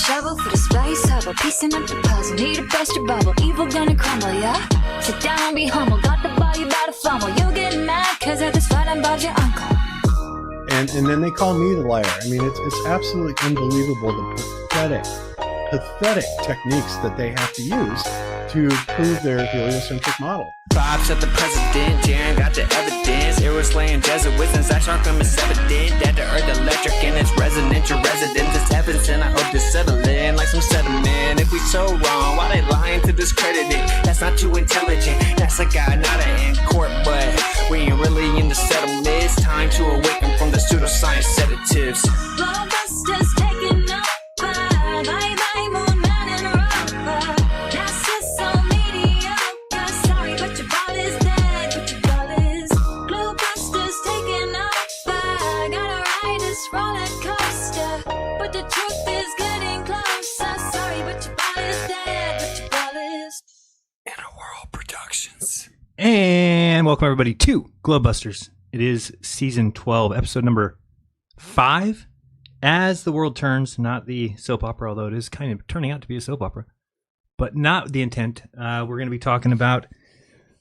shovel for the space hubble, piecing up the puzzle, need a buster bubble, evil gonna crumble, yeah? Sit down, be humble, got the body by the fumble, you'll get mad cause I just fight about your uncle. And then they call me the liar. I mean, it's absolutely unbelievable the pathetic techniques that they have to use to prove their heliocentric model. Vibes at the president, Jeran got the evidence. Arrows slaying Jesuits and Zack is evident. That the earth electric and it's resonant. Your residence is heavens and I hope to settle in like some sediment. If we so wrong, why they lying to discredit it? That's not too intelligent. That's a guy, not an in court, but we ain't really in the settlement. It's time to awaken from the pseudoscience sedatives. GLOBEBUSTERS taking over. Bye bye, moon man and rover. That's just so mediocre. Sorry, but your ball is dead. But your ball is GLOBEBUSTERs taking over. Gotta ride this roller coaster, but the truth is getting closer. Sorry, but your ball is dead. But your ball is Inner World Productions. And welcome everybody to GLOBEBUSTERS. It is season 12, episode number 5. As the world turns, not the soap opera, although it is kind of turning out to be a soap opera, but not the intent. We're going to be talking about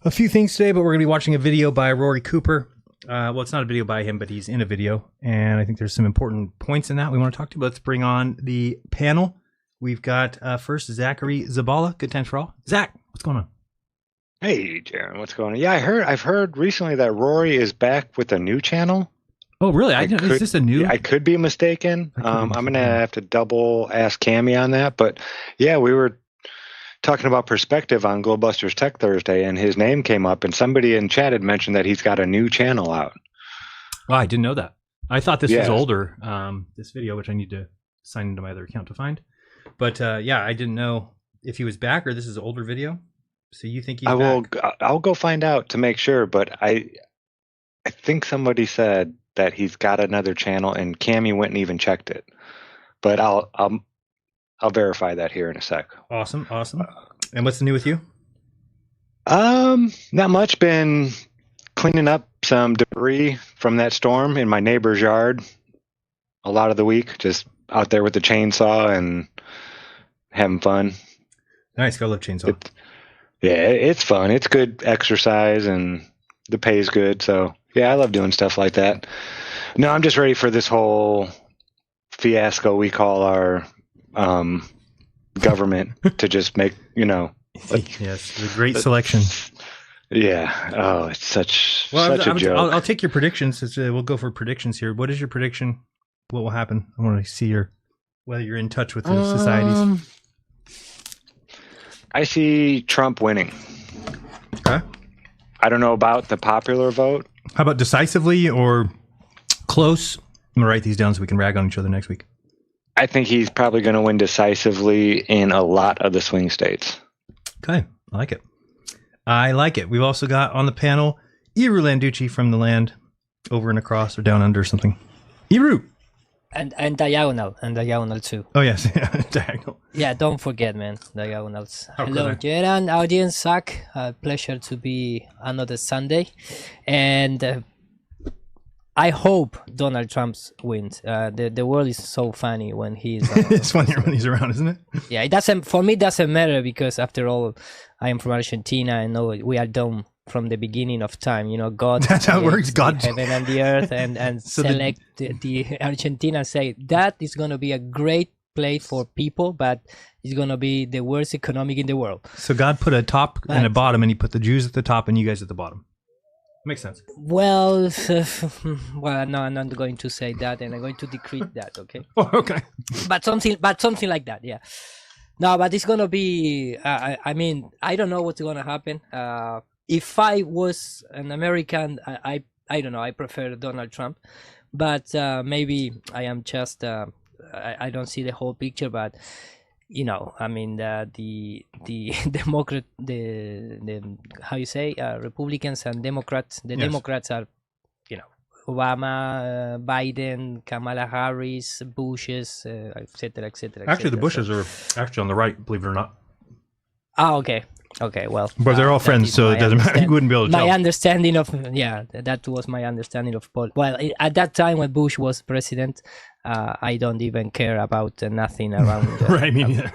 a few things today, but we're going to be watching a video by Rory Cooper. Well, it's not a video by him, but he's in a video, and I think there's some important points in that we want to talk to. But let's bring on the panel. We've got first Zachary Zabala. Good times for all. Zach, what's going on? Hey, Jeran, what's going on? Yeah, I've heard recently that Rory is back with a new channel. Oh, really? Is this a new? Yeah, I could be mistaken. I'm going to have to double ask Cami on that. But yeah, we were talking about perspective on GLOBEBUSTERS Tech Thursday, and his name came up, and somebody in chat had mentioned that he's got a new channel out. Oh, I didn't know that. I thought this was older, this video, which I need to sign into my other account to find. But yeah, I didn't know if he was back or this is an older video. So you think he's back? I'll go find out to make sure, but I think somebody said that he's got another channel, and Cami went and even checked it. But I'll verify that here in a sec. Awesome. And what's new with you? Not much. Been cleaning up some debris from that storm in my neighbor's yard a lot of the week. Just out there with the chainsaw and having fun. Nice. Go love chainsaw. It's fun. It's good exercise and the pay's good. So yeah, I love doing stuff like that. No, I'm just ready for this whole fiasco we call our government to just make, yes, the great selection. Yeah. Oh, it's such a joke. I'll take your predictions. We'll go for predictions here. What is your prediction? What will happen? I want to see whether you're in touch with the societies. I see Trump winning. Okay. I don't know about the popular vote. How about decisively or close? I'm going to write these down so we can rag on each other next week. I think he's probably going to win decisively in a lot of the swing states. Okay. I like it. We've also got on the panel Iru Landucci from the land over and across or down under or something. Iru. And diagonal too. Oh yes, diagonal. Yeah, don't forget, man, diagonals. Oh, hello, Jeran, audience, Zack. Pleasure to be another Sunday, and I hope Donald Trump wins. The world is so funny when he's. It's funnier when he's around, isn't it? Yeah, it doesn't. For me, it doesn't matter because after all, I am from Argentina. I know we are done from the beginning of time. God. That's how it works. God, heaven and the earth, and so select the Argentina. Say that is going to be a great place for people, but it's going to be the worst economic in the world. So God put a top and a bottom, and He put the Jews at the top and you guys at the bottom. Makes sense. Well, no, I'm not going to say that, and I'm going to decrete that. Okay. Oh, okay. But something like that. Yeah. No, but it's going to be. I mean, I don't know what's going to happen. If I was an American, I don't know. I prefer Donald Trump, but maybe I am just. I don't see the whole picture, but I mean the Democrat, the how you say Republicans and Democrats. The yes. Democrats are, Obama, Biden, Kamala Harris, Bushes, etc., etc. Actually, the Bushes are actually on the right, believe it or not. Oh, okay. Okay, well, But they're all that friends, is so my it doesn't matter. You wouldn't be able to My tell. understanding of that was my understanding of Paul. Well, at that time when Bush was president, I don't even care about nothing around Right, me neither.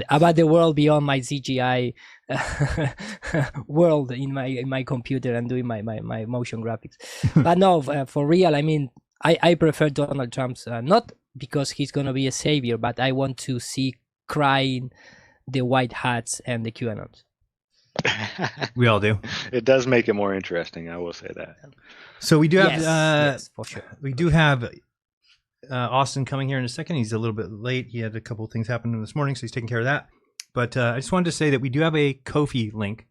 about the world beyond my CGI world in my computer and doing my motion graphics. But no, for real, I mean, I prefer Donald Trump's not because he's gonna be a savior, but I want to see crying the white hats and the QAnons. We all do. It does make it more interesting, I will say that. So we do have Yes, for sure. we do have Austin coming here in a second. He's a little bit late. He had a couple of things happen to him this morning, so he's taking care of that. But I just wanted to say that we do have a Ko-fi link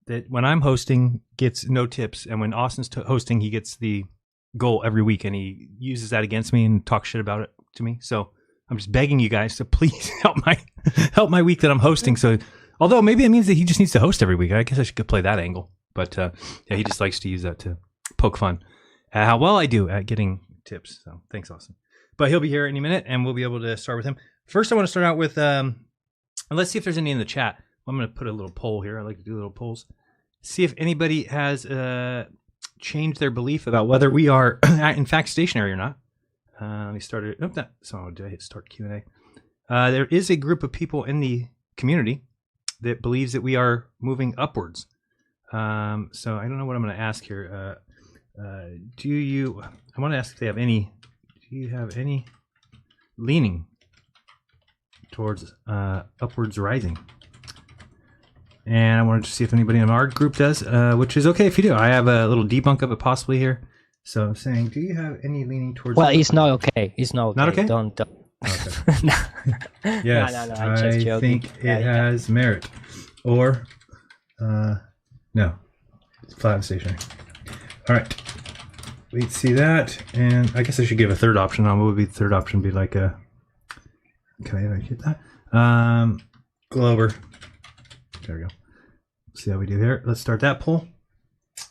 that when I'm hosting gets no tips, and when Austin's hosting, he gets the goal every week, and he uses that against me and talks shit about it to me. So I'm just begging you guys to please help my week that I'm hosting. So although maybe it means that he just needs to host every week. I guess I should play that angle. But yeah, he just likes to use that to poke fun at how well I do at getting tips. So thanks, Austin. But he'll be here any minute, and we'll be able to start with him. First, I want to start out with, let's see if there's any in the chat. I'm going to put a little poll here. I like to do little polls. See if anybody has changed their belief about whether we are, in fact, stationary or not. Let me start it. Nope, so did I hit start Q&A? There is a group of people in the community that believes that we are moving upwards. So I don't know what I'm going to ask here. I want to ask if they have any. Do you have any leaning towards upwards rising? And I wanted to see if anybody in our group does, which is okay if you do. I have a little debunk of it possibly here. So I'm saying, do you have any leaning towards? Well, it's not okay. It's not okay. Not okay? Don't. Okay. No. Yes, No, I'm just I joking. think it has merit. Or, no, it's flat and stationary. All right, we see that, and I guess I should give a third option on what would be the third option. Be like a, can I get that? Glober. There we go. See how we do here. Let's start that poll.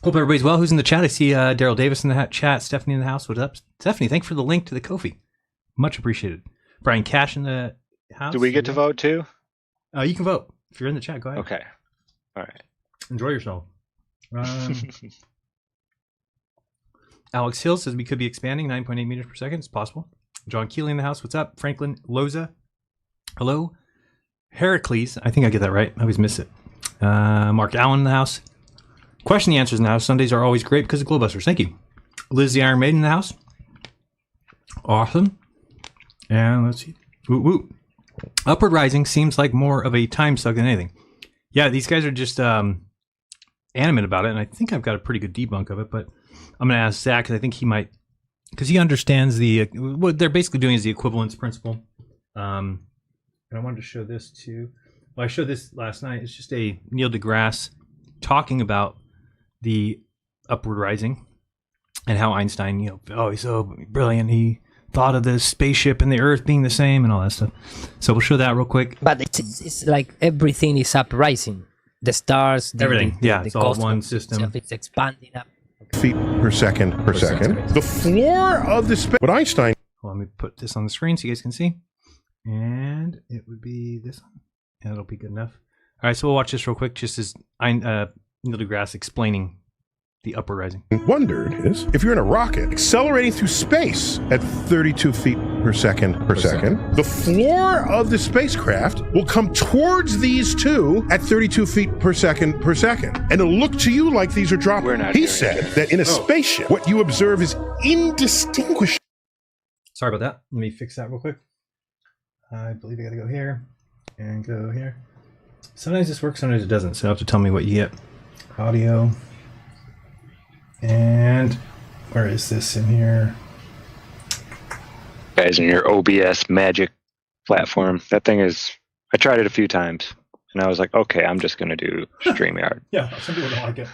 Hope everybody's well. Who's in the chat? I see Daryl Davis in the chat. Stephanie in the house. What's up? Stephanie, thanks for the link to the Ko-fi. Much appreciated. Brian Cash in the house. Do we get to vote too? You can vote. If you're in the chat, go ahead. Okay. All right. Enjoy yourself. Alex Hill says we could be expanding 9.8 meters per second. It's possible. John Keeley in the house. What's up? Franklin Loza. Hello. Heracles. I think I get that right. I always miss it. Mark Allen in the house. Question the answers in the house. Sundays are always great because of GLOBEBUSTERS. Thank you. Liz the Iron Maiden in the house. Awesome. And let's see. Woo woo. Upward rising seems like more of a time suck than anything. Yeah, these guys are just animate about it, and I think I've got a pretty good debunk of it, but I'm going to ask Zack, because I think he might, because he understands what they're basically doing is the equivalence principle. And I wanted to show this too. Well, I showed this last night. It's just a Neil deGrasse talking about the upward rising and how Einstein, he's so brilliant. He thought of the spaceship and the Earth being the same and all that stuff. So we'll show that real quick. But it's like everything is uprising. The stars, everything. The it's all one system. It's expanding up. Feet per second. The floor of the space. But Einstein. Well, let me put this on the screen so you guys can see. And it would be this one. Yeah, that'll be good enough. All right, so we'll watch this real quick, just as Neil deGrasse explaining the upward rising. Wondered is if you're in a rocket accelerating through space at 32 feet per second, the floor of the spacecraft will come towards these two at 32 feet per second, and it'll look to you like these are dropping. He said that in a spaceship, what you observe is indistinguishable. Sorry about that. Let me fix that real quick. I believe I got to go here and go here. Sometimes this works, sometimes it doesn't. So you'll have to tell me what you get. Audio. And where is this in here? Guys, in your OBS magic platform, that thing is, I tried it a few times and I was like, okay, I'm just going to do StreamYard. Yeah, some people don't like it.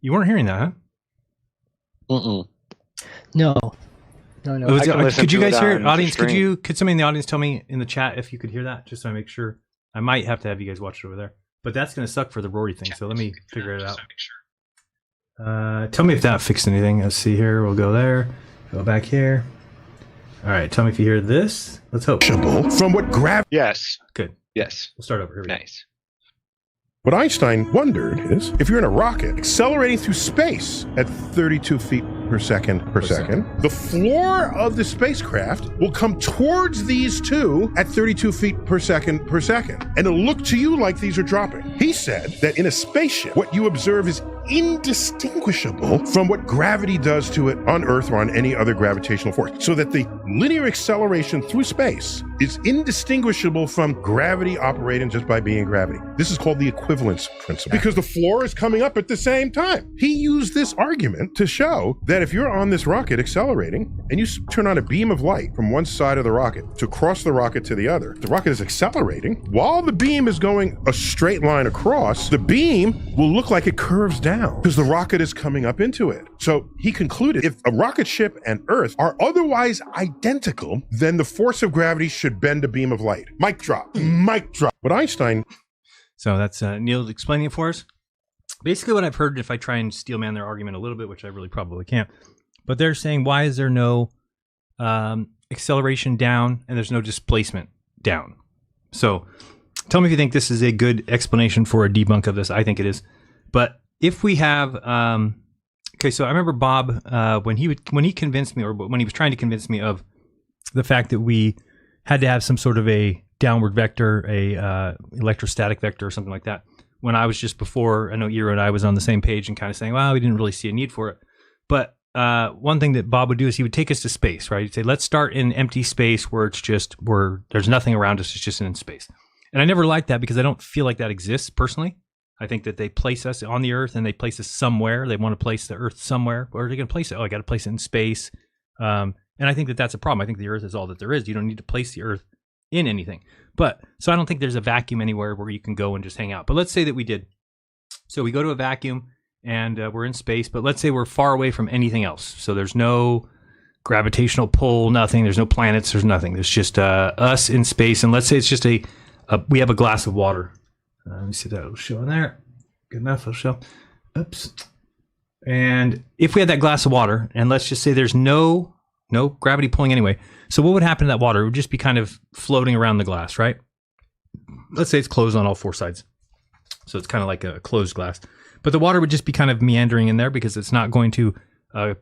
You weren't hearing that, huh? No. Could you guys hear it? Audience, could somebody in the audience tell me in the chat if you could hear that? Just so I make sure. I might have to have you guys watch it over there. But that's going to suck for the Rory thing, so let me figure it out. Tell me if that fixed anything. Let's see here. We'll go there. Go back here. All right, tell me if you hear this. Let's hope. From what gravity. Yes. Good. Yes. We'll start over. Here we go. Nice. What Einstein wondered is, if you're in a rocket accelerating through space at 32 feet per second, the floor of the spacecraft will come towards these two at 32 feet per second, and it'll look to you like these are dropping. He said that in a spaceship, what you observe is indistinguishable from what gravity does to it on Earth or on any other gravitational force. So that the linear acceleration through space is indistinguishable from gravity operating just by being gravity. This is called the equivalence principle, because the floor is coming up at the same time. He used this argument to show that if you're on this rocket accelerating and you turn on a beam of light from one side of the rocket to cross the rocket to the other, the rocket is accelerating. While the beam is going a straight line across, the beam will look like it curves down because the rocket is coming up into it. So he concluded if a rocket ship and Earth are otherwise identical, then the force of gravity should bend a beam of light. Mic drop. Mic drop. But Einstein... So that's Neil explaining it for us. Basically what I've heard, if I try and steelman their argument a little bit, which I really probably can't, but they're saying, why is there no acceleration down and there's no displacement down? So tell me if you think this is a good explanation for a debunk of this. I think it is. But if we have, okay, so I remember Bob, when he convinced me, or when he was trying to convince me of the fact that we had to have some sort of a downward vector, a electrostatic vector or something like that. When I was just before, I know Ira and I was on the same page and kind of saying, well, we didn't really see a need for it. But one thing that Bob would do is he would take us to space, right? He'd say, let's start in empty space where it's just, where there's nothing around us, it's just in space. And I never liked that because I don't feel like that exists personally. I think that they place us on the Earth and they place us somewhere. They want to place the Earth somewhere. Where are they going to place it? Oh, I got to place it in space. And I think that that's a problem. I think the Earth is all that there is. You don't need to place the Earth in anything. But so I don't think there's a vacuum anywhere where you can go and just hang out. But let's say that we did. So we go to a vacuum and we're in space, but let's say we're far away from anything else. So there's no gravitational pull, nothing. There's no planets, there's nothing. There's just us in space. And let's say it's just we have a glass of water. Let me see if that will show in there. Good enough, it'll show. Oops. And if we had that glass of water, and let's just say there's no gravity pulling anyway. So what would happen to that water? It would just be kind of floating around the glass, right? Let's say it's closed on all four sides. So it's kind of like a closed glass. But the water would just be kind of meandering in there because it's not going to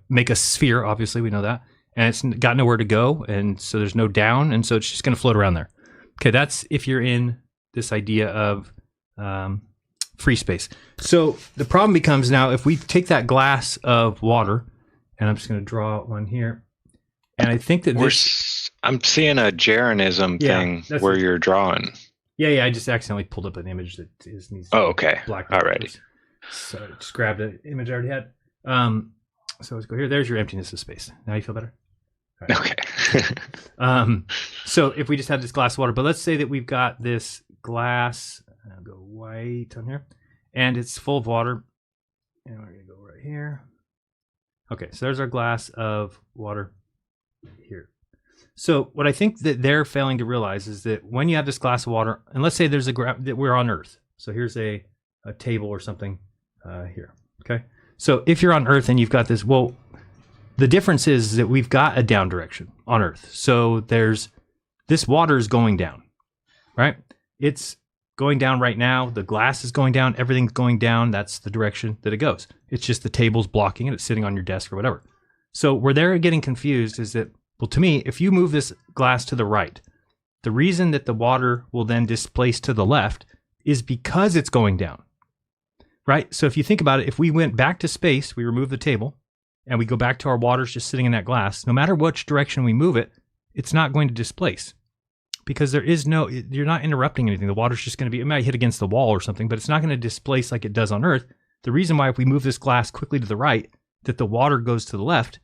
make a sphere, obviously, we know that. And it's got nowhere to go, and so there's no down, and so it's just going to float around there. Okay, that's if you're in this idea of free space. So the problem becomes now, if we take that glass of water, and I'm just going to draw one here, and I think that I'm seeing a Jeranism thing where you're drawing. Yeah, I just accidentally pulled up an image that needs okay. black. Alrighty. So I just grabbed an image I already had. So let's go here. There's your emptiness of space. Now you feel better? Right. Okay. So if we just had this glass of water, but let's say that we've got this glass, I'll go white on here, and it's full of water. And we're going to go right here. Okay, so there's our glass of water here. So what I think that they're failing to realize is that when you have this glass of water, and let's say there's that we're on Earth. So here's a table or something here. Okay. So if you're on Earth and you've got this, well, the difference is that we've got a down direction on Earth. So this water is going down, right? It's going down right now. The glass is going down. Everything's going down. That's the direction that it goes. It's just the table's blocking it. It's sitting on your desk or whatever. So where they're getting confused is that, well, to me, if you move this glass to the right, the reason that the water will then displace to the left is because it's going down, right? So if you think about it, if we went back to space, we remove the table, and we go back to our waters just sitting in that glass, no matter which direction we move it, it's not going to displace because you're not interrupting anything. The water's just going to it might hit against the wall or something, but it's not going to displace like it does on Earth. The reason why if we move this glass quickly to the right, that the water goes to the left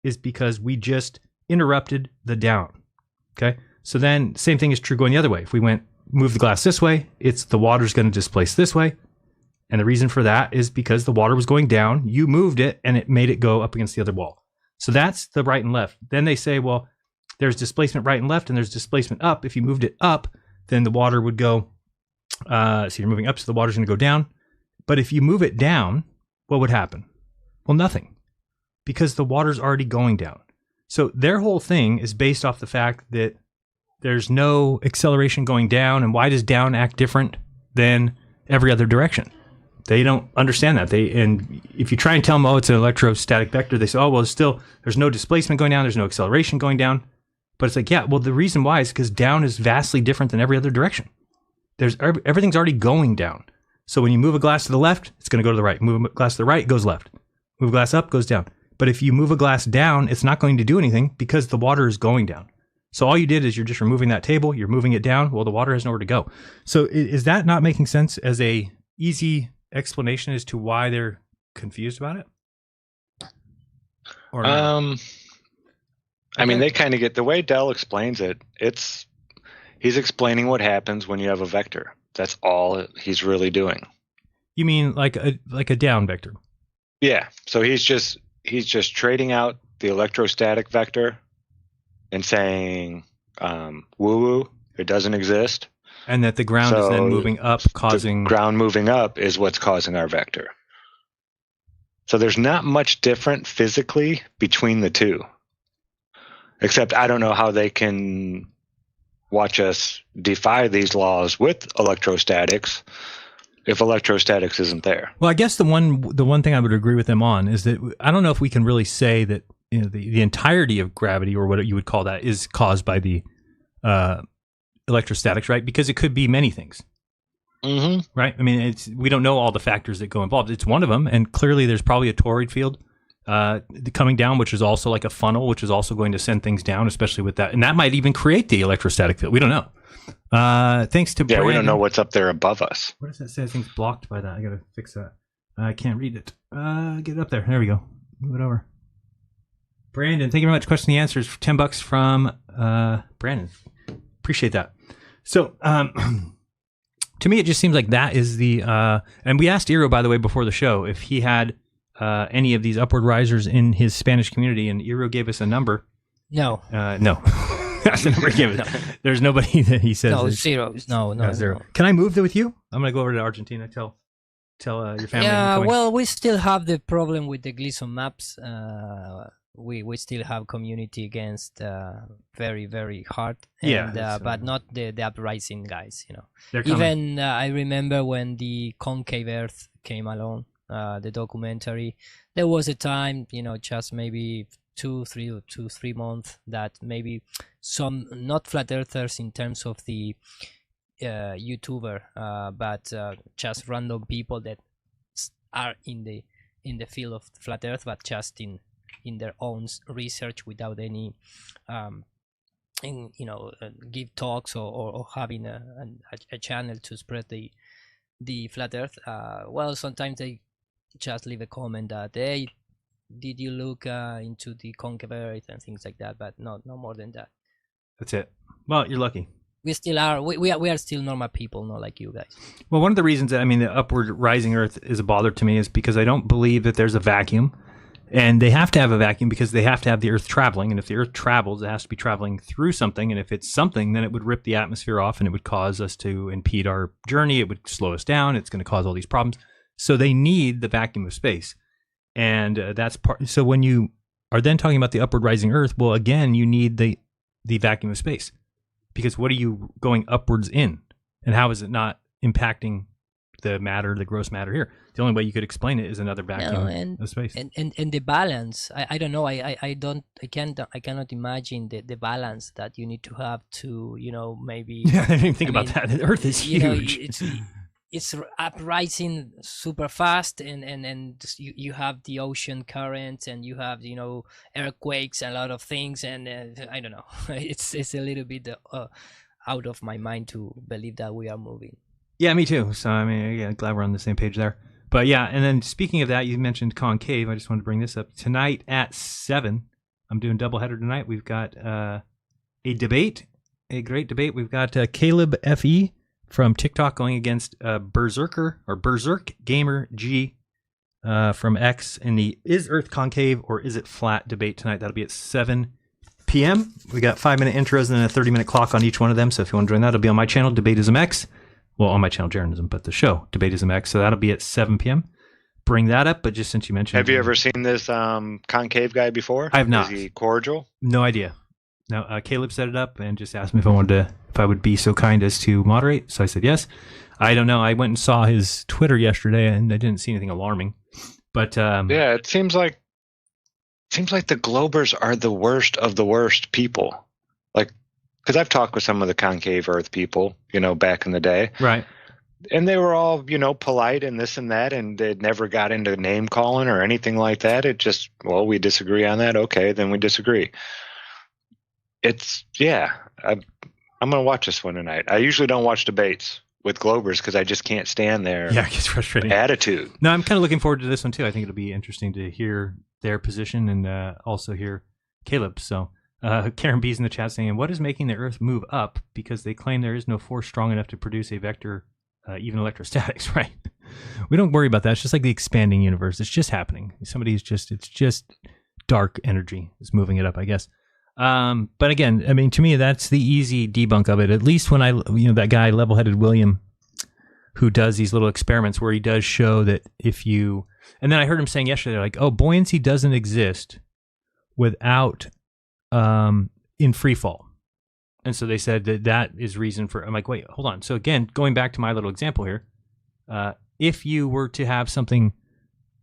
is because we just interrupted the down. Okay. So then same thing is true going the other way. If we move the glass this way, the water's going to displace this way. And the reason for that is because the water was going down, you moved it, and it made it go up against the other wall. So that's the right and left. Then they say, well, there's displacement right and left, and there's displacement up. If you moved it up, then the water would go, so you're moving up, so the water's going to go down. But if you move it down, what would happen? Well, nothing, because the water's already going down. So their whole thing is based off the fact that there's no acceleration going down, and why does down act different than every other direction? They don't understand that. And if you try and tell them, oh, it's an electrostatic vector, they say, oh, well, there's no displacement going down, there's no acceleration going down. But it's like, yeah, well, the reason why is because down is vastly different than every other direction. Everything's already going down. So when you move a glass to the left, it's going to go to the right. Move a glass to the right, it goes left. Move a glass up, goes down. But if you move a glass down, it's not going to do anything because the water is going down. So all you did is you're just removing that table, you're moving it down. Well, the water has nowhere to go. So is that not making sense as a easy explanation as to why they're confused about it? Or no? I mean, they kind of get the way Dell explains it. He's explaining what happens when you have a vector. That's all he's really doing. You mean like a down vector? Yeah. So he's just trading out the electrostatic vector and saying, woo-woo, it doesn't exist. And that the ground is then moving up, causing... The ground moving up is what's causing our vector. So there's not much different physically between the two. Except I don't know how they can watch us defy these laws with electrostatics if electrostatics isn't there. Well, I guess the one thing I would agree with them on is that I don't know if we can really say that the entirety of gravity, or what you would call that, is caused by the electrostatics, right? Because it could be many things. Mm-hmm. Right? I mean, we don't know all the factors that go involved. It's one of them, and clearly there's probably a toroid field coming down, which is also like a funnel, which is also going to send things down, especially with that. And that might even create the electrostatic field. We don't know. Thanks to Brandon. We don't know what's up there above us. What does that say? I think it's blocked by that. I got to fix that. I can't read it. Get it up there. There we go. Move it over. Brandon, thank you very much. Question and answers for $10 from Brandon. Appreciate that. So, to me, it just seems like that is the, and we asked Iro, by the way, before the show, if he had any of these upward risers in his Spanish community, and Iro gave us a number. No. No. That's the number he gave us. There's nobody that he says. No, zero. No, zero. no. Can I move there with you? I'm going to go over to Argentina. Tell your family. Yeah, well, we still have the problem with the Gleason maps. We still have community against very, very hard. And, but not the uprising guys, you know. They're coming. Even I remember when the Concave Earth came along, the documentary, there was a time, you know, just maybe 2-3 months that maybe some, not flat earthers in terms of the YouTuber, but just random people that are in the field of flat earth, but just in their own research without any give talks or having a channel to spread the flat earth. Well, sometimes they just leave a comment that, hey, did you look into the concave earth and things like that, but no more than that. That's it. Well, you're lucky. We still are. We are still normal people, not like you guys. Well, one of the reasons that, I mean, the upward rising Earth is a bother to me is because I don't believe that there's a vacuum, and they have to have a vacuum because they have to have the Earth traveling, and if the Earth travels, it has to be traveling through something, and if it's something, then it would rip the atmosphere off, and it would cause us to impede our journey. It would slow us down. It's going to cause all these problems. So they need the vacuum of space, and that's part. So when you are then talking about the upward rising Earth, well, again, you need the vacuum of space. Because what are you going upwards in? And how is it not impacting the matter, the gross matter here? The only way you could explain it is another vacuum of space. And the balance, I don't know, I cannot imagine the balance that you need to have to, you know, maybe... Yeah, I didn't even think about that. The Earth is huge. It's uprising super fast, and you have the ocean currents, and you have, you know, earthquakes, a lot of things, and I don't know. It's a little bit out of my mind to believe that we are moving. Yeah, me too. So I mean, yeah, glad we're on the same page there. But yeah, and then speaking of that, you mentioned concave. I just wanted to bring this up tonight at 7. I'm doing doubleheader tonight. We've got a debate, a great debate. We've got Caleb FE from TikTok going against Berserker or Berserk Gamer G from X in the Is Earth Concave or Is It Flat debate tonight. That'll be at 7 p.m. We got 5-minute intros and then a 30-minute clock on each one of them. So if you want to join that, it'll be on my channel, Debatism X. Well, on my channel, Jeranism, but the show, Debatism X. So that'll be at 7 p.m. bring that up, but just since you mentioned, have you ever seen this concave guy before? I have not. Is he cordial? No idea. No, Caleb set it up and just asked me if I would be so kind as to moderate. So I said yes. I don't know. I went and saw his Twitter yesterday, and I didn't see anything alarming. But yeah, it seems like the Globers are the worst of the worst people. Like, because I've talked with some of the concave Earth people, back in the day, right. And they were all, polite and this and that, and they never got into name calling or anything like that. It just, well, we disagree on that. Okay, then we disagree. It's, yeah, I'm going to watch this one tonight. I usually don't watch debates with Globers because I just can't stand their it gets frustrating attitude. No, I'm kind of looking forward to this one too. I think it'll be interesting to hear their position and also hear Caleb. So Karen B's in the chat saying, what is making the Earth move up? Because they claim there is no force strong enough to produce a vector, even electrostatics, right? We don't worry about that. It's just like the expanding universe. It's just happening. It's just dark energy is moving it up, I guess. But again, I mean, to me, that's the easy debunk of it. At least when that guy, Level-Headed William, who does these little experiments where he does show that and then I heard him saying yesterday, like, oh, buoyancy doesn't exist without, in free fall. And so they said that is reason for, I'm like, wait, hold on. So again, going back to my little example here, if you were to have something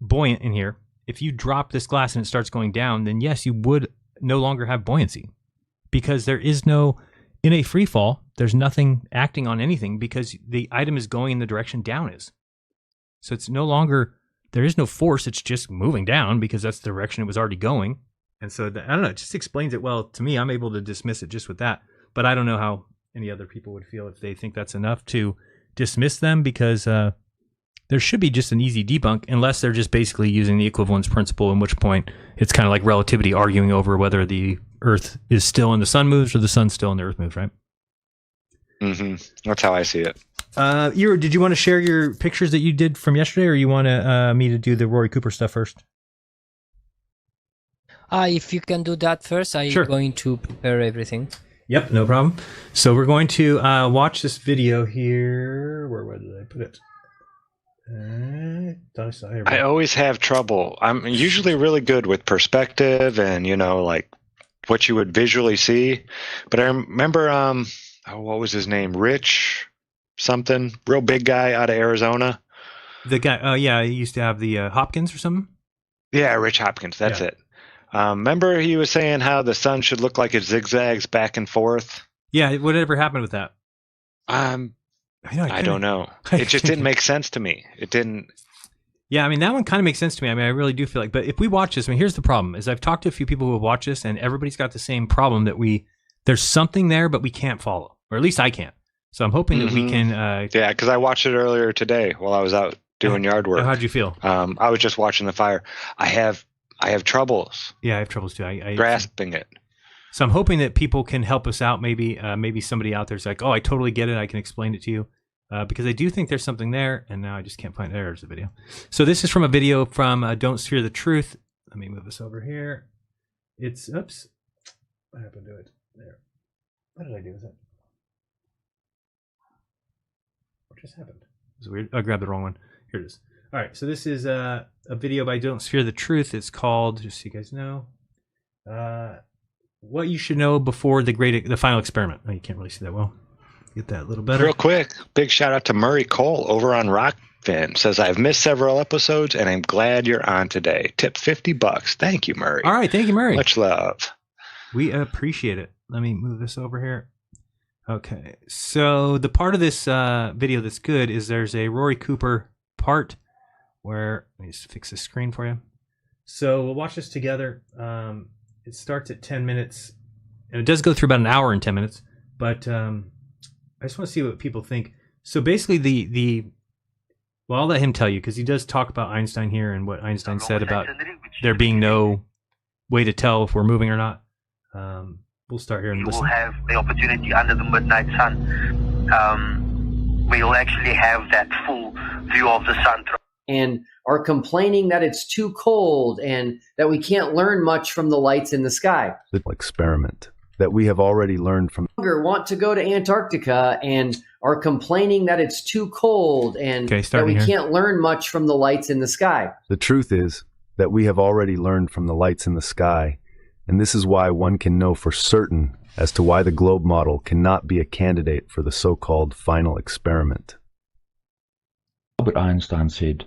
buoyant in here, if you drop this glass and it starts going down, then yes, you would no longer have buoyancy, because there is in a free fall, there's nothing acting on anything because the item is going in the direction down is. So it's no longer, there is no force. It's just moving down because that's the direction it was already going. And so I don't know, it just explains it well to me. I'm able to dismiss it just with that, but I don't know how any other people would feel if they think that's enough to dismiss them, because there should be just an easy debunk, unless they're just basically using the equivalence principle, in which point it's kind of like relativity, arguing over whether the Earth is still and the sun moves or the sun's still and the Earth moves, right? Mm-hmm. That's how I see it. Did you want to share your pictures that you did from yesterday, or you want me to do the Rory Cooper stuff first? If you can do that first, I'm going to prepare everything. Yep, no problem. So we're going to watch this video here. Where did I put it? I always have trouble. I'm usually really good with perspective and, like what you would visually see. But I remember, what was his name? Rich something, real big guy out of Arizona. The guy, he used to have the Hopkins or something? Yeah, Rich Hopkins. That's it. Remember he was saying how the sun should look like it zigzags back and forth? Yeah, whatever happened with that? I don't know. It just didn't make sense to me. It didn't. Yeah, I mean, that one kind of makes sense to me. I mean, I really do feel like, but if we watch this, I mean, here's the problem, is I've talked to a few people who have watched this, and everybody's got the same problem, that there's something there, but we can't follow, or at least I can't. So I'm hoping that we can. Yeah, because I watched it earlier today while I was out doing yard work. How'd you feel? I was just watching the fire. I have troubles. Yeah, I have troubles too. I grasping it. So I'm hoping that people can help us out. Maybe somebody out there's like, oh, I totally get it. I can explain it to you. Because I do think there's something there, and now I just can't find there's a video. So this is from a video from Don't Sphere the Truth. Let me move this over here. It's, oops. What happened to it? There. What did I do with it? What just happened? It was weird. I grabbed the wrong one. Here it is. All right, so this is a video by Don't Sphere the Truth. It's called, just so you guys know, what you should know before the final experiment. Oh, you can't really see that well. Get that a little better. Real quick, big shout out to Murray Cole over on Rockfin. Says, I've missed several episodes and I'm glad you're on today. Tip $50. Thank you, Murray. All right, thank you, Murray. Much love. We appreciate it. Let me move this over here. Okay, so the part of this video that's good is there's a Rory Cooper part where, let me just fix the screen for you. So we'll watch this together. It starts at 10 minutes, and it does go through about an hour and 10 minutes, but I just want to see what people think. So basically well, I'll let him tell you, because he does talk about Einstein here and what Einstein said about there being no way to tell if we're moving or not. We'll start here and listen. You will have the opportunity under the midnight sun. We'll actually have that full view of the sun. And are complaining that it's too cold and that we can't learn much from the lights in the sky. The experiment that we have already learned from. Want to go to Antarctica and are complaining that it's too cold and that we can't learn much from the lights in the sky. The truth is that we have already learned from the lights in the sky, and this is why one can know for certain as to why the globe model cannot be a candidate for the so-called final experiment. Albert Einstein said,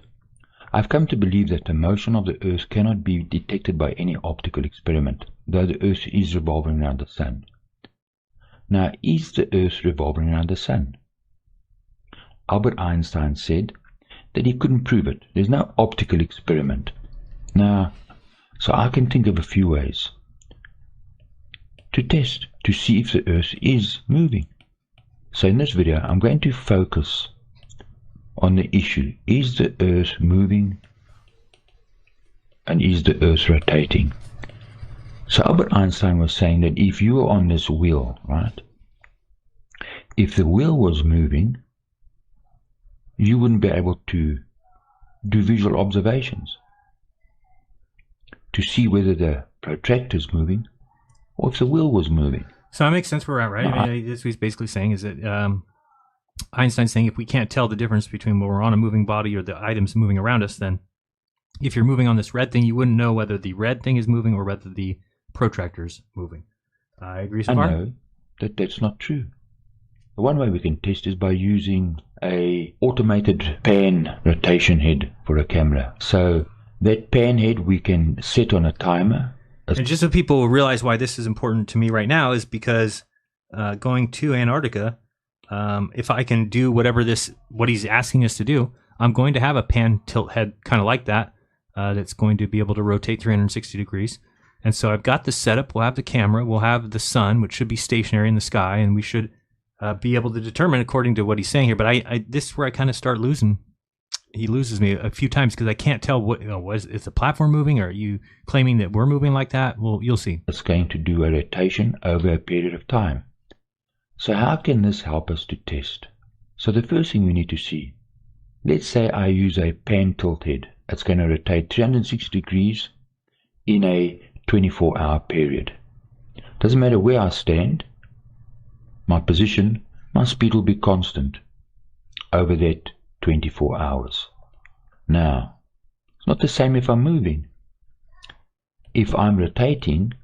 "I've come to believe that the motion of the Earth cannot be detected by any optical experiment, though the Earth is revolving around the Sun." Now, is the Earth revolving around the Sun? Albert Einstein said that he couldn't prove it. There's no optical experiment. Now, so I can think of a few ways to test, to see if the Earth is moving. So in this video, I'm going to focus on the issue, is the Earth moving and is the Earth rotating? So Albert Einstein was saying that if you were on this wheel, right, if the wheel was moving, you wouldn't be able to do visual observations to see whether the protractor is moving or if the wheel was moving. So that makes sense where we're at, right? I mean, this he's basically saying is that Einstein's saying if we can't tell the difference between when we're on a moving body or the items moving around us, then if you're moving on this red thing, you wouldn't know whether the red thing is moving or whether the protractor's moving. I agree so far? I know that that's not true. The one way we can test is by using a automated pan rotation head for a camera. So that pan head we can set on a timer. And just so people realize why this is important to me right now is because going to Antarctica, if I can do what he's asking us to do, I'm going to have a pan tilt head kind of like that, that's going to be able to rotate 360 degrees. And so I've got the setup, we'll have the camera, we'll have the sun, which should be stationary in the sky, and we should be able to determine according to what he's saying here. But I this is where I kind of start losing. He loses me a few times because I can't tell what, is the platform moving, or are you claiming that we're moving like that? Well, you'll see. It's going to do a rotation over a period of time. So how can this help us to test? So the first thing we need to see, let's say I use a pan tilt head. It's going to rotate 360 degrees in a 24-hour period. Doesn't matter where I stand, my position, my speed will be constant over that 24 hours. Now, it's not the same if I'm moving. If I'm rotating,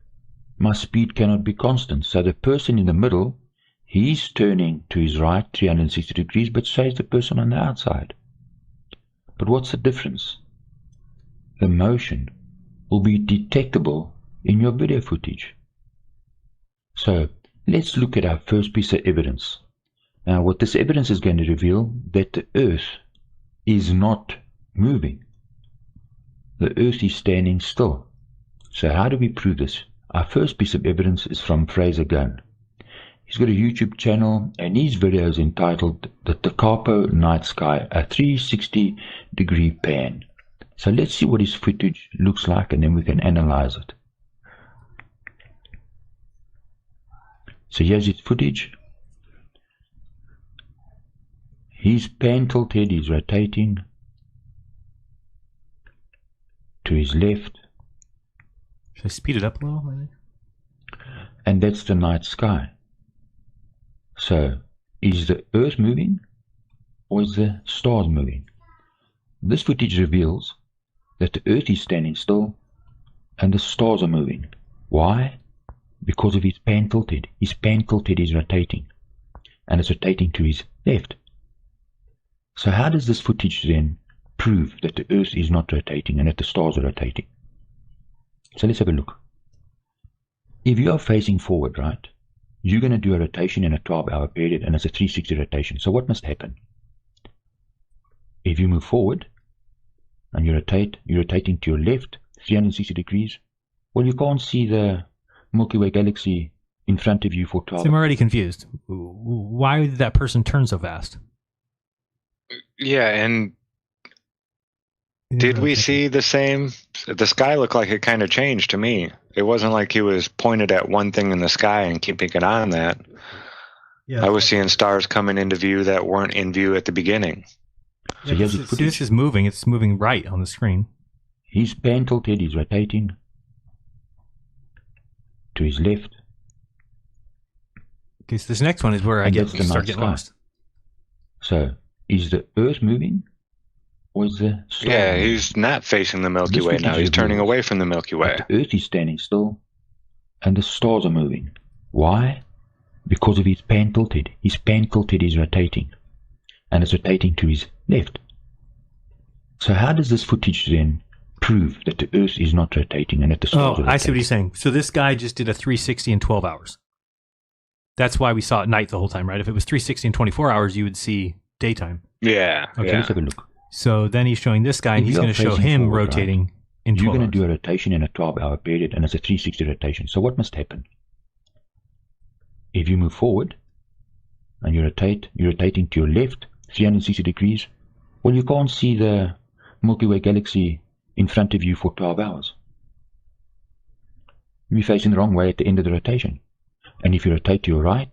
my speed cannot be constant. So the person in the middle, he's turning to his right 360 degrees, but so is the person on the outside. But what's the difference? The motion will be detectable in your video footage. So let's look at our first piece of evidence. Now, what this evidence is going to reveal, that the Earth is not moving. The Earth is standing still. So how do we prove this? Our first piece of evidence is from Fraser Gunn. He's got a YouTube channel, and his video is entitled The Takapo Night Sky, a 360-degree pan. So let's see what his footage looks like, and then we can analyze it. So here's his footage. His pan tilted, he's rotating to his left. Should I speed it up a little, maybe? And that's the night sky. So, is the Earth moving or is the stars moving? This footage reveals that the Earth is standing still and the stars are moving. Why? Because of his pan tilted. His pan tilted is rotating, and it's rotating to his left. So how does this footage then prove that the Earth is not rotating and that the stars are rotating? So let's have a look. If you are facing forward, right, you're going to do a rotation in a 12-hour period, and it's a 360 rotation. So what must happen? If you move forward and you rotate, you're rotating to your left 360 degrees, well, you can't see the Milky Way galaxy in front of you for 12 hours. I'm already confused. Why did that person turn so fast? Yeah, and did we see the same? The sky looked like it kind of changed to me. It wasn't like he was pointed at one thing in the sky and keeping it on that. Yeah, I was seeing stars coming into view that weren't in view at the beginning. So yeah, this is moving. It's moving right on the screen. His pan tilted, he's rotating to his left. Okay, so this next one is where I start getting lost. So, is the Earth moving? Or is the star moving? He's not facing the Milky Way now. He's turning away from the Milky Way. But the Earth is standing still, and the stars are moving. Why? Because of his pan tilted. His pan tilted is rotating, and it's rotating to his left. So how does this footage then prove that the Earth is not rotating and that the stars are rotating? I see what he's saying. So this guy just did a 360 in 12 hours. That's why we saw it night the whole time, right? If it was 360 in 24 hours, you would see daytime. Yeah. Okay, let's have a look. So then he's showing this guy, and he's going to show him rotating in 12 hours. You're going to do a rotation in a 12-hour period, and it's a 360 rotation. So what must happen? If you move forward, and you're rotating to your left, 360 degrees, well, you can't see the Milky Way galaxy in front of you for 12 hours. You'll be facing the wrong way at the end of the rotation. And if you rotate to your right,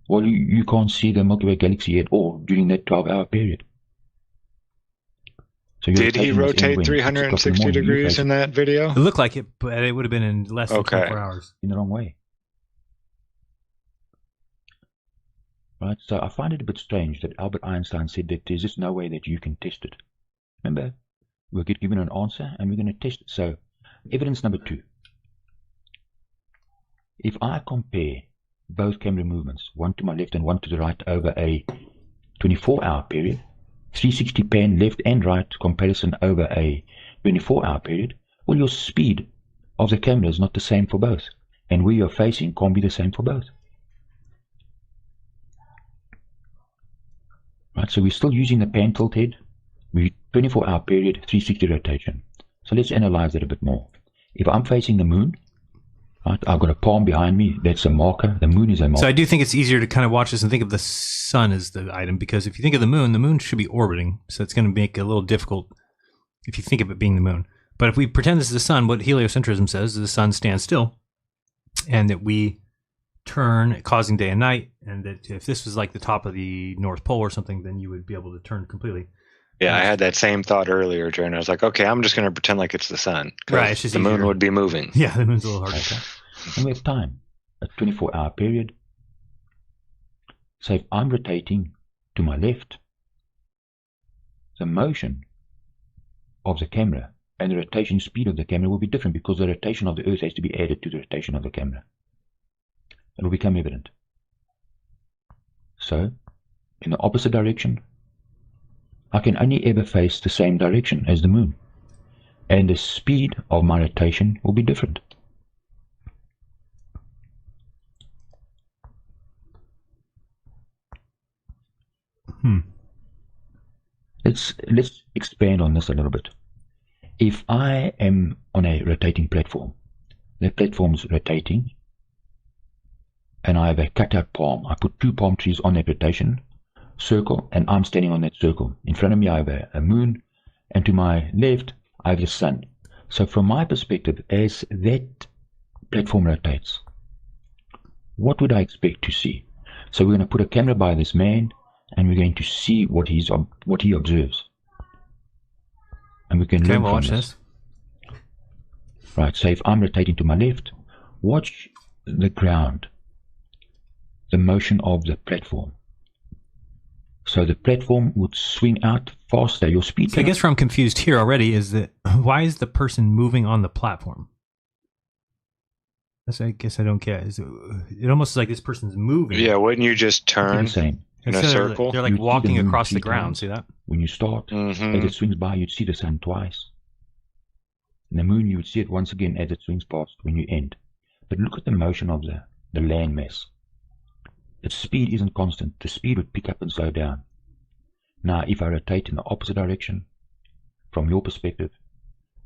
well, you can't see the Milky Way galaxy at all during that 12-hour period. So did he rotate 360 degrees in that video? It looked like it, but it would have been in less than 24 hours. In the wrong way. Right, so I find it a bit strange that Albert Einstein said that there's just no way that you can test it. Remember, we'll get given an answer and we're going to test it. So, evidence number 2. If I compare both camera movements, one to my left and one to the right, over a 24-hour period, 360 pan left and right comparison over a 24-hour period, well, your speed of the camera is not the same for both. And where you're facing can't be the same for both. Right, so we're still using the pan tilt head. We 24-hour period, 360 rotation. So let's analyze that a bit more. If I'm facing the moon, right, I've got a palm behind me. That's a marker. The moon is a marker. So I do think it's easier to kind of watch this and think of the sun as the item, because if you think of the moon should be orbiting. So it's going to make it a little difficult if you think of it being the moon. But if we pretend this is the sun, what heliocentrism says is the sun stands still, and that we turn, causing day and night, and that if this was like the top of the North Pole or something, then you would be able to turn completely. Yeah, I had that same thought earlier, Jeran. I was like, okay, I'm just going to pretend like it's the sun. Right, it's just the moon would be moving. Yeah, the moon's a little hard to tell. And we have time, a 24-hour period. So if I'm rotating to my left, the motion of the camera and the rotation speed of the camera will be different, because the rotation of the Earth has to be added to the rotation of the camera. It will become evident. So, in the opposite direction, I can only ever face the same direction as the moon, and the speed of my rotation will be different. Let's expand on this a little bit. If I am on a rotating platform, the platform's rotating, and I have a cutout palm. I put 2 palm trees on that rotation circle, and I'm standing on that circle. In front of me I have a moon, and to my left I have the sun. So from my perspective, as that platform rotates, what would I expect to see? So we're going to put a camera by this man, and we're going to see what he observes. And we can learn from this. Right, so if I'm rotating to my left, watch the ground, the motion of the platform. So the platform would swing out faster. Your speed. So I guess where I'm confused here already is that why is the person moving on the platform? That's, I guess I don't get. It almost is like this person's moving. Yeah, wouldn't you just turn in a circle? They're like walking across the ground. See that? When you start, as it swings by, you'd see the sun twice. And the moon, you would see it once again as it swings past when you end. But look at the motion of the land mass. Its speed isn't constant. The speed would pick up and slow down. Now, if I rotate in the opposite direction, from your perspective,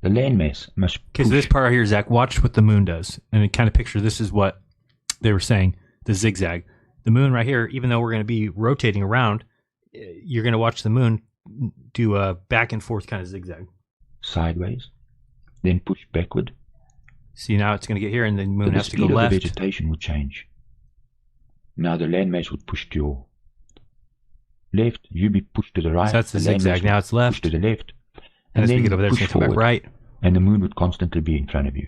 the landmass must push. Because this part right here, Zach, watch what the moon does. And kind of picture this is what they were saying, the zigzag. The moon right here, even though we're going to be rotating around, you're going to watch the moon do a back and forth kind of zigzag. Sideways, then push backward. See, now it's going to get here, and the moon has to go left. The vegetation would change. Now the landmass would push to your left, you'd be pushed to the right. So that's the zigzag. Now it's left. To the left. And as we get over there, it's going to come back right. And the moon would constantly be in front of you.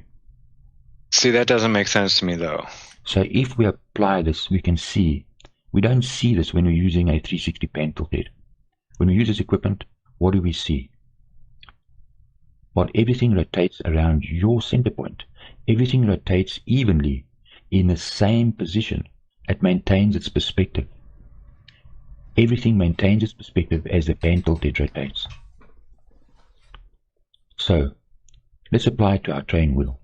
See, that doesn't make sense to me, though. So if we apply this, we can see. We don't see this when we're using a 360 pan tilt head. When we use this equipment, what do we see? Well, everything rotates around your center point. Everything rotates evenly in the same position. It maintains its perspective. Everything maintains its perspective as the pan tilt head rotates. So, let's apply it to our train wheel.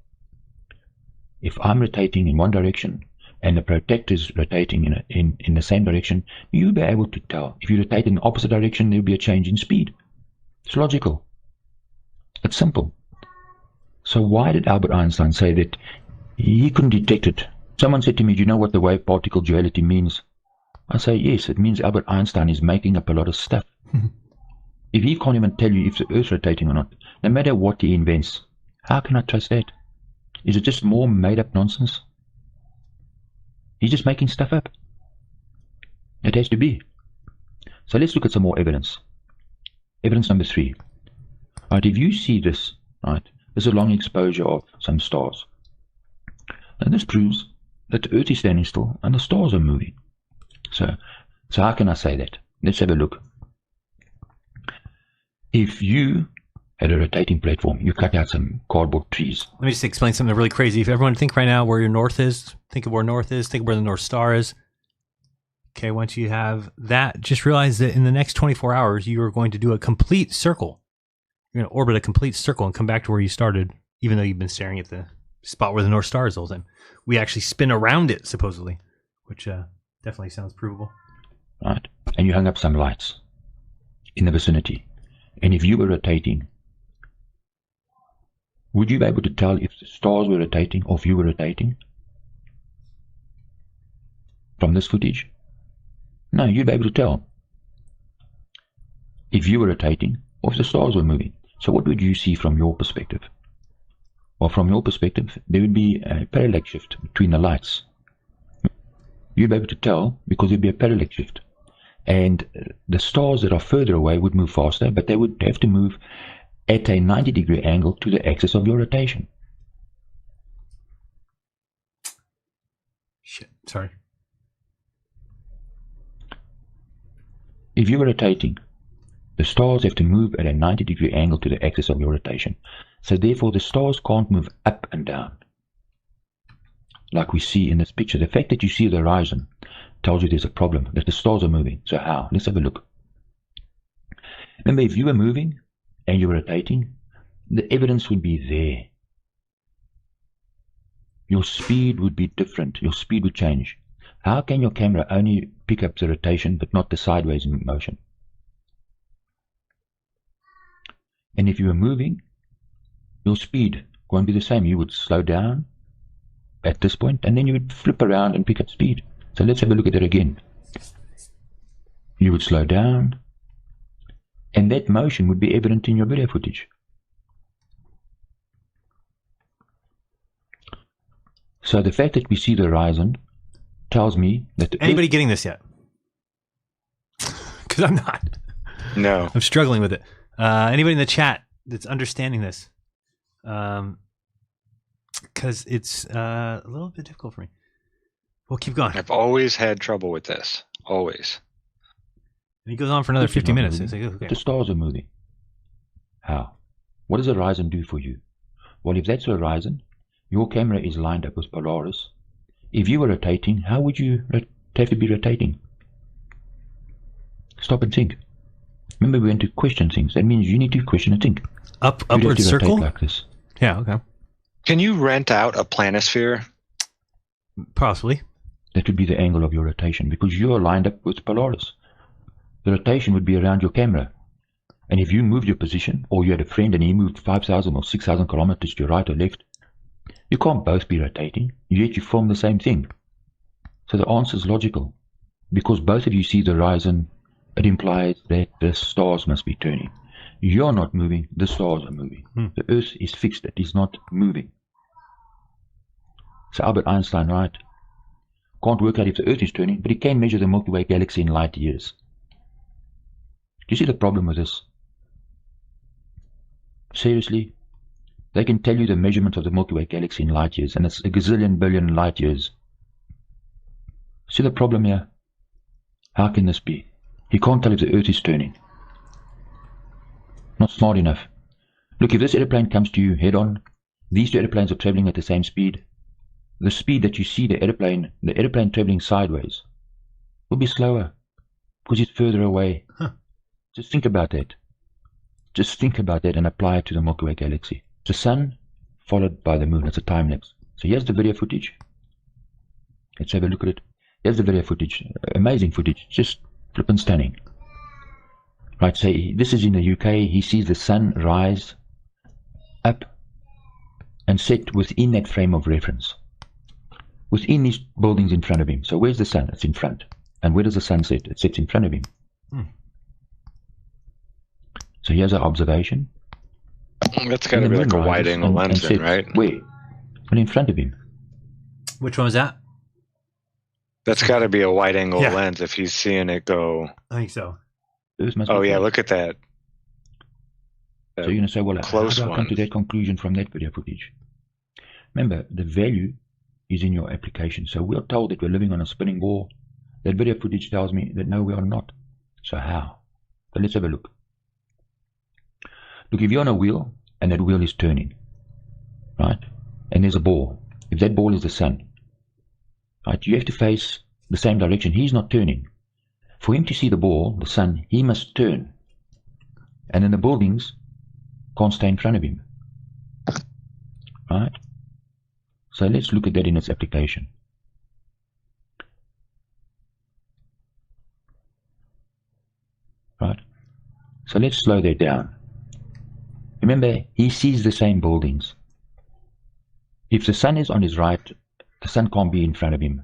If I'm rotating in one direction and the protector is rotating in the same direction, you'll be able to tell. If you rotate in the opposite direction, there'll be a change in speed. It's logical. It's simple. So why did Albert Einstein say that he couldn't detect it? Someone said to me, do you know what the wave particle duality means? I say, yes, it means Albert Einstein is making up a lot of stuff. If he can't even tell you if the Earth's rotating or not, no matter what he invents, how can I trust that? Is it just more made-up nonsense? He's just making stuff up. It has to be. So let's look at some more evidence. Evidence number 3. Right, if you see this, right, there's a long exposure of some stars. And this proves that the Earth is standing still and the stars are moving. So how can I say that? Let's have a look. If you had a rotating platform, you cut out some cardboard trees. Let me just explain something really crazy. If everyone think right now where your north is, think of where north is, think of where the North Star is. Okay, once you have that, just realize that in the next 24 hours, you are going to do a complete circle. You're going to orbit a complete circle and come back to where you started, even though you've been staring at the spot where the North Star is all the time. We actually spin around it, supposedly, which definitely sounds provable. Right, and you hung up some lights in the vicinity. And if you were rotating, would you be able to tell if the stars were rotating or if you were rotating? From this footage? No, you'd be able to tell if you were rotating or if the stars were moving. So what would you see from your perspective? Well, from your perspective, there would be a parallax shift between the lights. You'd be able to tell because there'd be a parallax shift. And the stars that are further away would move faster, but they would have to move at a 90-degree angle to the axis of your rotation. Shit, sorry. If you were rotating, the stars have to move at a 90-degree angle to the axis of your rotation. So therefore, the stars can't move up and down. Like we see in this picture. The fact that you see the horizon tells you there's a problem, that the stars are moving. So how? Let's have a look. Remember, if you were moving and you were rotating, the evidence would be there. Your speed would be different. Your speed would change. How can your camera only pick up the rotation but not the sideways motion? And if you were moving, your speed won't be the same. You would slow down at this point, and then you would flip around and pick up speed. So let's have a look at it again. You would slow down, and that motion would be evident in your video footage. So the fact that we see the horizon tells me that... Anybody getting this yet? Because I'm not. No. I'm struggling with it. Anybody in the chat that's understanding this? Because it's a little bit difficult for me. We'll keep going. I've always had trouble with this. Always. And he goes on for another 50 minutes. It's like, okay. The stars are moving. How? What does the horizon do for you? Well, if that's the horizon, your camera is lined up with Polaris. If you were rotating, how would you have to be rotating? Stop and think. Remember, we went to question things. That means you need to question and think. Upward circle? Like this. Yeah, okay. Can you rent out a planisphere? Possibly. That would be the angle of your rotation because you are lined up with Polaris. The rotation would be around your camera. And if you moved your position, or you had a friend and he moved 5,000 or 6,000 kilometers to your right or left, you can't both be rotating, yet you form the same thing. So the answer is logical. Because both of you see the horizon, it implies that the stars must be turning. You're not moving, the stars are moving. The Earth is fixed, it is not moving. So Albert Einstein, right, can't work out if the Earth is turning, but he can measure the Milky Way galaxy in light years. Do you see the problem with this? Seriously? They can tell you the measurement of the Milky Way galaxy in light years, and it's a gazillion billion light years. See the problem here? How can this be? He can't tell if the Earth is turning. Not smart enough. Look, if this airplane comes to you head on, these two airplanes are traveling at the same speed. The speed that you see the airplane traveling sideways will be slower because it's further away. Just think about that. Just think about that and apply it to the Milky Way galaxy. The sun followed by the moon. It's a time lapse. So here's the video footage. Let's have a look at it. Here's the video footage. Amazing footage. Just flippin' stunning. Right, so this is in the UK. He sees the sun rise up and set within that frame of reference. Within these buildings in front of him. So where's the sun? It's in front. And where does the sun set? It sets in front of him. So here's our observation. That's got to be like a wide-angle lens, then, right? Where? Well, in front of him. Which one was that? That's got to be a wide-angle lens if he's seeing it go. I think so. Oh, yeah, look at that. So you're going to say, well, how do I come to that conclusion from that video footage? Remember, the value is in your application. So we're told that we're living on a spinning ball. That video footage tells me that no, we are not. So how? So let's have a look. Look, if you're on a wheel and that wheel is turning, right, and there's a ball, if that ball is the sun, right, you have to face the same direction. He's not turning. For him to see the ball, the sun, he must turn. And then the buildings can't stay in front of him. Right? So let's look at that in its application. Right? So let's slow that down. Remember, he sees the same buildings. If the sun is on his right, the sun can't be in front of him.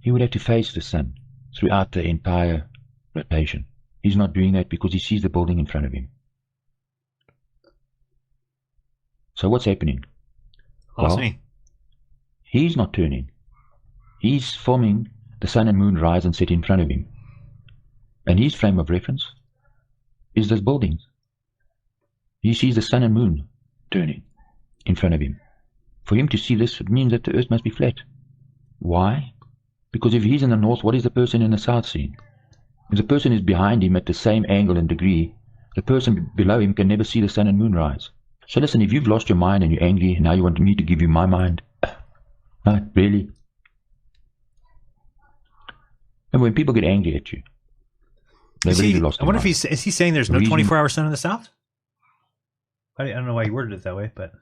He would have to face the sun throughout the entire rotation. He's not doing that because he sees the building in front of him. So what's happening? Well, he's not turning. He's forming the sun and moon rise and set in front of him. And his frame of reference is those buildings. He sees the sun and moon turning in front of him. For him to see this, it means that the earth must be flat. Why? Because if he's in the north, what is the person in the south seeing? If the person is behind him at the same angle and degree, the person below him can never see the sun and moon rise. So listen, if you've lost your mind and you're angry, and now you want me to give you my mind, right, really? And when people get angry at you, they've really lost their mind. I wonder if is he saying there's no 24-hour sun in the south? I don't know why he worded it that way, but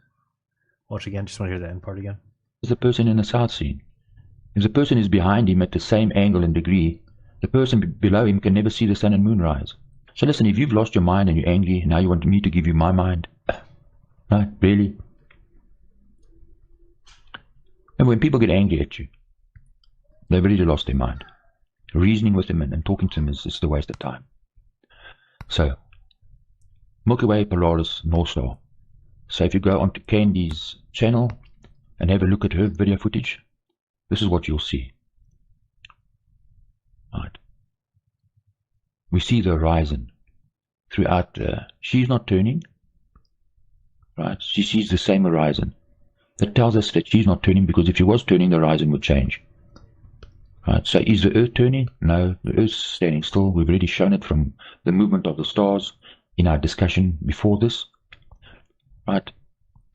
watch again. Just want to hear the end part again. Is the person in the south seeing? If the person is behind him at the same angle and degree, the person below him can never see the sun and moon rise. So listen, if you've lost your mind and you're angry, and now you want me to give you my mind, right, really? And when people get angry at you, they've really lost their mind. Reasoning with them and talking to them is just a waste of time. So, Milky Way, Polaris, North Star. So if you go onto Candy's channel and have a look at her video footage, this is what you'll see. Right. We see the horizon throughout. She's not turning. Right. She sees the same horizon. That tells us that she's not turning, because if she was turning, the horizon would change. Right. So is the Earth turning? No, the Earth's standing still. We've already shown it from the movement of the stars in our discussion before this. Right.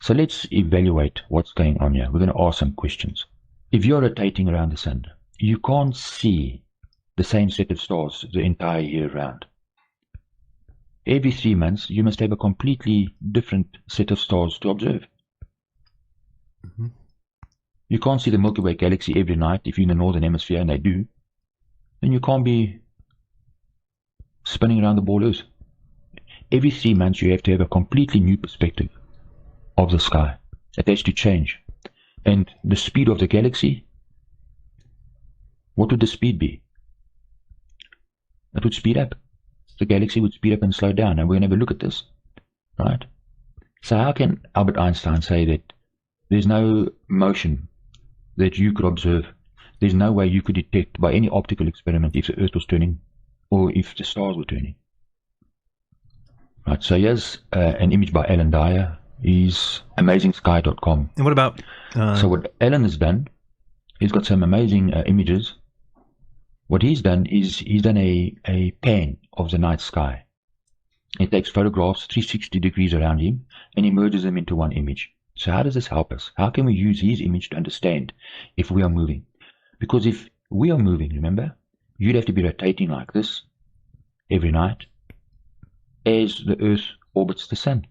So let's evaluate what's going on here. We're going to ask some questions. If you're rotating around the sun, you can't see the same set of stars the entire year round. Every 3 months, you must have a completely different set of stars to observe. Mm-hmm. You can't see the Milky Way galaxy every night if you're in the northern hemisphere, and they do. Then you can't be spinning around the ball Earth. Every 3 months, you have to have a completely new perspective of the sky. It has to change. And the speed of the galaxy, what would the speed be? It would speed up. The galaxy would speed up and slow down, and we're going to have a look at this. Right? So how can Albert Einstein say that there's no motion that you could observe? There's no way you could detect by any optical experiment if the Earth was turning or if the stars were turning. Right, so here's an image by Alan Dyer. He's AmazingSky.com. And what about... So what Alan has done He's got some amazing images. What he's done is he's done a pan of the night sky. He takes photographs 360 degrees around him and he merges them into one image. So how does this help us? How can we use his image to understand if we are moving? Because if we are moving, remember, you'd have to be rotating like this every night as the Earth orbits the Sun.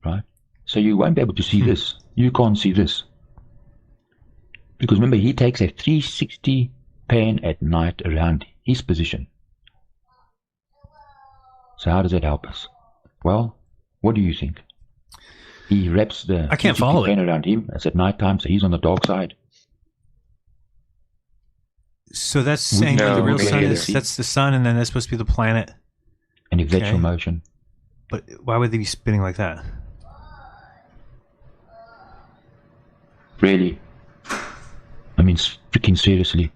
Right? So you won't be able to see this. You can't see this. Because remember, he takes a 360 pan at night around his position. So how does that help us? Well, what do you think? He wraps the I can't follow pan it. around him. It's at night time, so he's on the dark side. So that's saying No, what the real me sun neither. is. That's the sun, and then that's supposed to be the planet. And if that's Okay. your motion, But why would they be spinning like that? really? I mean, freaking seriously.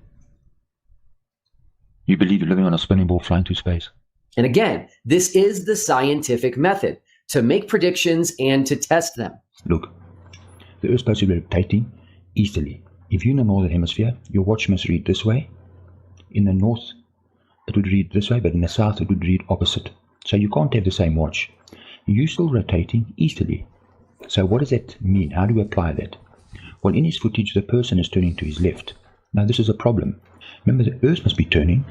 You believe you're living on a spinning ball flying through space? And again, this is the scientific method to make predictions and to test them. Look, the Earth's supposed to be rotating easterly. If you're in the northern hemisphere, your watch must read this way. In the north, it would read this way, but in the south, it would read opposite. So you can't have the same watch. You're still rotating easterly. So what does that mean? How do we apply that? Well, in his footage, the person is turning to his left. Now, this is a problem. Remember, the Earth must be turning,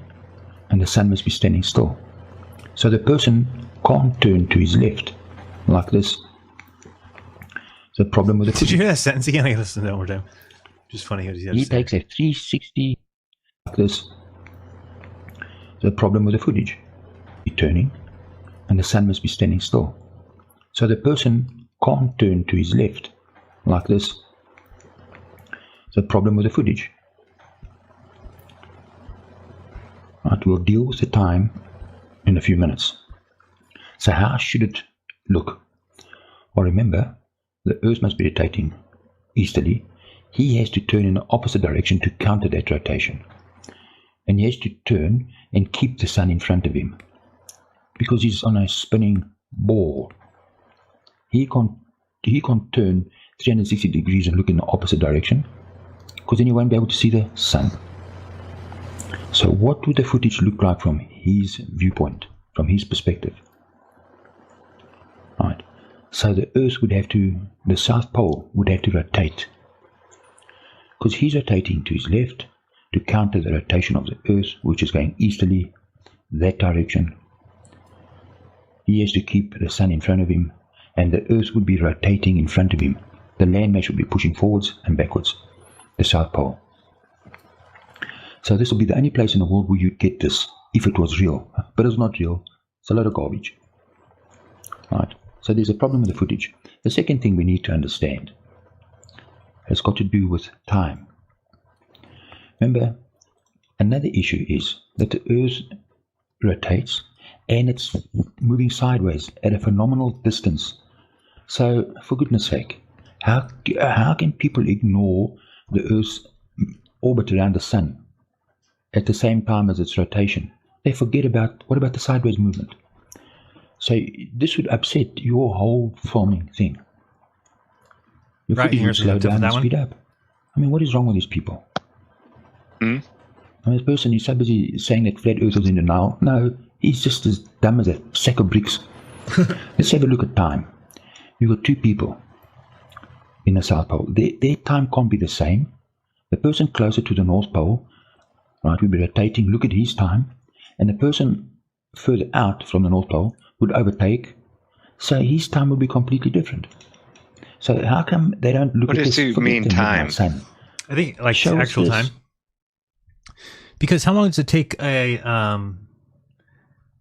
and the sun must be standing still. So the person can't turn to his left, like this. The problem with the Did you hear that sentence again? I gotta listen to it one more time. Just funny how he takes a 360 like this. The problem with the footage, be turning, and the sun must be standing still. So the person can't turn to his left, like this. The problem with the footage. Right, we'll deal with the time in a few minutes. So how should it look? Well, remember, the Earth must be rotating easterly. He has to turn in the opposite direction to counter that rotation. And he has to turn and keep the sun in front of him. Because he's on a spinning ball. He can't turn 360 degrees and look in the opposite direction, because then you won't be able to see the sun. So what would the footage look like from his viewpoint, from his perspective? Right. So the Earth would have to, the South Pole would have to rotate, because he's rotating to his left to counter the rotation of the Earth, which is going easterly, that direction. He has to keep the sun in front of him, and the Earth would be rotating in front of him. The landmass would be pushing forwards and backwards, the South Pole. So this will be the only place in the world where you'd get this, if it was real. But it's not real. It's a lot of garbage. Right. So there's a problem with the footage. The second thing we need to understand has got to do with time. Remember, another issue is that the Earth rotates and it's moving sideways at a phenomenal distance. So, for goodness sake, how can people ignore the Earth's orbit around the sun at the same time as its rotation? They forget about, what about the sideways movement? So this would upset your whole filming thing. Your footage would slow down and speed up. I mean, what is wrong with these people? I mean, this person is so busy saying that flat Earth is in denial. No, he's just as dumb as a sack of bricks. Let's have a look at time. You've got two people in the South Pole. Their time can't be the same. The person closer to the North Pole, right, would be rotating, look at his time, and the person further out from the North Pole would overtake, so his time would be completely different. So how come they don't look at this? What does you mean time? I think like actual time. Because how long does it take a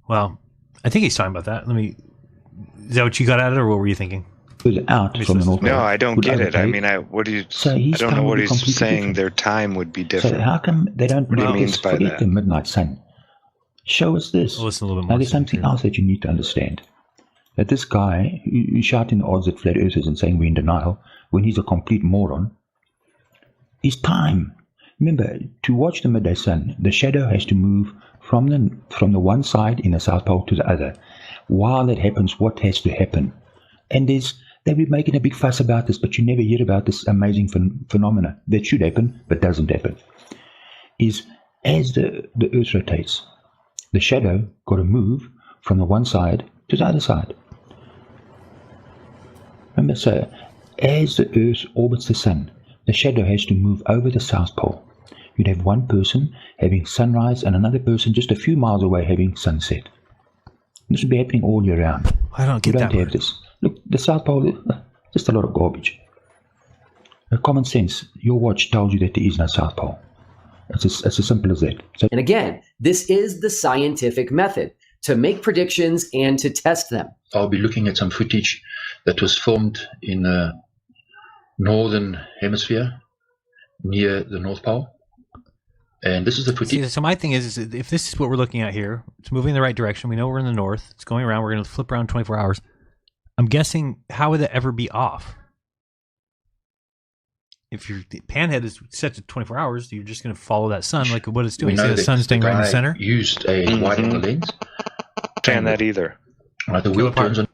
well, I think he's talking about that. Is that what you got at it, or what were you thinking? Out from the North Pole. No, I don't get it. I mean, I don't know what he's saying. Their time would be different. So how come they don't What he means by forget that? the midnight sun? Show us this. We'll listen a little bit Now, more. there's something else that you need to understand. That this guy who's shouting the odds at flat earthers and saying we're in denial when he's a complete moron is time. Remember, to watch the midday sun, the shadow has to move from the one side in the South Pole to the other. while that happens, what has to happen. And they'll be making a big fuss about this, but you never hear about this amazing phenomena that should happen, but doesn't happen. Is as the Earth rotates, the shadow got to move from the one side to the other side. Remember, so as the Earth orbits the Sun, the shadow has to move over the South Pole. You'd have one person having sunrise and another person just a few miles away having sunset. This would be happening all year round. I don't get that. You don't have this. Look, the South Pole, just a lot of garbage. Common sense, your watch tells you that there is no South Pole. It's as simple as that. So, and again, this is the scientific method to make predictions and to test them. I'll be looking at some footage that was filmed in the northern hemisphere near the North Pole. And this is the footage. See, so my thing is if this is what we're looking at here, it's moving in the right direction. We know we're in the north. It's going around. We're going to flip around 24 hours. I'm guessing, how would that ever be off? If your panhead is set to 24 hours, you're just going to follow that sun like what it's doing. You see the sun staying right in the center? Used a wide angle lens. Can that either. Right, the wheel turns on.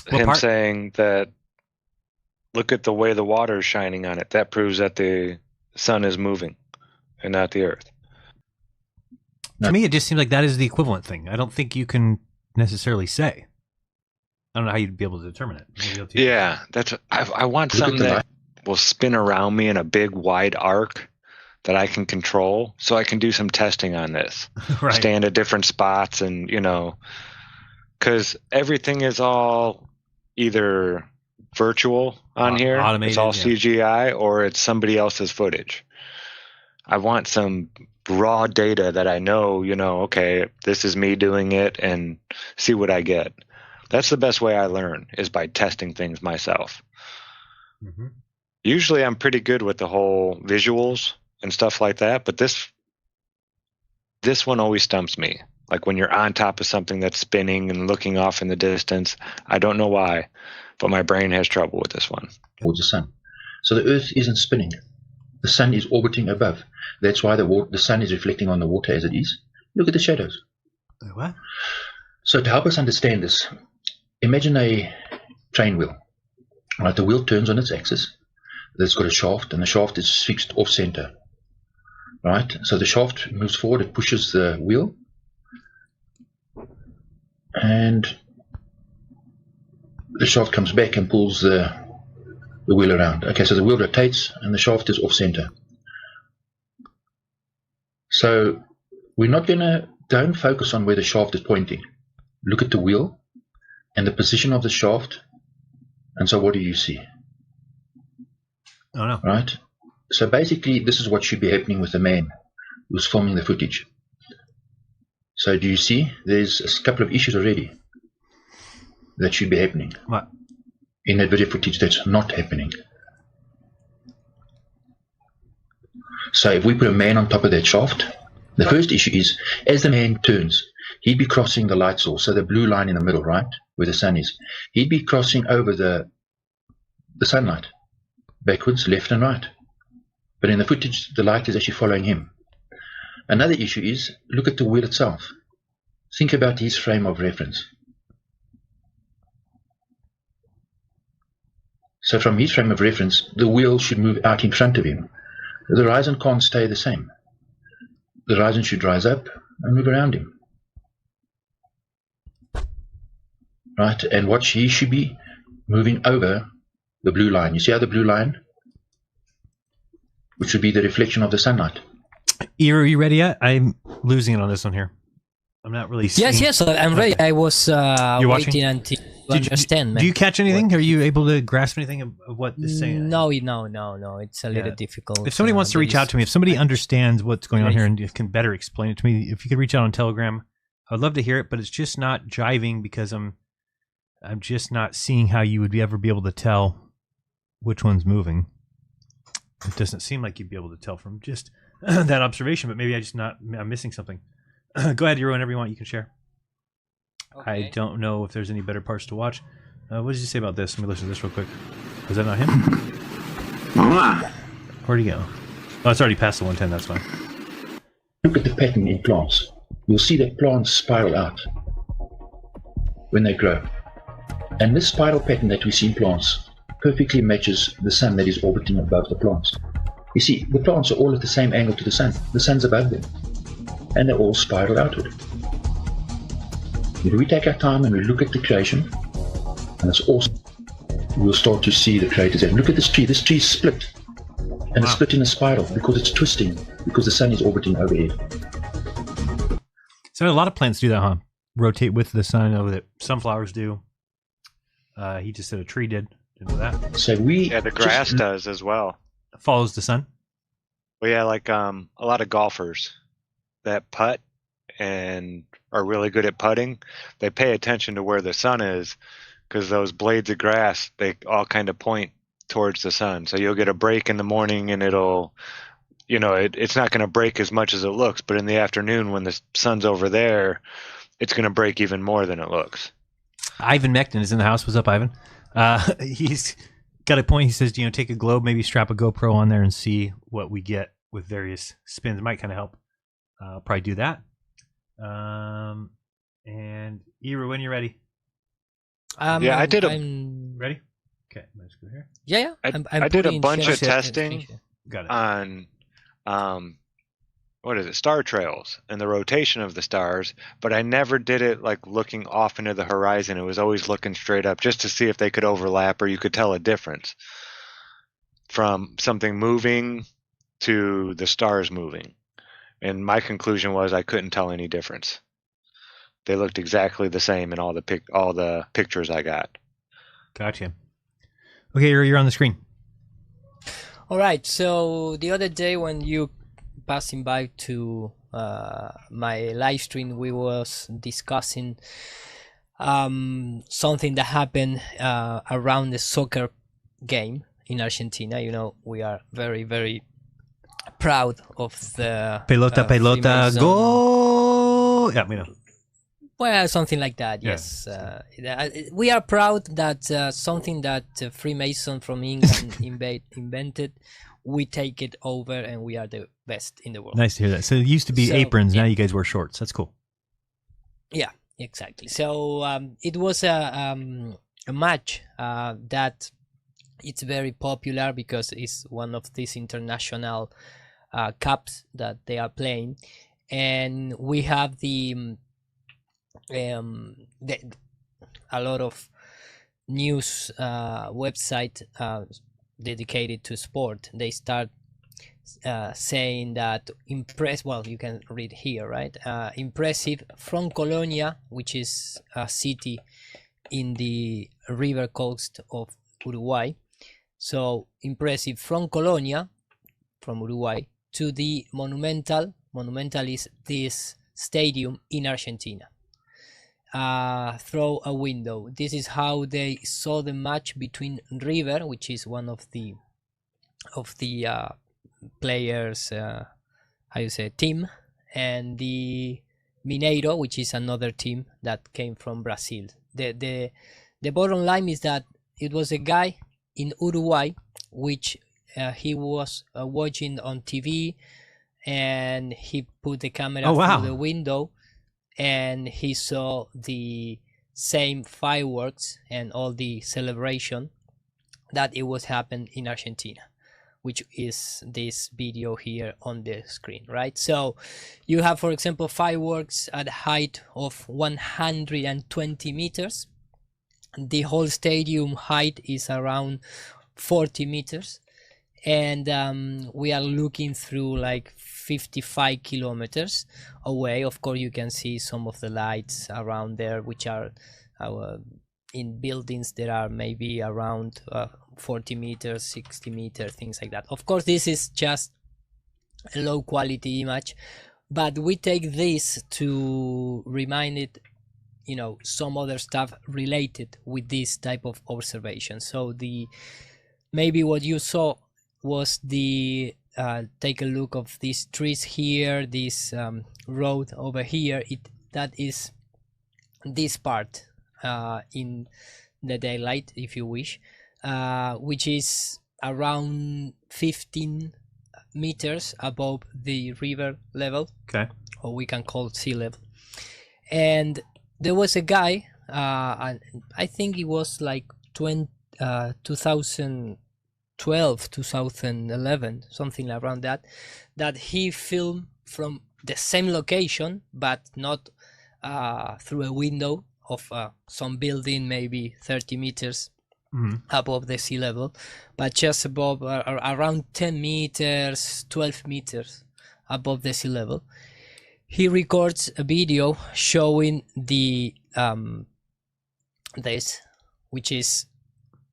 Him saying that, look at the way the water is shining on it. That proves that the sun is moving and not the earth. To me, it just seems like that is the equivalent thing. I don't think you can necessarily say. I don't know how you'd be able to determine it. Yeah, that's. I want something that will spin around me in a big wide arc that I can control, so I can do some testing on this. Right. Stand at different spots, and because everything is all either virtual on here, automated, it's all CGI, or it's somebody else's footage. I want some raw data that I know, okay, this is me doing it, and see what I get. That's the best way I learn, is by testing things myself. Mm-hmm. Usually I'm pretty good with the whole visuals and stuff like that, but this one always stumps me. Like when you're on top of something that's spinning and looking off in the distance. I don't know why, but my brain has trouble with this one. Towards the sun. So the Earth isn't spinning. The sun is orbiting above. That's why the sun is reflecting on the water as it is. Look at the shadows. What? So to help us understand this, imagine a train wheel. Right, the wheel turns on its axis. It's got a shaft, and the shaft is fixed off center. Right, so the shaft moves forward, it pushes the wheel, and the shaft comes back and pulls the wheel around. Okay, so the wheel rotates, and the shaft is off center. So don't focus on where the shaft is pointing. Look at the wheel and the position of the shaft. And so what do you see? Oh, no. Right? So basically, this is what should be happening with the man who's filming the footage. So do you see? There's a couple of issues already that should be happening. What? In that video footage that's not happening. So if we put a man on top of that shaft, the first issue is, as the man turns, he'd be crossing the light source, so the blue line in the middle, right, where the sun is. He'd be crossing over the sunlight, backwards, left and right. But in the footage, the light is actually following him. Another issue is, look at the wheel itself. Think about his frame of reference. So from his frame of reference, the wheel should move out in front of him. The horizon can't stay the same. The horizon should rise up and move around him. Right, and watch, he should be moving over the blue line. You see how the blue line, which would be the reflection of the sunlight. Are you ready yet? I'm losing it on this one here. I'm not really seeing... Yes, I'm ready. I was waiting until you understand. Do you catch anything? Are you able to grasp anything of what this is saying? No. It's a little difficult. If somebody wants to reach out to me, if somebody understands what's going on here and can better explain it to me, if you could reach out on Telegram, I'd love to hear it, but it's just not jiving because I'm just not seeing how you would ever be able to tell which one's moving. It doesn't seem like you'd be able to tell from just that observation, but maybe I'm missing something. Go ahead, whenever you want, you can share. Okay. I don't know if there's any better parts to watch. What did you say about this? Let me listen to this real quick. Was that not him? Where'd he go? Oh, it's already past the 110, that's fine. Look at the pattern in plants. You'll see that plants spiral out. when they grow. And this spiral pattern that we see in plants perfectly matches the sun that is orbiting above the plants. You see, the plants are all at the same angle to the sun. The sun's above them, and they're all spiral outward. If we take our time and we look at the creation, and it's awesome, we'll start to see the creators. And look at this tree. This tree is split, and it's split in a spiral because it's twisting, because the sun is orbiting overhead. So a lot of plants do that, huh? Rotate with the sun. I know that sunflowers do. He just said a tree did. Didn't know that. So the grass does as well. Follows the sun. Well, yeah, like a lot of golfers that putt and are really good at putting, they pay attention to where the sun is, because those blades of grass, they all kind of point towards the sun. So you'll get a break in the morning, and it'll, it's not going to break as much as it looks, but in the afternoon when the sun's over there, it's going to break even more than it looks. Ivan Mechton is in the house. What's up, Ivan? He's got a point. He says, take a globe, maybe strap a GoPro on there and see what we get with various spins. It might kind of help. I'll probably do that. And Ira, when you're ready. Yeah, I did ready? Okay, let's go here. Yeah. I did a bunch of testing Got it. on star trails and the rotation of the stars, but I never did it like looking off into the horizon. It was always looking straight up just to see if they could overlap or you could tell a difference from something moving to the stars moving. And my conclusion was I couldn't tell any difference. They looked exactly the same in all the pictures I got. Gotcha. Okay, you're on the screen. All right. So the other day when you passing by to my live stream, we was discussing something that happened around the soccer game in Argentina. We are very, very proud of the pelota, go. Yeah, we know. Well, something like that, yes. We are proud that something that Freemason from England invented, we take it over and we are the best in the world. Nice to hear that. So it used to be aprons, now you guys wear shorts. That's cool. Yeah, exactly. So it was a match that it's very popular because it's one of these international cups that they are playing, and we have a lot of news website dedicated to sport. They start saying that you can read here, right? Impressive from Colonia, which is a city in the river coast of Uruguay. So impressive from Colonia, from Uruguay, to the Monumental. Monumental is this stadium in Argentina. Through a window. This is how they saw the match between River, which is one of the players, team, and the Mineiro, which is another team that came from Brazil. The bottom line is that it was a guy in Uruguay, which he was watching on TV, and he put the camera through the window, and he saw the same fireworks and all the celebration that it was happened in Argentina, which is this video here on the screen, right? So you have, for example, fireworks at a height of 120 meters. The whole stadium height is around 40 meters. And we are looking through like 55 kilometers away. Of course, you can see some of the lights around there, which are in buildings that are maybe around 40 meters, 60 meters, things like that. Of course, this is just a low quality image, but we take this to remind it, some other stuff related with this type of observation. So maybe what you saw was take a look of these trees here, this road over here. That is this part in the daylight, if you wish, which is around 15 meters above the river level. Okay. Or we can call sea level. And there was a guy and I think it was like 2012, 2011, something around that, that he filmed from the same location, but not through a window of some building, maybe 30 meters above the sea level, but just above, around 10 meters, 12 meters above the sea level. He records a video showing the this, which is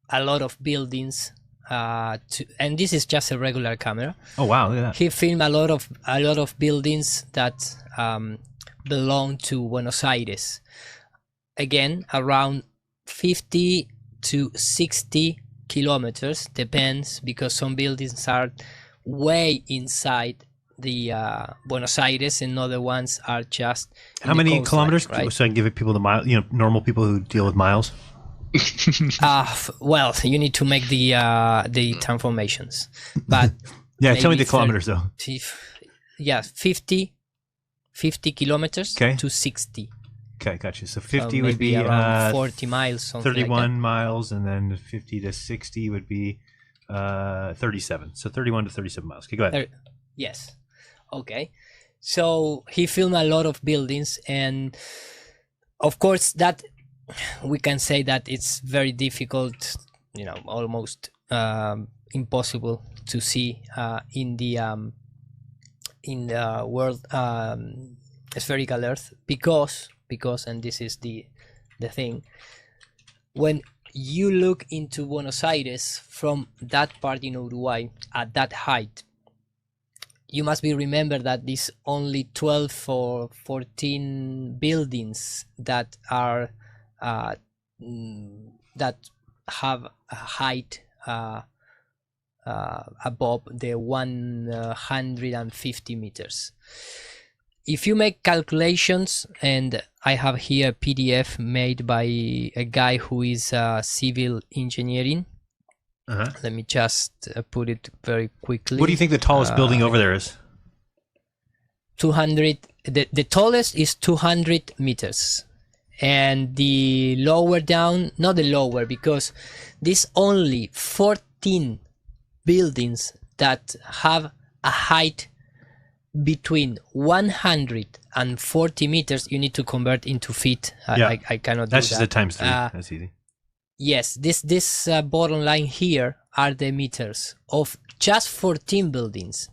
a lot of buildings, and this is just a regular camera. Oh wow, look at that. He filmed a lot of buildings that belong to Buenos Aires. Again, around 50 to 60 kilometers, depends, because some buildings are way inside the Buenos Aires, and other ones are just how many kilometers, right? So I can give it people the mile, normal people who deal with miles. Well, you need to make the transformations, but yeah, tell me the kilometers though. Yeah, 50 kilometers to 60. Okay, gotcha. So 50 would be around 40 miles, 31 like miles, and then 50 to 60 would be 37. So 31 to 37 miles. Okay, go ahead. Yes. Okay. So he filmed a lot of buildings, and of course that we can say that it's very difficult, almost impossible to see in the world spherical Earth, because, and this is the thing, when you look into Buenos Aires from that part in Uruguay at that height, you must be remember that there's only 12 or 14 buildings that are that have a height above the 150 meters. If you make calculations, and I have here a PDF made by a guy who is civil engineering. Let me just put it very quickly. What do you think the tallest building over there is? 200. The tallest is 200 meters. And the lower down, not the lower, because there's only 14 buildings that have a height between 140 meters. You need to convert into feet. I cannot do that. That's just a times 3. That's easy. Yes, this bottom line here are the meters of just 14 buildings.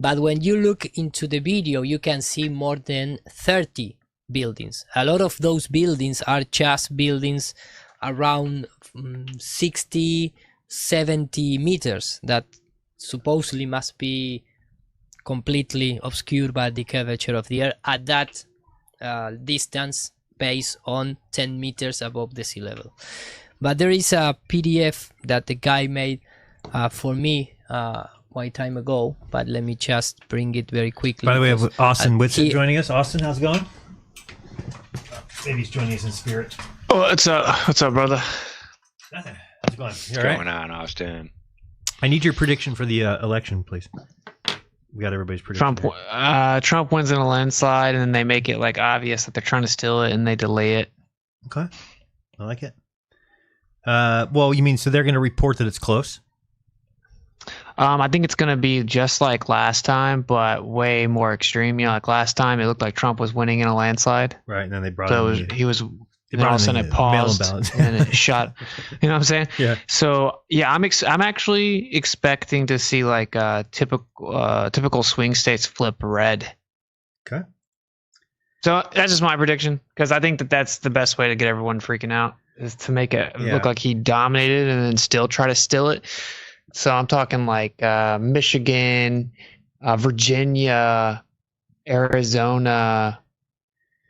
But when you look into the video, you can see more than 30 buildings. A lot of those buildings are just buildings around 60, 70 meters that supposedly must be completely obscured by the curvature of the Earth at that distance, based on 10 meters above the sea level. But there is a PDF that the guy made for me quite time ago, but let me just bring it very quickly. By the way, I have Austin Whitson joining us. Austin, how's it going? Maybe he's joining us in spirit. Oh, what's up, brother? Nothing. How's it going? What's going on, Austin? I need your prediction for the election, please. We got everybody's prediction. Trump wins in a landslide, and then they make it like obvious that they're trying to steal it, and they delay it. Okay, I like it. Well, you mean so they're going to report that it's close? I think it's going to be just like last time, but way more extreme. Like last time, it looked like Trump was winning in a landslide. Right, and then they brought. So he was. And all of a sudden it paused and it shot. You know what I'm saying? Yeah. So yeah, I'm actually expecting to see like typical swing states flip red. Okay. So that's just my prediction, because I think that's the best way to get everyone freaking out, is to make it look like he dominated and then still try to steal it. So I'm talking like Michigan, Virginia, Arizona.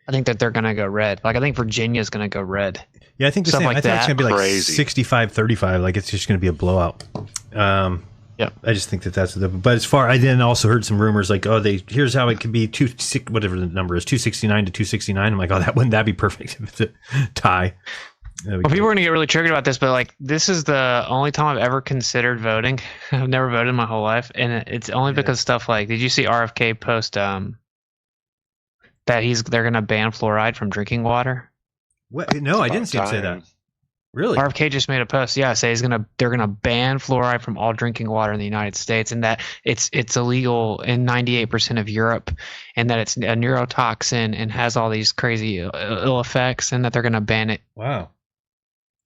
I think that they're going to go red. Like, I think Virginia's going to go red. Yeah, I think the Stuff same. like I think it's going to be like Crazy. 65-35. Like, it's just going to be a blowout. Yeah. I just think that's the. But as far, I then also heard some rumors like, oh, here's how it could be whatever the number is, 269 to 269. I'm like, oh, wouldn't that be perfect if it's a tie? Well, people are going to get really triggered about this, but like, this is the only time I've ever considered voting. I've never voted in my whole life, and it's only because stuff like, did you see RFK post that they're going to ban fluoride from drinking water? What? No, I didn't see him say that. Really? RFK just made a post. Yeah, say they're gonna ban fluoride from all drinking water in the United States, and that it's illegal in 98% of Europe, and that it's a neurotoxin and has all these crazy ill effects, and that they're gonna ban it. Wow.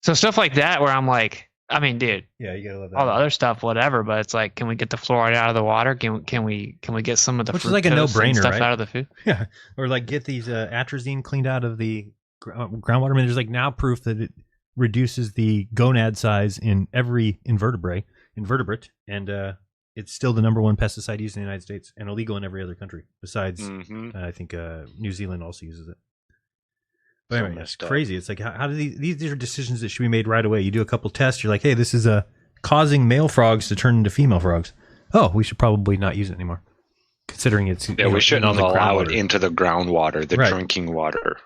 So stuff like that, where I'm like, I mean, dude. Yeah, you gotta love that. All the other stuff, whatever, but it's like, can we get the fluoride out of the water? Can we get some of the which is like a no-brainer, stuff right? out of the food? Yeah, or like get these atrazine cleaned out of the groundwater. I mean, there's like now proof that it reduces the gonad size in every invertebrate, and it's still the #1 pesticide used in the United States and illegal in every other country besides I think New Zealand also uses it. But anyway, it's crazy. It's like how do these are decisions that should be made right away. You do a couple tests, you're like, hey, this is causing male frogs to turn into female frogs. Oh, we should probably not use it anymore, considering it's we shouldn't allow it into the groundwater, the Right. drinking water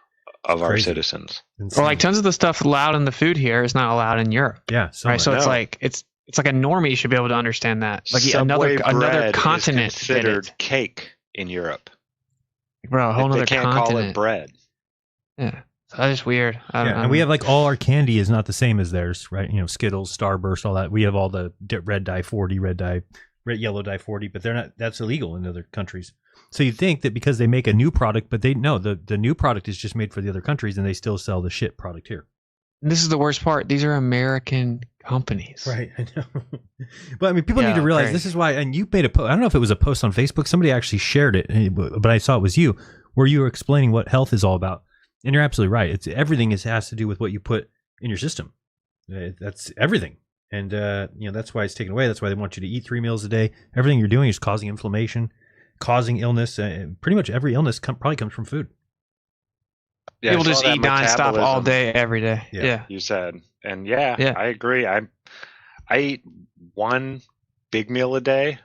of our citizens. Or like tons of the stuff allowed in the food here is not allowed in Europe. Yeah, right. So it's like it's like a normie should be able to understand that. Like Subway another bread continent is did considered it. cake in Europe. Bro, a whole They other can't continent. call it bread. Yeah, so that is weird. and we have like all our candy is not the same as theirs, right? You know, Skittles, Starburst, all that. We have all the red dye 40, yellow dye 40, but they're not. That's illegal in other countries. So you think that because they make a new product, but the new product is just made for the other countries, and they still sell the shit product here. This is the worst part. These are American companies. Right, I know. But I mean, people need to realize this is why. And you made a post. I don't know if it was a post on Facebook. Somebody actually shared it, but I saw it was you, where you were explaining what health is all about. And you're absolutely right. It's everything has to do with what you put in your system. That's everything. And that's why it's taken away. That's why they want you to eat 3 meals a day. Everything you're doing is causing inflammation, causing illness. Pretty much every illness probably comes from food. Yeah, People just all that eat nonstop all metabolism. day, every day. Yeah. You said, and I agree. I eat 1 big meal a day,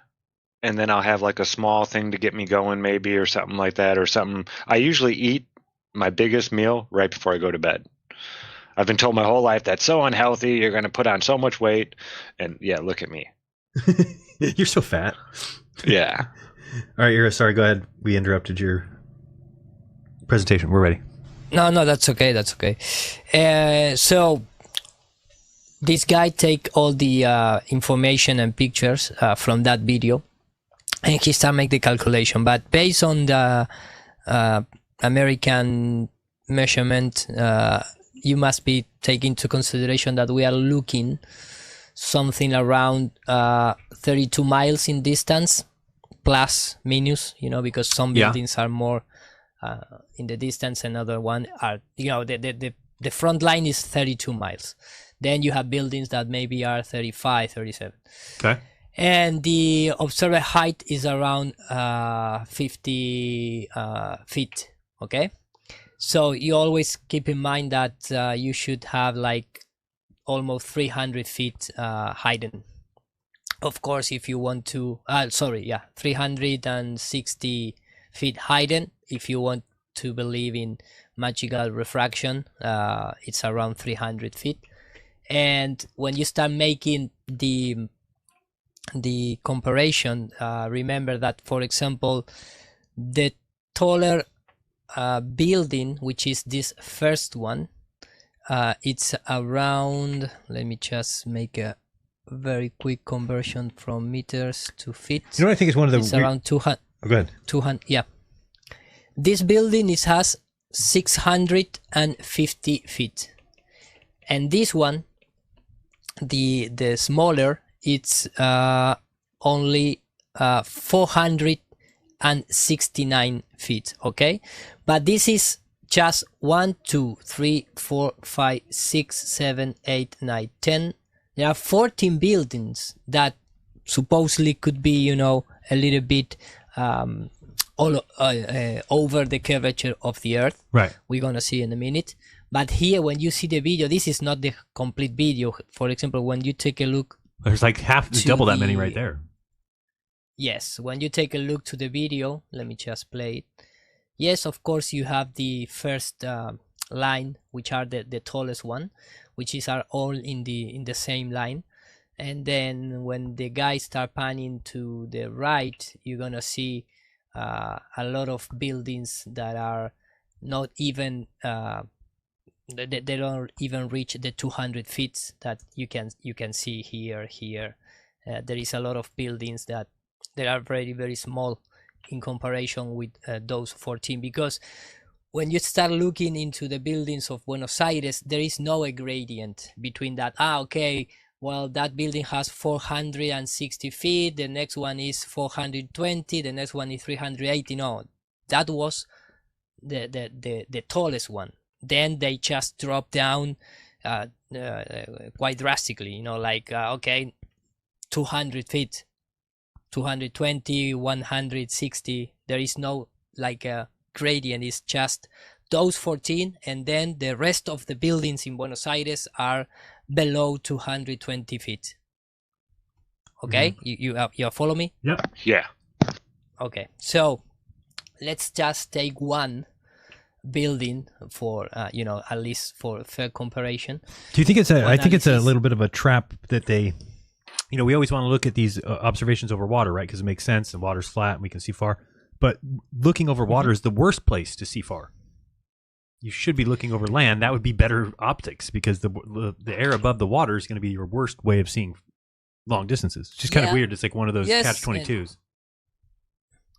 and then I'll have like a small thing to get me going, maybe, or something like that, or something. I usually eat my biggest meal right before I go to bed. I've been told my whole life that's so unhealthy. You're going to put on so much weight, and look at me. You're so fat. Yeah. All right, Ira, sorry. Go ahead. We interrupted your presentation. We're ready. No, that's okay. That's okay. So this guy take all the information and pictures from that video, and he start make the calculation. But based on the American measurement, you must be taking into consideration that we are looking something around 32 miles in distance, plus minus, because some buildings are more in the distance, and other one are, the front line is 32 miles. Then you have buildings that maybe are 35, 37. Okay. And the observer height is around 50 feet. Okay. So you always keep in mind that you should have like almost 300 feet hidden. Of course, if you want to, 360 feet hidden. If you want to believe in magical refraction, it's around 300 feet. And when you start making the comparison, remember that, for example, the taller building, which is this first one, it's around, let me just make a very quick conversion from meters to feet. You know what I think is one of the it's around 200. Oh, go ahead. 200, yeah. This building has 650 feet, and this one, the smaller, it's only 469 feet. Okay, but this is just 1, 2, 3, 4, 5, 6, 7, 8, 9, 10. There are 14 buildings that supposedly could be, a little bit over the curvature of the Earth. Right. We're gonna see in a minute. But here, when you see the video, this is not the complete video. For example, when you take a look, there's like double that many right there. Yes, when you take a look to the video, let me just play it. Yes, of course, you have the first line, which are the tallest one, which are all in the same line. And then when the guys start panning to the right, you're gonna see a lot of buildings that are not even they don't even reach the 200 feet that you can see here. There is a lot of buildings that they are very, very small in comparison with those 14, because when you start looking into the buildings of Buenos Aires, there is no a gradient between that. Okay, well, that building has 460 feet, the next one is 420, the next one is 380. No, that was the tallest one. Then they just drop down quite drastically, you know, like okay, 200 feet, 220, 160. There is no like a gradient, it's just those 14, and then the rest of the buildings in Buenos Aires are below 220 feet. Okay, you follow me? Yep. Yeah. Okay, so let's just take one building for you know, at least for fair comparison. Do you think it's I think it's a little bit of a trap that they, you know, we always want to look at these observations over water, right? Because it makes sense, and water's flat and we can see far. But looking over water is the worst place to see far. You should be looking over land. That would be better optics, because the air above the water is going to be your worst way of seeing long distances. It's just kind of weird. It's like one of those catch-22s.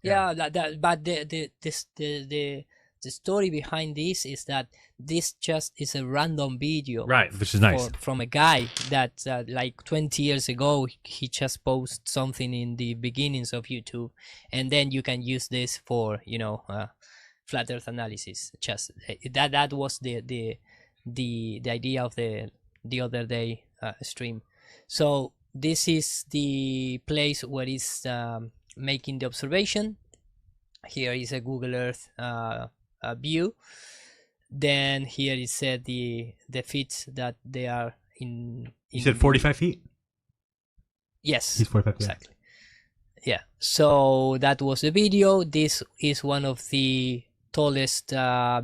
Yeah, but the story behind this is that this just is a random video, right? Which is nice, from a guy that like 20 years ago he just posted something in the beginnings of YouTube, and then you can use this for, you know, flat Earth analysis. Just that was the idea of the other day stream. So this is the place where it's making the observation. Here is a Google Earth view. Then here it said the feet that they are in. You said 45 feet? Yes. He's 45 feet. Exactly. Yeah. So that was the video. This is one of the tallest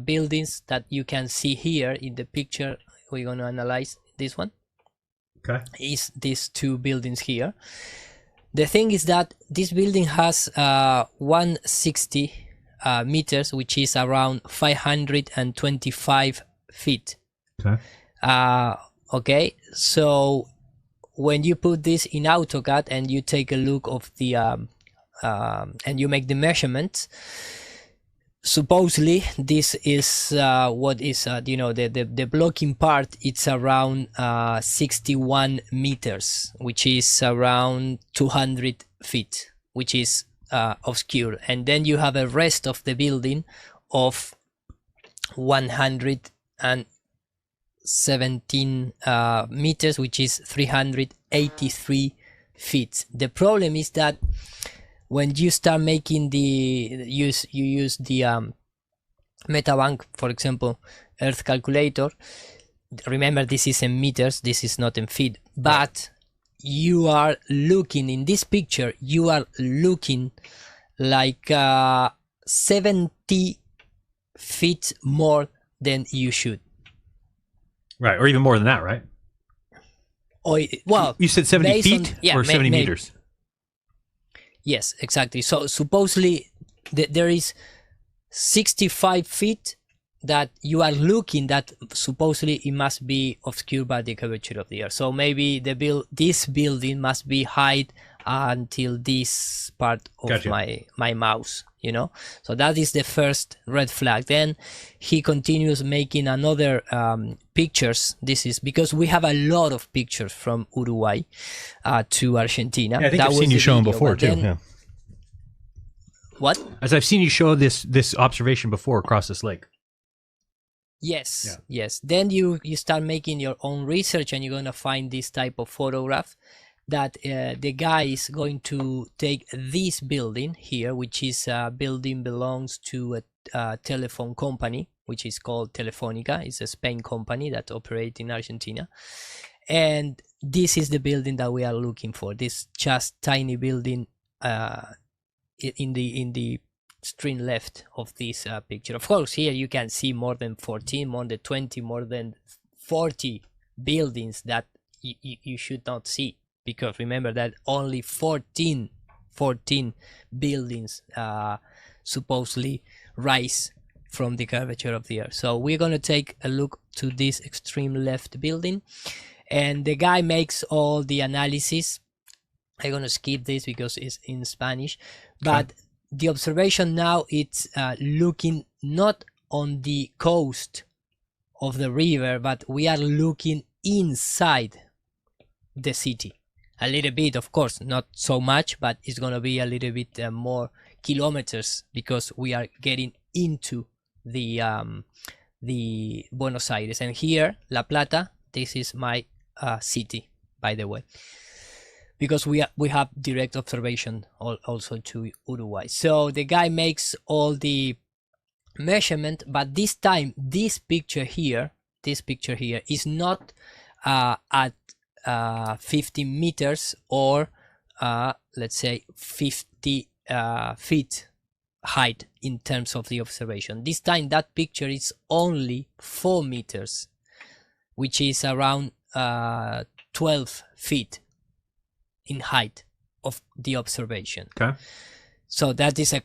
buildings that you can see here in the picture. We're going to analyze this one. Okay. Is these two buildings here. The thing is that this building has 160 meters, which is around 525 feet. Okay. Okay, so when you put this in AutoCAD and you take a look of the and you make the measurements, supposedly this is what is you know, the blocking part, it's around 61 meters, which is around 200 feet, which is obscure. And then you have a rest of the building of 117 meters, which is 383 feet. The problem is that when you start making you use the MetaBank, for example, Earth calculator. Remember, this is in meters, this is not in feet, but you are looking in this picture, you are looking like 70 feet more than you should. Right, or even more than that, right? Or, well, you said 70 feet or 70 meters? Yes, exactly. So supposedly there is 65 feet that you are looking, that supposedly it must be obscured by the curvature of the Earth. So maybe this building must be high until this part of my mouse, you know. So that is the first red flag. Then he continues making another pictures. This is because we have a lot of pictures from Uruguay to Argentina. Yeah, I think I've seen you show them before too. Yeah. What? As I've seen you show this observation before across this lake. Yes, yeah. Yes. Then you start making your own research, and you're gonna find this type of photograph that the guy is going to take this building here, which is a building belongs to a telephone company, which is called Telefónica. It's a Spain company that operates in Argentina, and this is the building that we are looking for. This just tiny building in the extreme left of this picture. Of course, here you can see more than 14, more than 20, more than 40 buildings that you should not see, because remember that only 14 buildings supposedly rise from the curvature of the Earth. So we're going to take a look to this extreme left building, and the guy makes all the analysis. I'm going to skip this because it's in Spanish, but the observation now, it's looking not on the coast of the river, but we are looking inside the city. A little bit, of course, not so much, but it's going to be a little bit more kilometers, because we are getting into the Buenos Aires. And here, La Plata, this is my city, by the way, because we have direct observation also to Uruguay. So the guy makes all the measurement, but this time this picture here is not at 50 meters or let's say 50 feet height in terms of the observation. This time that picture is only 4 meters, which is around 12 feet in height of the observation. Okay. So that is a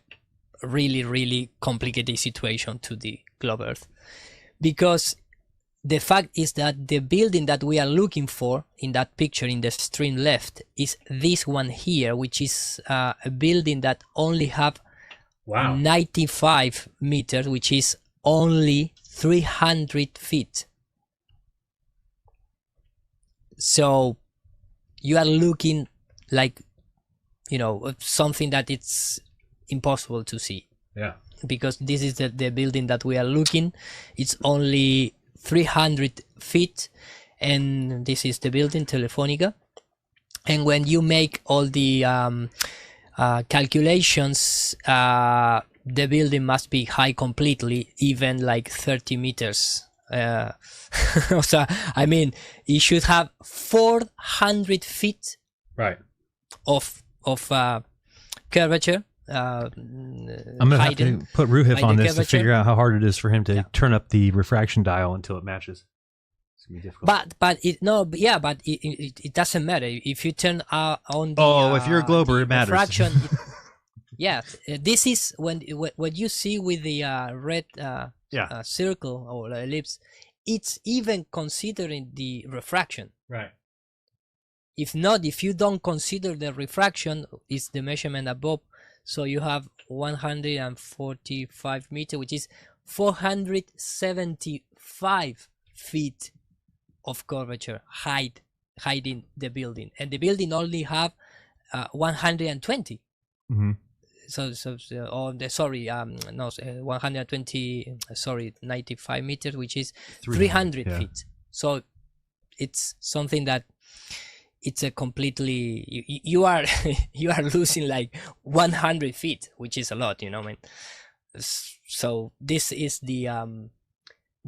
really complicated situation to the globe Earth, because the fact is that the building that we are looking for in that picture in the extreme left is this one here, which is a building that only have 95 meters, which is only 300 feet. So you are looking like, you know, something that it's impossible to see. Yeah. Because this is the building that we are looking. It's only 300 feet, and this is the building, Telefónica. And when you make all the calculations, the building must be high completely, even like 30 meters. So I mean, it should have 400 feet of curvature. I'm gonna have to put Ruhif on this to figure out how hard it is for him to turn up the refraction dial until it matches. It's gonna be difficult. But it doesn't matter if you turn on the if you're a glober, it matters. Refraction. This is when you see with the red circle or ellipse, it's even considering the refraction. Right. If not, if you don't consider the refraction, it's the measurement above. So you have 145 meters, which is 475 feet of curvature hiding the building, and the building only have 120. Mm-hmm. So 120. Sorry, 95 meters, which is 300 feet. So it's something that it's a completely you are losing like 100 feet, which is a lot, you know. I mean, so this is the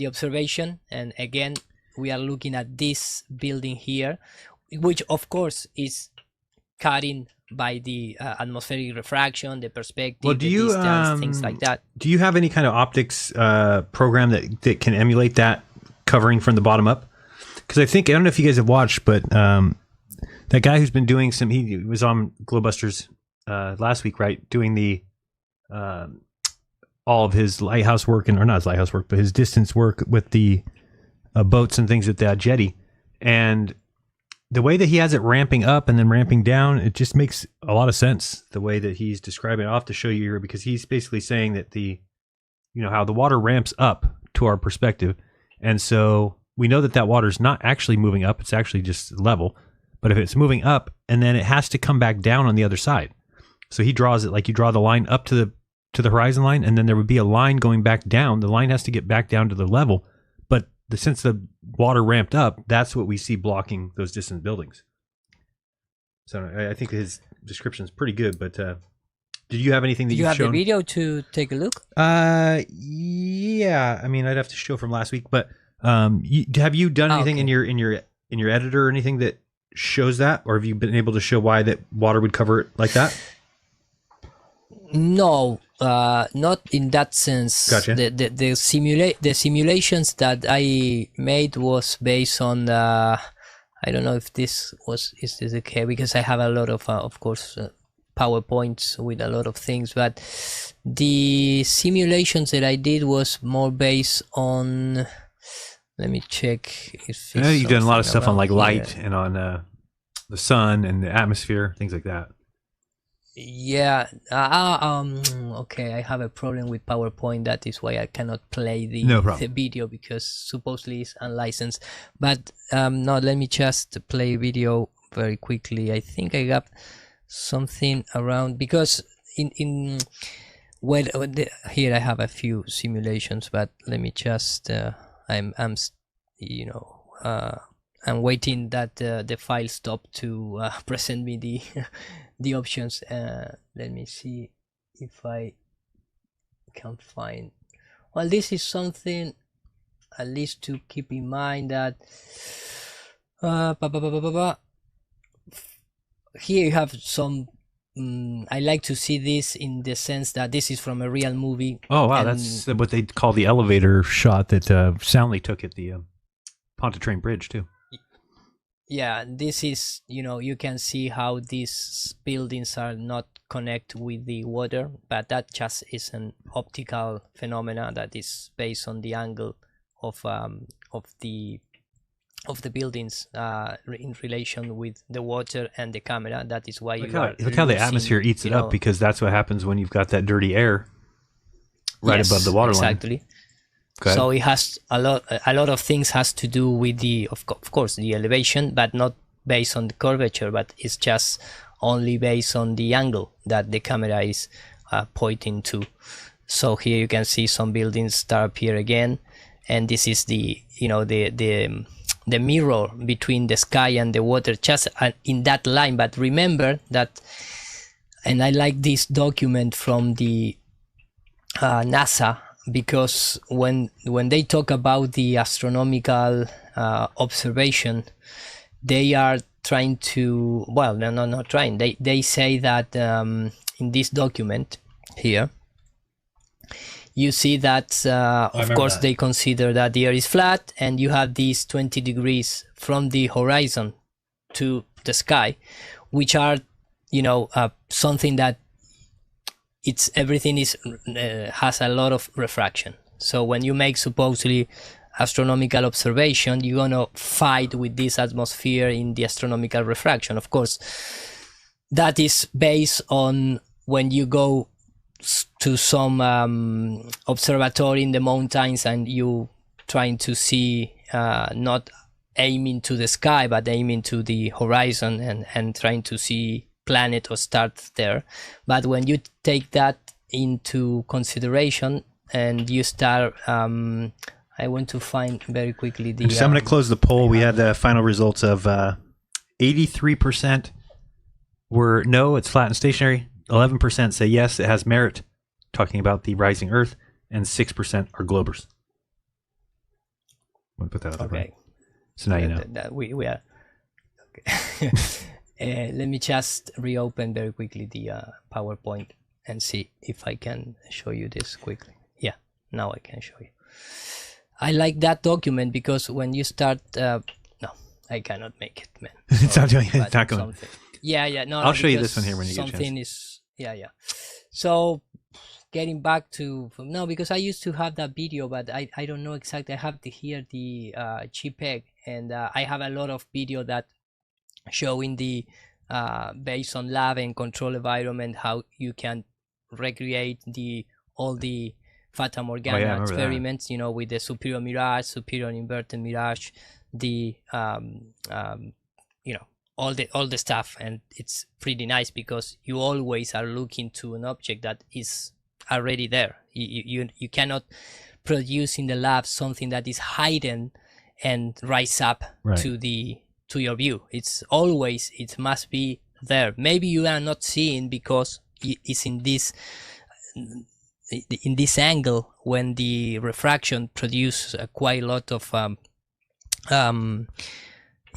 observation, and again we are looking at this building here, which of course is cutting by the atmospheric refraction, the perspective, the distance, things like that. Do you have any kind of optics program that can emulate that covering from the bottom up? Because I don't know if you guys have watched, but that guy who's been doing he was on GLOBEBUSTERS last week, right? Doing the all of his lighthouse work, or not his lighthouse work, but his distance work with the boats and things at that jetty. And the way that he has it ramping up and then ramping down, it just makes a lot of sense the way that he's describing it. I'll have to show you here, because he's basically saying that how the water ramps up to our perspective. And so we know that water's not actually moving up. It's actually just level. But if it's moving up, and then it has to come back down on the other side. So he draws it like you draw the line up to the horizon line, and then there would be a line going back down. The line has to get back down to the level. But since the water ramped up, that's what we see blocking those distant buildings. So I think his description is pretty good. But did you have anything that you have shown? The video to take a look? Yeah. I mean, I'd have to show from last week. But have you done anything in your editor or anything that shows that, or have you been able to show why that water would cover it like that? No, not in that sense. Gotcha. The simulations that I made was based on I don't know if this is okay, because I have a lot of course PowerPoints with a lot of things, but the simulations that I did was more based on. Let me check if you've done a lot of stuff on like here. light and on the sun and the atmosphere, things like that. Yeah. Okay, I have a problem with PowerPoint. That is why I cannot play the video, because supposedly it's unlicensed. But no, let me just play video very quickly. I think I got something around, because in here I have a few simulations, but let me just I'm waiting that the file stop to present me the the options. Let me see if I can find. Well, this is something at least to keep in mind, that here you have some. I like to see this in the sense that this is from a real movie. Oh wow, that's what they call the elevator shot that Soundly took at the Pontchartrain Bridge too. Yeah, this is, you can see how these buildings are not connected with the water, but that just is an optical phenomena that is based on the angle of the buildings in relation with the water and the camera. That is why look how the atmosphere eats it up, because that's what happens when you've got that dirty air right above the waterline. Exactly. So it has a lot of things has to do with the of course the elevation, but not based on the curvature, but it's just only based on the angle that the camera is pointing to. So here you can see some buildings start up here again, and this is the the mirror between the sky and the water, just in that line. But remember that, and I like this document from the NASA, because when they talk about the astronomical observation, they are trying to, well, no, not trying, they say that in this document here, you see that of course they consider that the earth is flat, and you have these 20 degrees from the horizon to the sky, which are something that everything is has a lot of refraction. So when you make supposedly astronomical observation, you're gonna fight with this atmosphere in the astronomical refraction. Of course, that is based on when you go to some observatory in the mountains and you trying to see, not aiming to the sky, but aiming to the horizon and trying to see planet or stars there. But when you take that into consideration and you start, I want to find very quickly the. So I'm going to close the poll. We had the final results of 83% were no, it's flat and stationary. 11% say yes, it has merit, talking about the rising Earth, and 6% are globers. I'm going to put that out there. Okay. So now you know. We are. Okay. Let me just reopen very quickly the PowerPoint and see if I can show you this quickly. Yeah, now I can show you. I like that document because when you start, no, I cannot make it, man. It's not going. Yeah, no. I'll show you this one here when you get a chance. Something is, yeah. So getting back to no, because I used to have that video, but I don't know exactly. I have here the JPEG, and I have a lot of video that showing the based on lab and control environment how you can recreate all the Fata Morgana experiments, with the superior mirage, superior inverted mirage, the all the stuff, and it's pretty nice because you always are looking to an object that is already there. You cannot produce in the lab something that is hidden and rise up to your view. It must be there. Maybe you are not seeing because it's in this angle when the refraction produces quite a lot of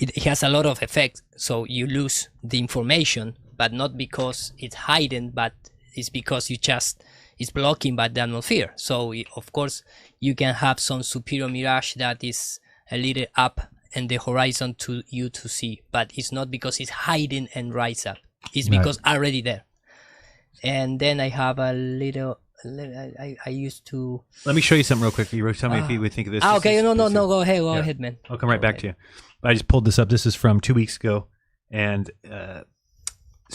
it has a lot of effect, so you lose the information, but not because it's hidden, but it's because it's blocking by the atmosphere. So of course you can have some superior mirage that is a little up and the horizon to you to see, but it's not because it's hiding and rise up. It's because already there. and then I have a little. I used to. Let me show you something real quick. You tell me if you would think of this. Okay, no, go ahead, man. I'll come right back to you. I just pulled this up. This is from 2 weeks ago, and yeah,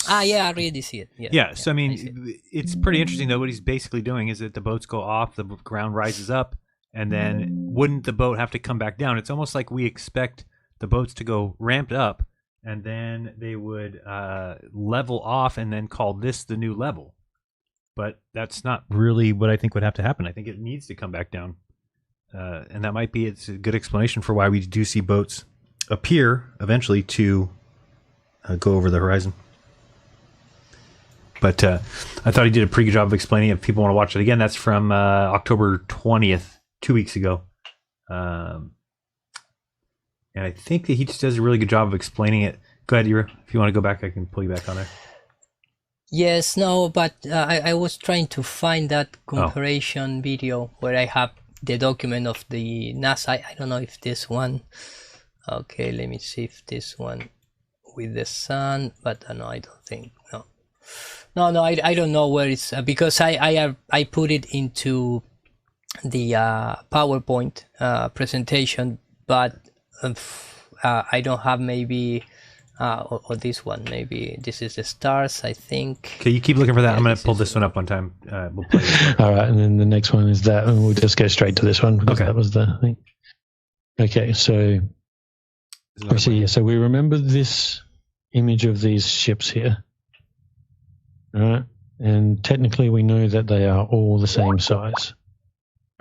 I already see it. Yeah. So I mean, it's pretty interesting though. What he's basically doing is that the boats go off, the ground rises up, and then wouldn't the boat have to come back down? It's almost like we expect the boats to go ramped up, and then they would level off, and then call this the new level. But that's not really what I think would have to happen. I think it needs to come back down. And that might be, it's a good explanation for why we do see boats appear eventually to go over the horizon. But I thought he did a pretty good job of explaining it. If people want to watch it again, that's from October 20th, 2 weeks ago. And I think that he just does a really good job of explaining it. Go ahead, Ira. If you want to go back, I can pull you back on there. Yes, no, but I was trying to find that comparison video where I have the document of the NASA. I don't know if this one. Okay, let me see if this one with the sun. But no, I don't think. No, I don't know where it's because I put it into the PowerPoint presentation, but I don't have maybe. Or this one, maybe this is the stars, I think. Okay, you keep looking for that. I'm going to pull this one up one time. We'll play this. All right, and then the next one is that, and we'll just go straight to this one because that was the thing. Okay, so we see. So we remember this image of these ships here, right? And technically, we know that they are all the same size,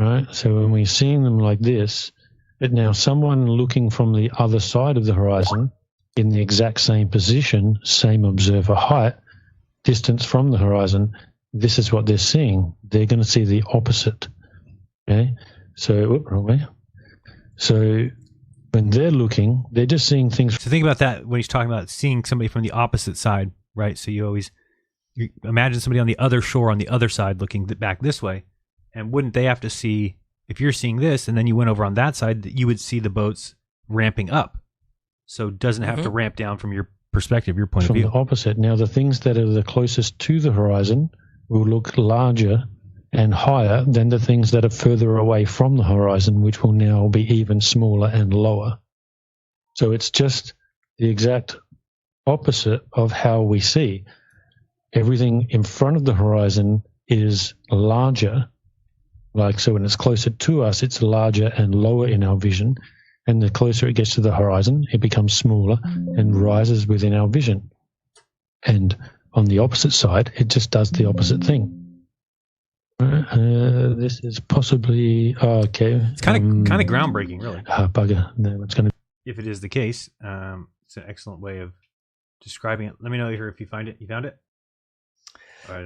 right? So when we're seeing them like this, but now someone looking from the other side of the horizon. In the exact same position, same observer height, distance from the horizon, this is what they're seeing. They're going to see the opposite. Okay, so wrong way. So when they're looking, they're just seeing things. So think about that when he's talking about seeing somebody from the opposite side, right? So you imagine somebody on the other shore on the other side looking back this way, and wouldn't they have to see, if you're seeing this and then you went over on that side, you would see the boats ramping up. So it doesn't have to ramp down from your perspective, your point of view. From the opposite. Now, the things that are the closest to the horizon will look larger and higher than the things that are further away from the horizon, which will now be even smaller and lower. So it's just the exact opposite of how we see. Everything in front of the horizon is larger. Like, so when it's closer to us, it's larger and lower in our vision. And the closer it gets to the horizon, it becomes smaller and rises within our vision. And on the opposite side, it just does the opposite thing. This is possibly okay. It's kind of groundbreaking, really. Bugger. No, it's going to. If it is the case, it's an excellent way of describing it. Let me know if you find it. You found it?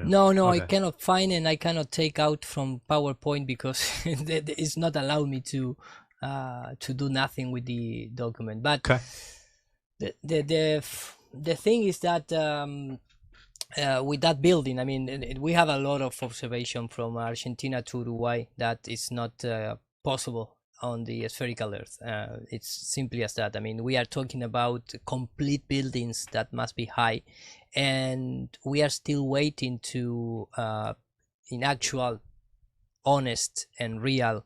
No, okay. I cannot find it. And I cannot take out from PowerPoint because it's not allowed me to do nothing with the document. But the thing is that with that building, I mean, we have a lot of observation from Argentina to Uruguay that is not possible on the spherical Earth. It's simply as that. I mean, we are talking about complete buildings that must be high, and we are still waiting to, in actual, honest and real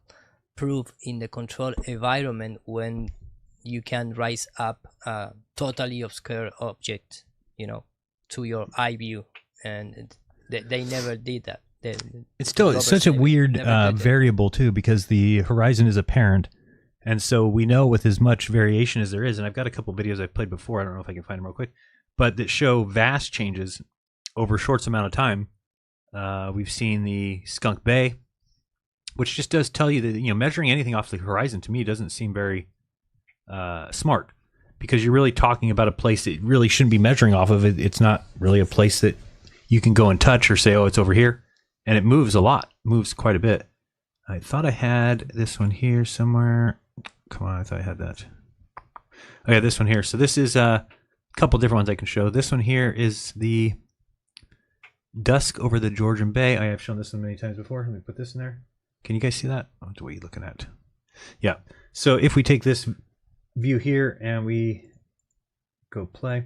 proof in the controlled environment when you can rise up a totally obscure object, to your eye view, and they never did that. It's such a weird variable too, because the horizon is apparent, and so we know with as much variation as there is, and I've got a couple videos I've played before, I don't know if I can find them real quick, but that show vast changes over a short amount of time. We've seen the Skunk Bay, which just does tell you that measuring anything off the horizon to me doesn't seem very smart, because you're really talking about a place that really shouldn't be measuring off of it. It's not really a place that you can go and touch or say, oh, it's over here. And it moves a lot, moves quite a bit. I thought I had this one here somewhere. Come on, I thought I had that. Oh yeah, this one here. So this is a couple different ones I can show. This one here is the dusk over the Georgian Bay. I have shown this one many times before. Let me put this in there. Can you guys see that? What are you looking at? Yeah. So if we take this view here and we go play,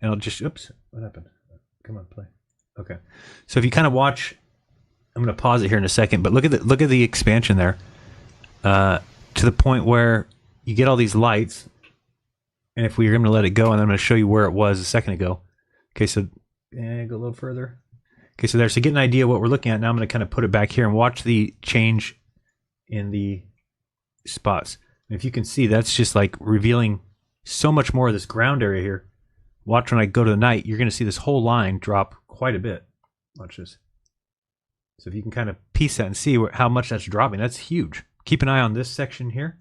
and I'll just, oops, what happened? Come on, play. Okay. So if you kind of watch, I'm going to pause it here in a second, but look at the expansion there, to the point where you get all these lights, and if we're going to let it go, and I'm going to show you where it was a second ago. Okay, so go a little further. Okay, so there. So get an idea of what we're looking at. Now I'm going to kind of put it back here and watch the change in the spots. And if you can see, that's just like revealing so much more of this ground area here. Watch when I go to the night, you're going to see this whole line drop quite a bit. Watch this. So if you can kind of piece that and see how much that's dropping, that's huge. Keep an eye on this section here,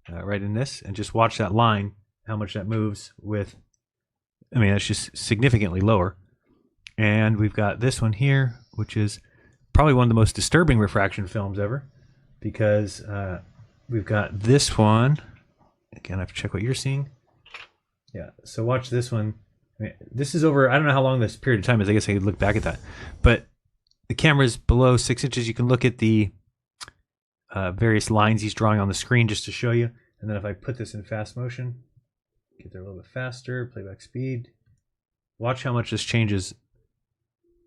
right in this, and just watch that line, how much that moves with, I mean, that's just significantly lower. And we've got this one here, which is probably one of the most disturbing refraction films ever, because we've got this one. Again, I have to check what you're seeing. Yeah, so watch this one. I mean, this is over, I don't know how long this period of time is. I guess I could look back at that. But the camera's below 6 inches. You can look at the various lines he's drawing on the screen just to show you. And then if I put this in fast motion, get there a little bit faster, playback speed. Watch how much this changes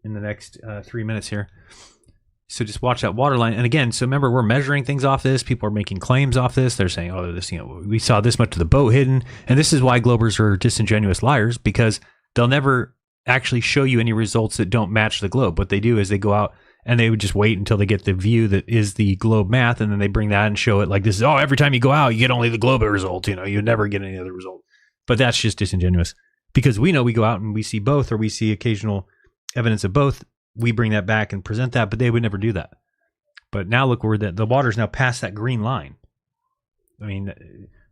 in the next 3 minutes here. So just watch that water line. And again, so remember, we're measuring things off this. People are making claims off this. They're saying, oh, this, we saw this much of the boat hidden. And this is why Globers are disingenuous liars, because they'll never actually show you any results that don't match the globe. What they do is they go out and they would just wait until they get the view that is the globe math, and then they bring that and show it like this is, oh, every time you go out, you get only the globe result. You never get any other result. But that's just disingenuous, because we know we go out and we see both, or we see occasional evidence of both. We bring that back and present that, but they would never do that. But now look where the water's now past that green line. I mean,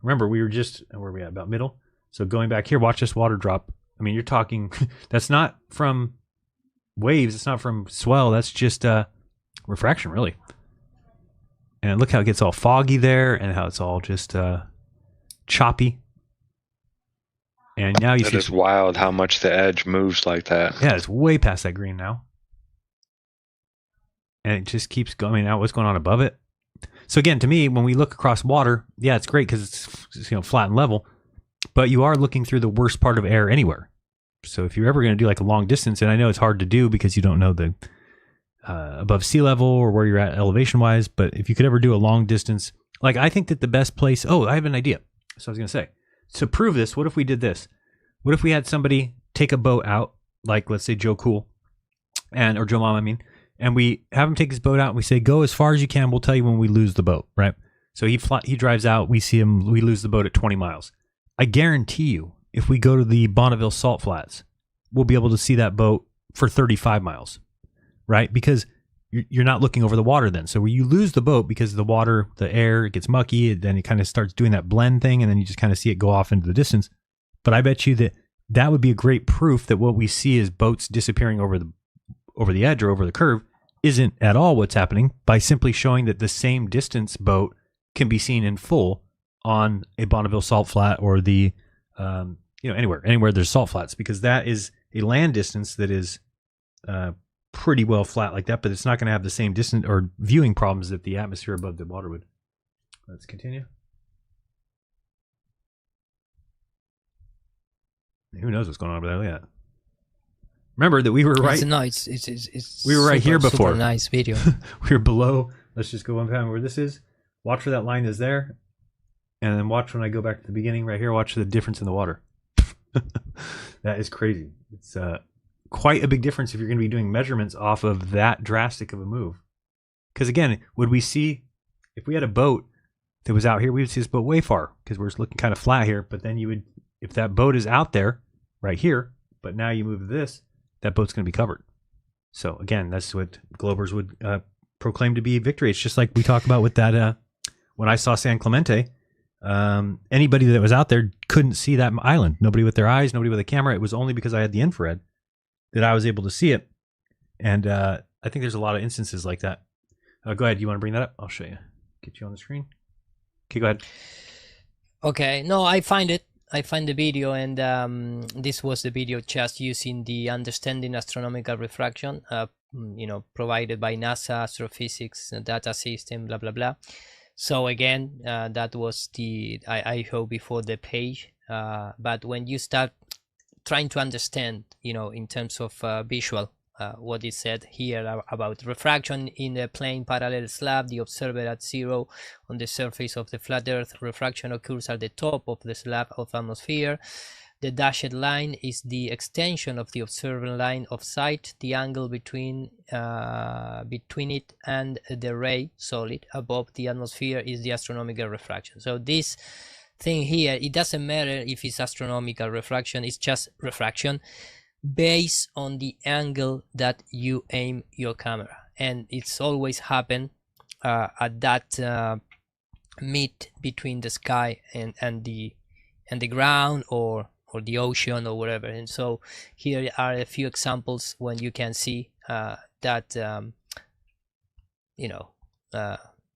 remember, we were just, where are we at, about middle? So going back here, watch this water drop. I mean, you're talking, that's not from waves, it's not from swell, that's just refraction, really. And look how it gets all foggy there, and how it's all just choppy. And now you see, it's wild how much the edge moves like that. Yeah, it's way past that green now. And it just keeps going out. What's going on above it? So again, to me, when we look across water, yeah, it's great because it's flat and level, but you are looking through the worst part of air anywhere. So if you're ever going to do like a long distance, and I know it's hard to do because you don't know the above sea level or where you're at elevation wise, but if you could ever do a long distance, like I think that the best place, oh, I have an idea. So I was going to say, to prove this, what if we did this? What if we had somebody take a boat out, like let's say Joe Cool, or Joe Mama, I mean, and we have him take his boat out and we say, go as far as you can. We'll tell you when we lose the boat, right? So he drives out, we see him, we lose the boat at 20 miles. I guarantee you, if we go to the Bonneville Salt Flats, we'll be able to see that boat for 35 miles, right? Because you're not looking over the water then. So where you lose the boat because the water, the air, it gets mucky, then it kind of starts doing that blend thing, and then you just kind of see it go off into the distance. But I bet you that would be a great proof that what we see is boats disappearing over the edge or over the curve isn't at all what's happening, by simply showing that the same distance boat can be seen in full on a Bonneville Salt Flat or the anywhere there's salt flats, because that is a land distance that is pretty well flat like that, but it's not going to have the same distance or viewing problems that the atmosphere above the water would. Let's continue. Who knows what's going on over there? Look at that. Remember that we were right. We were right here before. Super nice video. We were below. Let's just go one time where this is. Watch where that line is there, and then watch when I go back to the beginning right here. Watch the difference in the water. That is crazy. It's quite a big difference if you're going to be doing measurements off of that drastic of a move. Because again, would we see, if we had a boat that was out here, we would see this boat way far because we're just looking kind of flat here. But then you would, if that boat is out there right here, but now you move this, that boat's going to be covered. So again, that's what Globers would proclaim to be victory. It's just like we talk about with that, when I saw San Clemente, anybody that was out there couldn't see that island. Nobody with their eyes, nobody with a camera. It was only because I had the infrared that I was able to see it. And I think there's a lot of instances like that. Go ahead. You want to bring that up? I'll show you. Get you on the screen. Okay, go ahead. Okay. No, I find the video, and this was the video just using the Understanding Astronomical Refraction, provided by NASA Astrophysics Data System, blah, blah, blah. So again, that was I hope before the page. But when you start trying to understand, in terms of visual, what is said here about refraction in a plane parallel slab, the observer at 0 on the surface of the flat earth. Refraction occurs at the top of the slab of atmosphere. The dashed line is the extension of the observer line of sight. The angle between it and the ray solid above the atmosphere is the astronomical refraction. So this thing here, it doesn't matter if it's astronomical refraction, it's just refraction based on the angle that you aim your camera, and it's always happened at that meet between the sky and the ground or the ocean or whatever. And so here are a few examples when you can see that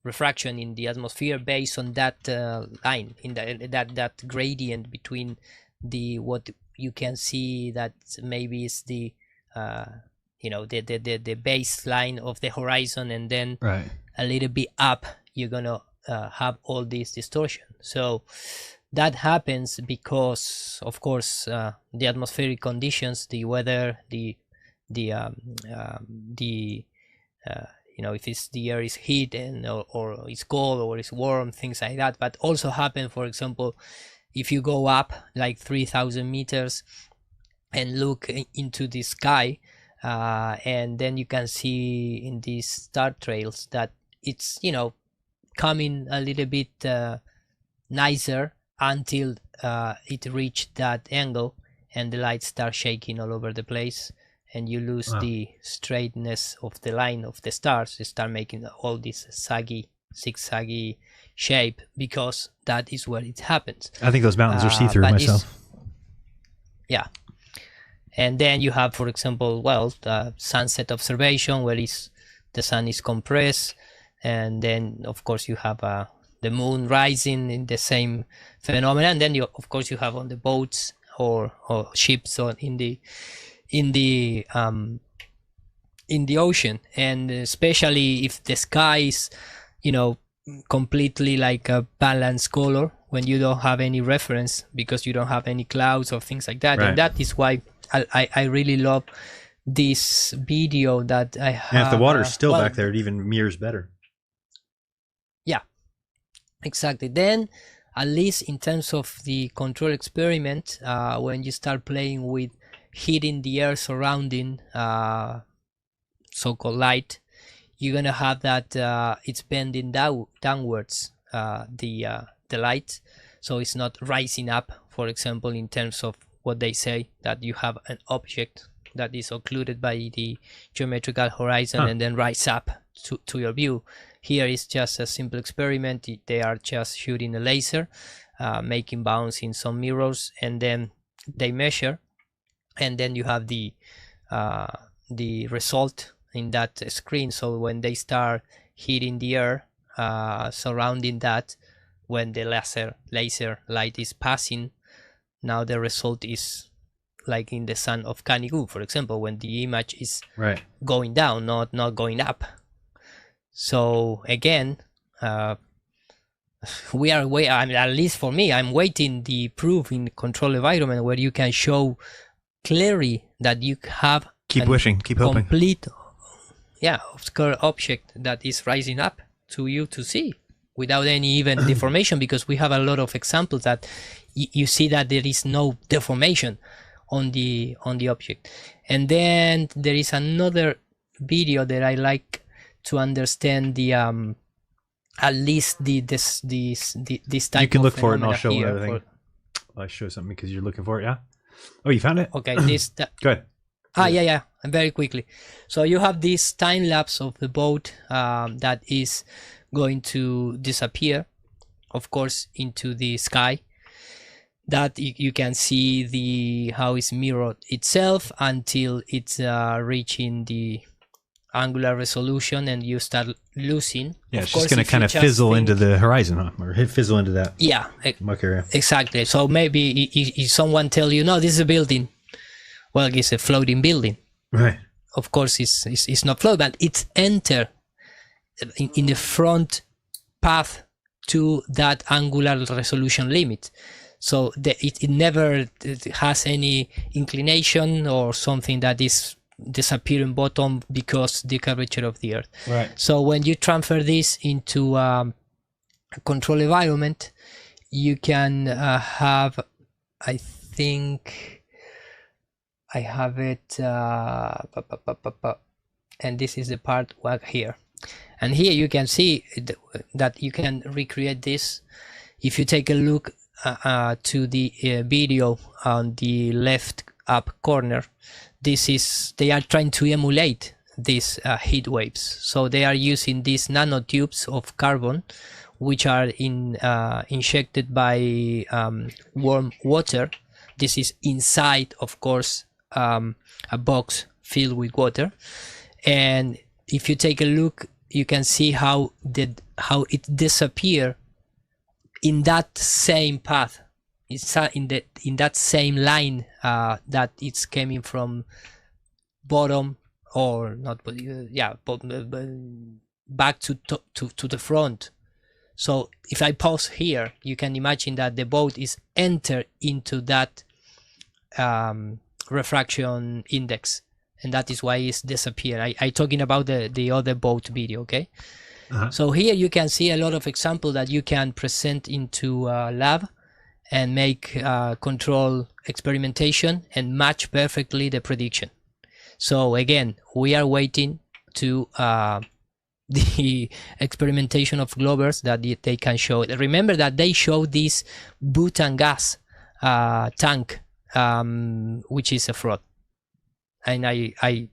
refraction in the atmosphere based on that line, in that gradient between the what you can see that maybe is the the baseline of the horizon, and then a little bit up you're gonna have all this distortion. So that happens because, of course, the atmospheric conditions, the weather, if it's the air is heat and or it's cold or it's warm, things like that. But also happen, for example, if you go up like 3,000 meters and look into the sky, and then you can see in these star trails that it's coming a little bit nicer until it reached that angle and the lights start shaking all over the place and you lose the straightness of the line of the stars. You start making all this zigzaggy shape because that is where it happens. I think those mountains are see-through myself. Yeah. And then you have, for example, the sunset observation where the sun is compressed, and then of course you have the moon rising in the same phenomenon. And then you have on the boats or ships or in the ocean, and especially if the sky is completely like a balanced color when you don't have any reference because you don't have any clouds or things like that. Right. And that is why I really love this video that I have. And if the water's still back there, it even mirrors better. Yeah, exactly. Then, at least in terms of the control experiment, when you start playing with hitting the air surrounding so-called light, you're gonna have that it's bending downwards, the light, so it's not rising up. For example, in terms of what they say, that you have an object that is occluded by the geometrical horizon and then rise up to your view. Here is just a simple experiment. They are just shooting a laser, making bounds in some mirrors, and then they measure, and then you have the result in that screen. So when they start hitting the air surrounding that, when the laser light is passing, now the result is like in the sun of Canigou, for example, when the image is going down, not going up. So again, we are at least for me, I'm waiting the proof in the control environment where you can show clearly that you have keep hoping, complete obscure object that is rising up to you to see without any even deformation, because we have a lot of examples that you see that there is no deformation on the object. And then there is another video that I like to understand the at least this type. You can of look for it and I'll show here. everything. I'll show something because you're looking for it. Yeah. Oh, you found it? Okay. Go ahead. Yeah. And very quickly. So you have this time lapse of the boat that is going to disappear, of course, into the sky. That you can see how it's mirrored itself until it's reaching the angular resolution, and you start losing. Yeah, it's just going to kind of fizzle into the horizon, or fizzle into that. Yeah, muck area. Exactly. So maybe if someone tell you, no, this is a building. Well, it's a floating building. Right. Of course, it's not float, but it's enter in the front path to that angular resolution limit. So it never has any inclination or something that is disappearing bottom because the curvature of the Earth. Right. So when you transfer this into a control environment, you can have, I think I have it, and this is the part here. And here you can see that you can recreate this. If you take a look to the video on the left up corner, they are trying to emulate these heat waves. So they are using these nanotubes of carbon, which are injected by warm water. This is inside, of course, a box filled with water. And if you take a look, you can see how it disappear in that same path. It's in that same line that it's coming from bottom, or not, back to the front. So if I pause here, you can imagine that the boat is entered into that refraction index, and that is why it's disappeared. I talking about the other boat video, okay? So here you can see a lot of examples that you can present into a lab and make control experimentation and match perfectly the prediction. So again, we are waiting to the experimentation of Globers that they can show. Remember that they showed this butane gas tank, which is a fraud. And I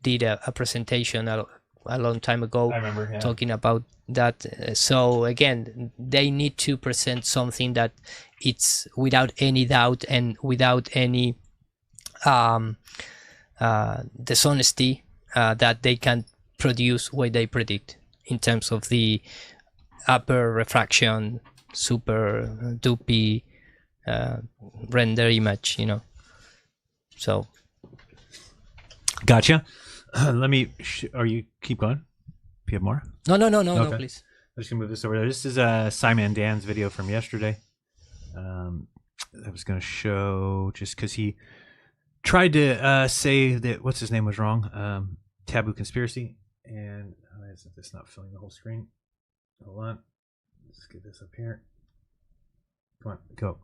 did a presentation a long time ago, I remember, yeah, talking about that. So again, they need to present something that it's without any doubt and without any dishonesty, that they can produce what they predict in terms of the upper refraction, super duper render image, you know. So gotcha. Let me are you keep going if you have more? No, Okay. please. I'm just gonna move this over there. This is Simon Dan's video from yesterday. I was gonna show just because he tried to say that what's his name was wrong, taboo conspiracy. And why is this not filling the whole screen? Hold on, let's get this up here. Come on, go.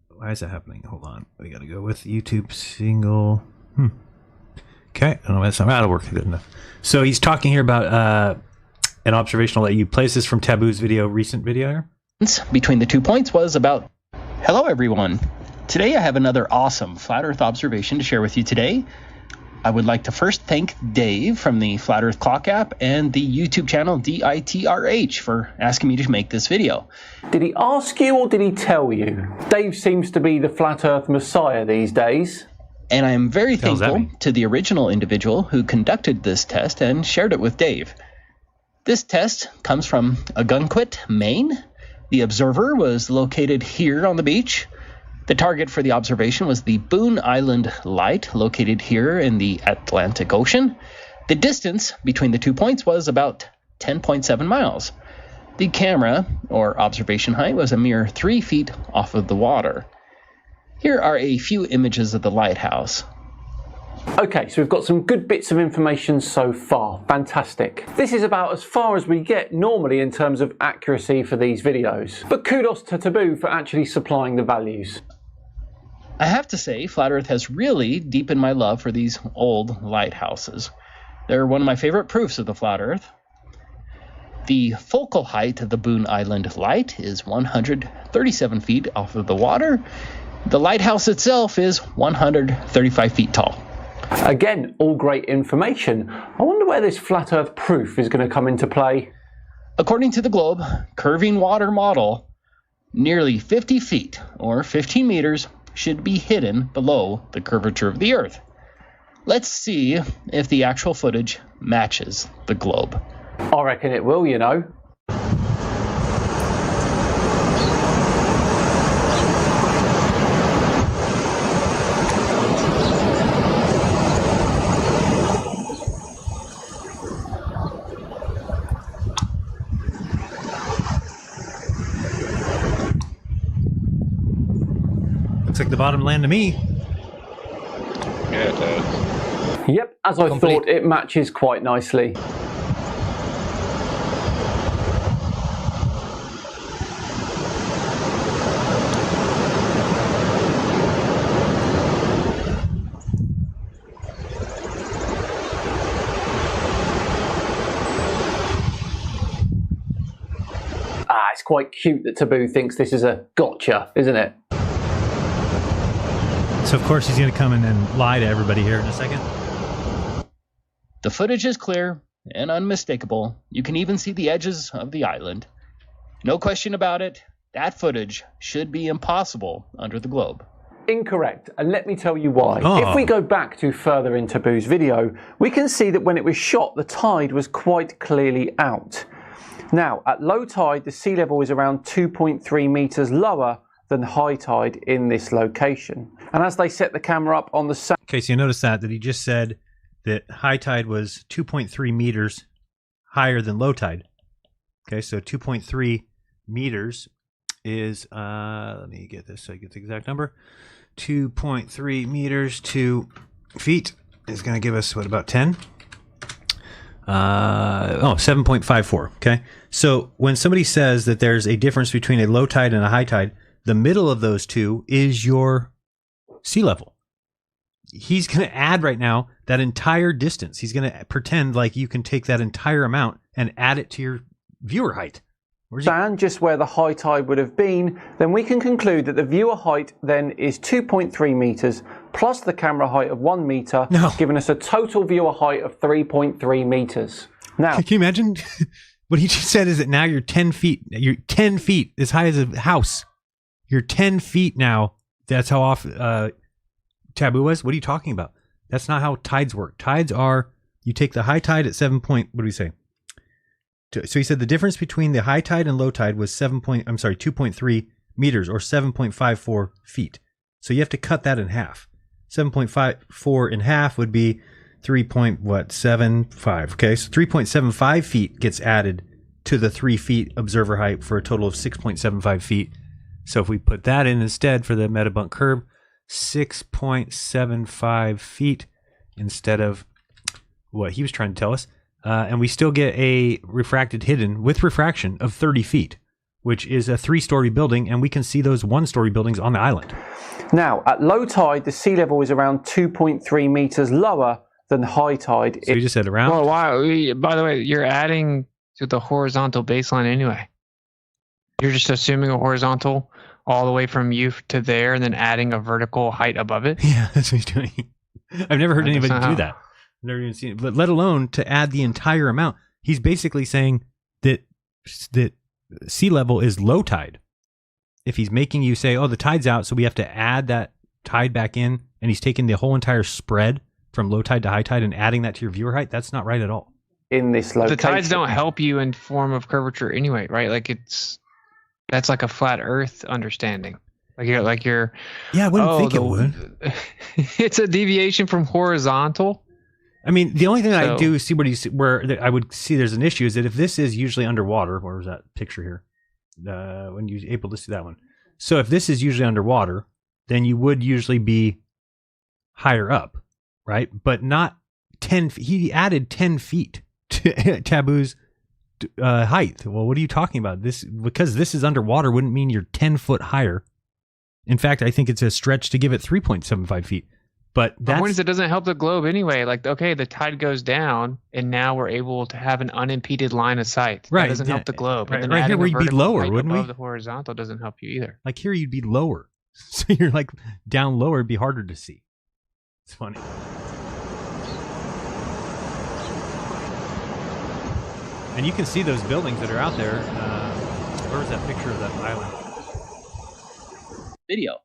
Why is that happening? Hold on, we gotta go with YouTube single. Okay, I don't know, that's not that'll work good enough. So he's talking here about an observation. I'll let you place this from Taboo's video, recent video here. Between the 2 points was about, hello everyone. Today I have another awesome flat earth observation to share with you today. I would like to first thank Dave from the Flat Earth Clock app and the YouTube channel DITRH for asking me to make this video. Did he ask you or did he tell you? Dave seems to be the flat earth messiah these days. And I am very thankful to the original individual who conducted this test and shared it with Dave. This test comes from Ogunquit, Maine. The observer was located here on the beach. The target for the observation was the Boone Island Light, located here in the Atlantic Ocean. The distance between the 2 points was about 10.7 miles. The camera, or observation height, was a mere 3 feet off of the water. Here are a few images of the lighthouse. Okay, so we've got some good bits of information so far. Fantastic. This is about as far as we get normally in terms of accuracy for these videos. But kudos to Taboo for actually supplying the values. I have to say, Flat Earth has really deepened my love for these old lighthouses. They're one of my favorite proofs of the Flat Earth. The focal height of the Boone Island Light is 137 feet off of the water. The lighthouse itself is 135 feet tall. Again, all great information. I wonder where this flat earth proof is going to come into play. According to the Globe Curving Water Model, nearly 50 feet, or 15 meters, should be hidden below the curvature of the Earth. Let's see if the actual footage matches the Globe. I reckon it will, you know. Looks like the bottom land to me. Yeah, it does. Yep, as I thought, it matches quite nicely. It's quite cute that Taboo thinks this is a gotcha, isn't it? So, of course, he's going to come in and lie to everybody here in a second. The footage is clear and unmistakable. You can even see the edges of the island. No question about it, that footage should be impossible under the globe. Incorrect, and let me tell you why. If we go back to further in Taboo's video, we can see that when it was shot, the tide was quite clearly out. Now, at low tide, the sea level is around 2.3 meters lower than high tide in this location. And as they set the camera up on the sand... Okay, so you notice that he just said that high tide was 2.3 meters higher than low tide. Okay, so 2.3 meters is, let me get this so I get the exact number. 2.3 meters to feet is going to give us, what, about 10? 7.54. Okay. So when somebody says that there's a difference between a low tide and a high tide, the middle of those two is your sea level. He's going to add right now that entire distance. He's going to pretend like you can take that entire amount and add it to your viewer height. Sand, just where the high tide would have been, then we can conclude that the viewer height then is 2.3 meters plus the camera height of 1 meter, giving us a total viewer height of 3.3 meters. Now, can you imagine? What he just said is that now you're 10 feet. You're 10 feet as high as a house. You're 10 feet now. That's how off Taboo was. What are you talking about? That's not how tides work. Tides are, you take the high tide at 7 point, what do we say? So he said the difference between the high tide and low tide was 2.3 meters or 7.54 feet. So you have to cut that in half. 7.54 in half would be 3.75. Okay, so 3.75 feet gets added to the 3 feet observer height for a total of 6.75 feet. So if we put that in instead for the metabunk curve, 6.75 feet instead of what he was trying to tell us. And we still get a refracted hidden with refraction of 30 feet, which is a 3-story building, and we can see those 1-story buildings on the island. Now, at low tide, the sea level is around 2.3 meters lower than high tide. So you just said around? Oh, wow. By the way, you're adding to the horizontal baseline anyway. You're just assuming a horizontal all the way from you to there and then adding a vertical height above it? Yeah, that's what he's doing. I've never heard anybody do that. Never even seen it, but let alone to add the entire amount. He's basically saying that sea level is low tide. If he's making you say, oh, the tide's out, so we have to add that tide back in, and he's taking the whole entire spread from low tide to high tide and adding that to your viewer height, that's not right at all. In this location. The tides don't help you in form of curvature anyway, right? Like that's like a flat Earth understanding. Yeah, I wouldn't think it would. It's a deviation from horizontal. I mean, the only thing I do see where I would see there's an issue is that if this is usually underwater, where was that picture here? When you're able to see that one. So if this is usually underwater, then you would usually be higher up, right? But not 10 feet. He added 10 feet to Taboo's height. Well, what are you talking about? Because this is underwater wouldn't mean you're 10 foot higher. In fact, I think it's a stretch to give it 3.75 feet. But the point is, it doesn't help the globe anyway. Like, okay, the tide goes down, and now we're able to have an unimpeded line of sight. Right, that doesn't help the globe. Right, right here, we'd be lower, wouldn't we? Above the horizontal doesn't help you either. Like here, you'd be lower. So you're like down lower, it'd be harder to see. It's funny. And you can see those buildings that are out there. Where was that picture of that island? Video.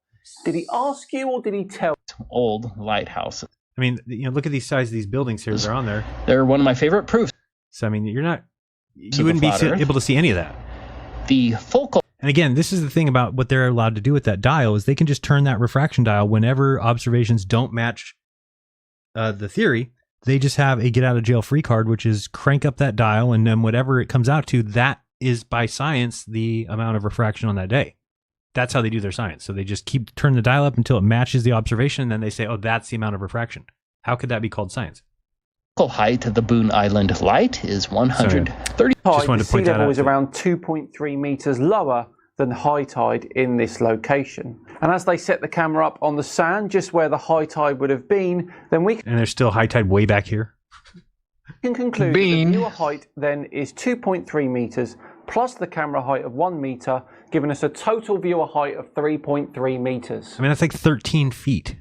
Did he ask you or did he tell? Old lighthouse. I mean, look at these size of these buildings here. They're on there. They're one of my favorite proofs. So, I mean, you wouldn't be able to see any of that. The focal. And again, this is the thing about what they're allowed to do with that dial is they can just turn that refraction dial whenever observations don't match the theory. They just have a get out of jail free card, which is crank up that dial, and then whatever it comes out to, that is by science the amount of refraction on that day. That's how they do their science. So they just keep turning the dial up until it matches the observation, and then they say, oh, that's the amount of refraction. How could that be called science? Height of the Boone Island light is 130. Just wanted to point sea that level out. is around 2.3 meters lower than high tide in this location. And as they set the camera up on the sand, just where the high tide would have been, then we And there's still high tide way back here. can conclude that the viewer height then is 2.3 meters plus the camera height of 1 meter, giving us a total viewer height of 3.3 meters. I mean, that's like 13 feet.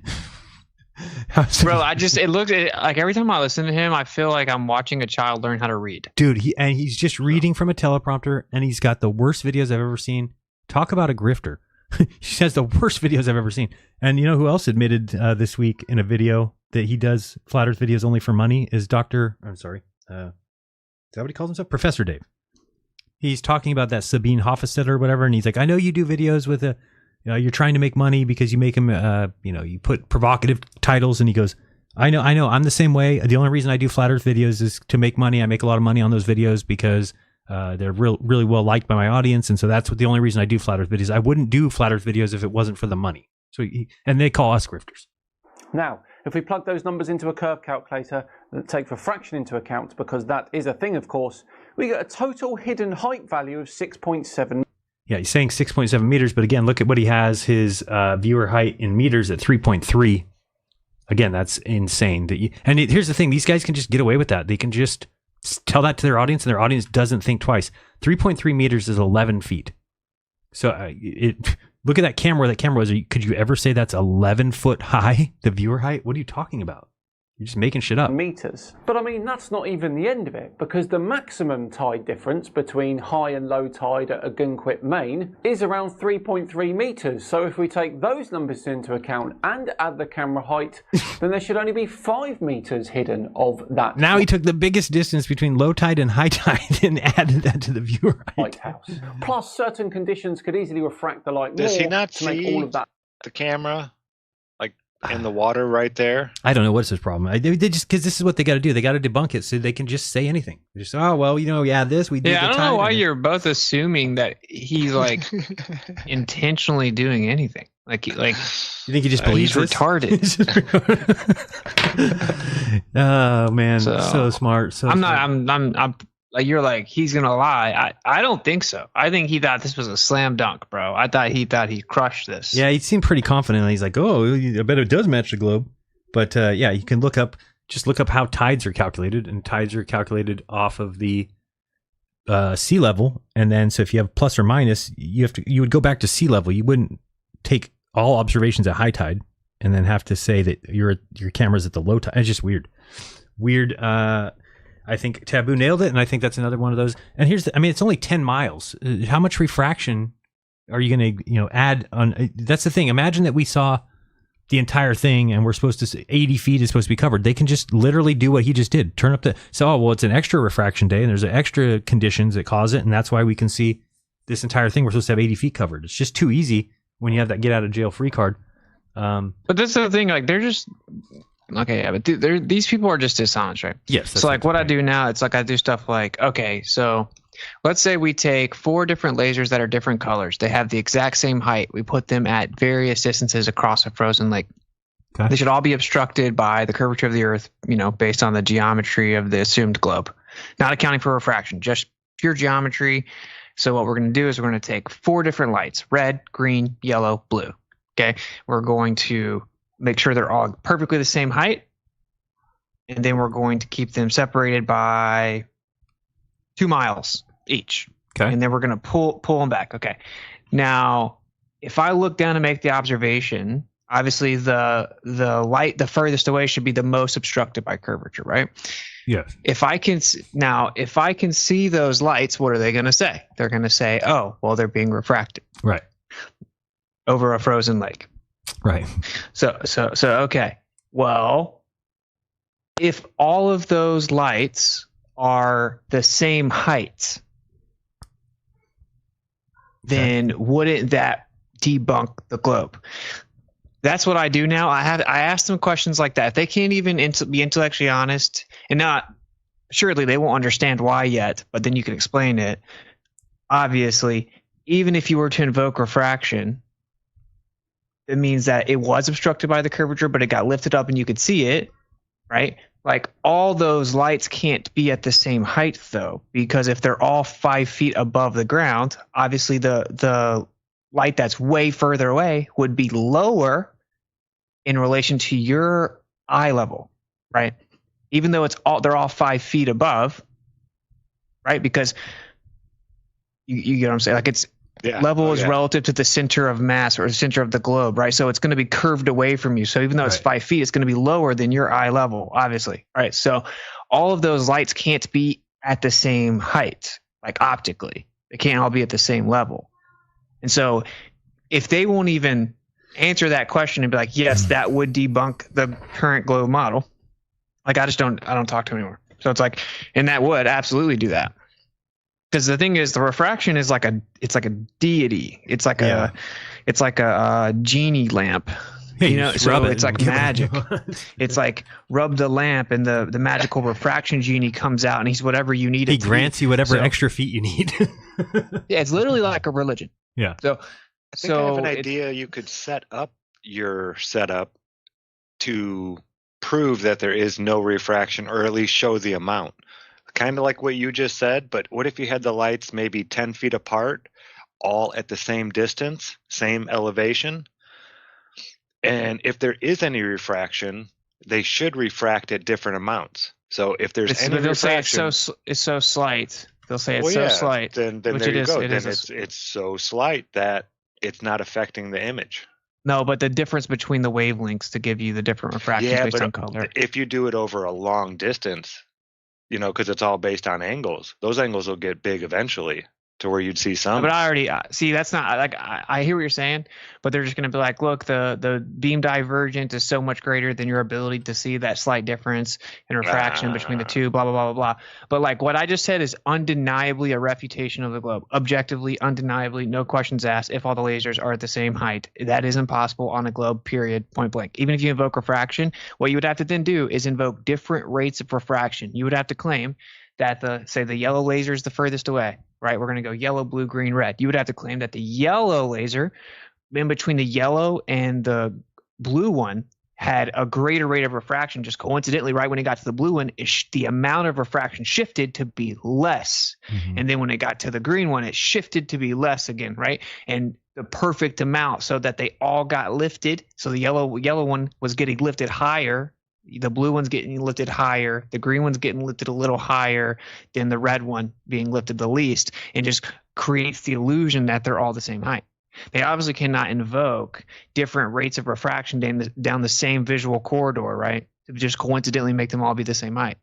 Bro, it looked like every time I listen to him, I feel like I'm watching a child learn how to read. Dude, he's just reading from a teleprompter, and he's got the worst videos I've ever seen. Talk about a grifter. He has the worst videos I've ever seen. And you know who else admitted this week in a video that he does flat Earth videos only for money is is that what he calls himself? Professor Dave. He's talking about that Sabine Hofstadter or whatever, and he's like, I know you do videos with you're trying to make money because you make them, you put provocative titles, and he goes, I know, I'm the same way. The only reason I do flat Earth videos is to make money. I make a lot of money on those videos because they're really well liked by my audience, and so that's the only reason I do flat Earth videos. I wouldn't do flat Earth videos if it wasn't for the money. So and they call us grifters. Now, if we plug those numbers into a curve calculator that take refraction into account, because that is a thing, of course, we get a total hidden height value of 6.7. Yeah, he's saying 6.7 meters, but again, look at what he has. His viewer height in meters at 3.3. Again, that's insane. Here's the thing. These guys can just get away with that. They can just tell that to their audience, and their audience doesn't think twice. 3.3 meters is 11 feet. So look at that camera where that camera was. Could you ever say that's 11 foot high, the viewer height? What are you talking about? You're just making shit up. Meters. But I mean, that's not even the end of it, because the maximum tide difference between high and low tide at Agunquit, Maine is around 3.3 meters. So if we take those numbers into account and add the camera height, then there should only be 5 meters hidden of that. Now he took the biggest distance between low tide and high tide and added that to the viewer height. Lighthouse. Plus, certain conditions could easily refract the light Does more he not to make see all of that. the camera? In the water right there? I don't know what's his problem. They just, because this is what they got to do. They got to debunk it so they can just say anything. Just, oh, well, this, we did. Yeah, I don't know why you're both assuming that he's like intentionally doing anything. Like you think he just believes he's retarded? Oh man, so smart. I'm like, you're like, he's gonna lie. I don't think so. I think he thought this was a slam dunk, bro. I thought he crushed this. Yeah, he seemed pretty confident. He's like, oh, I bet it does match the globe. But yeah, you can look up how tides are calculated, and tides are calculated off of the sea level. And then, so if you have plus or minus, you would go back to sea level. You wouldn't take all observations at high tide and then have to say that your camera's at the low tide. It's just weird. I think Taboo nailed it, and I think that's another one of those. And it's only 10 miles. How much refraction are you going to, add on? That's the thing. Imagine that we saw the entire thing, and we're supposed to say 80 feet is supposed to be covered. They can just literally do what he just did. Turn up it's an extra refraction day, and there's extra conditions that cause it, and that's why we can see this entire thing. We're supposed to have 80 feet covered. It's just too easy when you have that get out of jail free card. But that's the thing. Like, they're just. Okay, yeah, but these people are just dishonest, right? Yes. So like what I do now, it's like I do stuff like, okay, so let's say we take 4 different lasers that are different colors. They have the exact same height. We put them at various distances across a frozen lake. Okay. They should all be obstructed by the curvature of the Earth, based on the geometry of the assumed globe. Not accounting for refraction, just pure geometry. So what we're going to do is we're going to take 4 different lights, red, green, yellow, blue. Okay, we're going to make sure they're all perfectly the same height, and then we're going to keep them separated by 2 miles each. Okay. And then we're going to pull them back. Okay. Now, if I look down and make the observation, obviously the light the furthest away should be the most obstructed by curvature, right? Yes. If I can see those lights, what are they going to say? They're going to say, "Oh, well, they're being refracted." Right. Over a frozen lake. Right. So okay. Well, if all of those lights are the same height, then wouldn't that debunk the globe? That's what I do now. I ask them questions like that. If they can't even be intellectually honest, and surely they won't understand why yet, but then you can explain it. Obviously, even if you were to invoke refraction, it means that it was obstructed by the curvature, but it got lifted up and you could see it. right? Like all those lights can't be at the same height though, because if they're all 5 feet above the ground, obviously the light that's way further away would be lower in relation to your eye level, right? Even though they're all 5 feet above, right? Because you get what I'm saying? Like it's level is relative to the center of mass or the center of the globe, right? So it's going to be curved away from you. So even though it's 5 feet, it's going to be lower than your eye level, obviously. All right. So all of those lights can't be at the same height, like optically. They can't all be at the same level. And so if they won't even answer that question and be like, yes, that would debunk the current globe model, like I don't talk to them anymore. So it's like, and that would absolutely do that. Because the thing is, the refraction is like a deity. It's like a genie lamp. You know, so it's like magic. It's like rub the lamp and the magical refraction genie comes out and he's whatever you need. He grants you whatever extra feet you need. Yeah, it's literally like a religion. Yeah. So I think I have an idea. You could set up your setup to prove that there is no refraction, or at least show the amount. Kind of like what you just said, but what if you had the lights maybe 10 feet apart, all at the same distance, same elevation? And if there is any refraction, they should refract at different amounts. So if there's any refraction, say it's so slight. They'll say it's so slight. Then which there it you is, go. it Then is it's so slight that it's not affecting the image. No, but the difference between the wavelengths to give you the different refractions based on color. If you do it over a long distance, you know, because it's all based on angles. Those angles will get big eventually to where you'd see some. But I already see that's not like I hear what you're saying, but they're just going to be like, look, the beam divergence is so much greater than your ability to see that slight difference in refraction between the two, blah, blah, blah, blah, blah. But like what I just said is undeniably a refutation of the globe. Objectively, undeniably, no questions asked if all the lasers are at the same height. That is impossible on a globe, period, point blank. Even if you invoke refraction, what you would have to then do is invoke different rates of refraction. You would have to claim that the yellow laser is the furthest away, right? We're going to go yellow, blue, green, red. You would have to claim that the yellow laser in between the yellow and the blue one had a greater rate of refraction. Just coincidentally, right when it got to the blue one, the amount of refraction shifted to be less. Mm-hmm. And then when it got to the green one, it shifted to be less again, right? And the perfect amount so that they all got lifted. So the yellow one was getting lifted higher. The blue one's getting lifted higher. The green one's getting lifted a little higher than the red one being lifted the least, and just creates the illusion that they're all the same height. They obviously cannot invoke different rates of refraction down the same visual corridor, right? To just coincidentally make them all be the same height.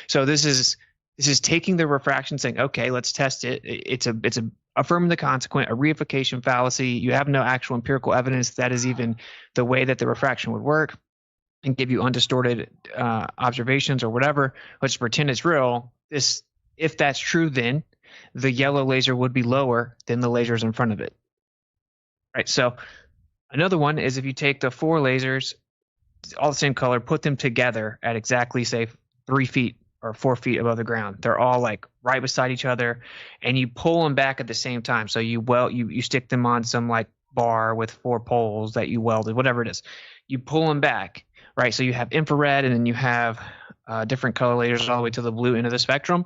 So this is taking the refraction, saying, okay, let's test it. It's a affirming the consequent, a reification fallacy. You have no actual empirical evidence that is even the way that the refraction would work, and give you undistorted observations or whatever. Let's pretend it's real. If that's true, then the yellow laser would be lower than the lasers in front of it. Right. So another one is if you take the 4 lasers, all the same color, put them together at exactly, say, 3 feet or 4 feet above the ground. They're all like right beside each other, and you pull them back at the same time. So you stick them on some like bar with 4 poles that you welded, whatever it is. You pull them back. Right, so you have infrared, and then you have different color lasers all the way to the blue end of the spectrum.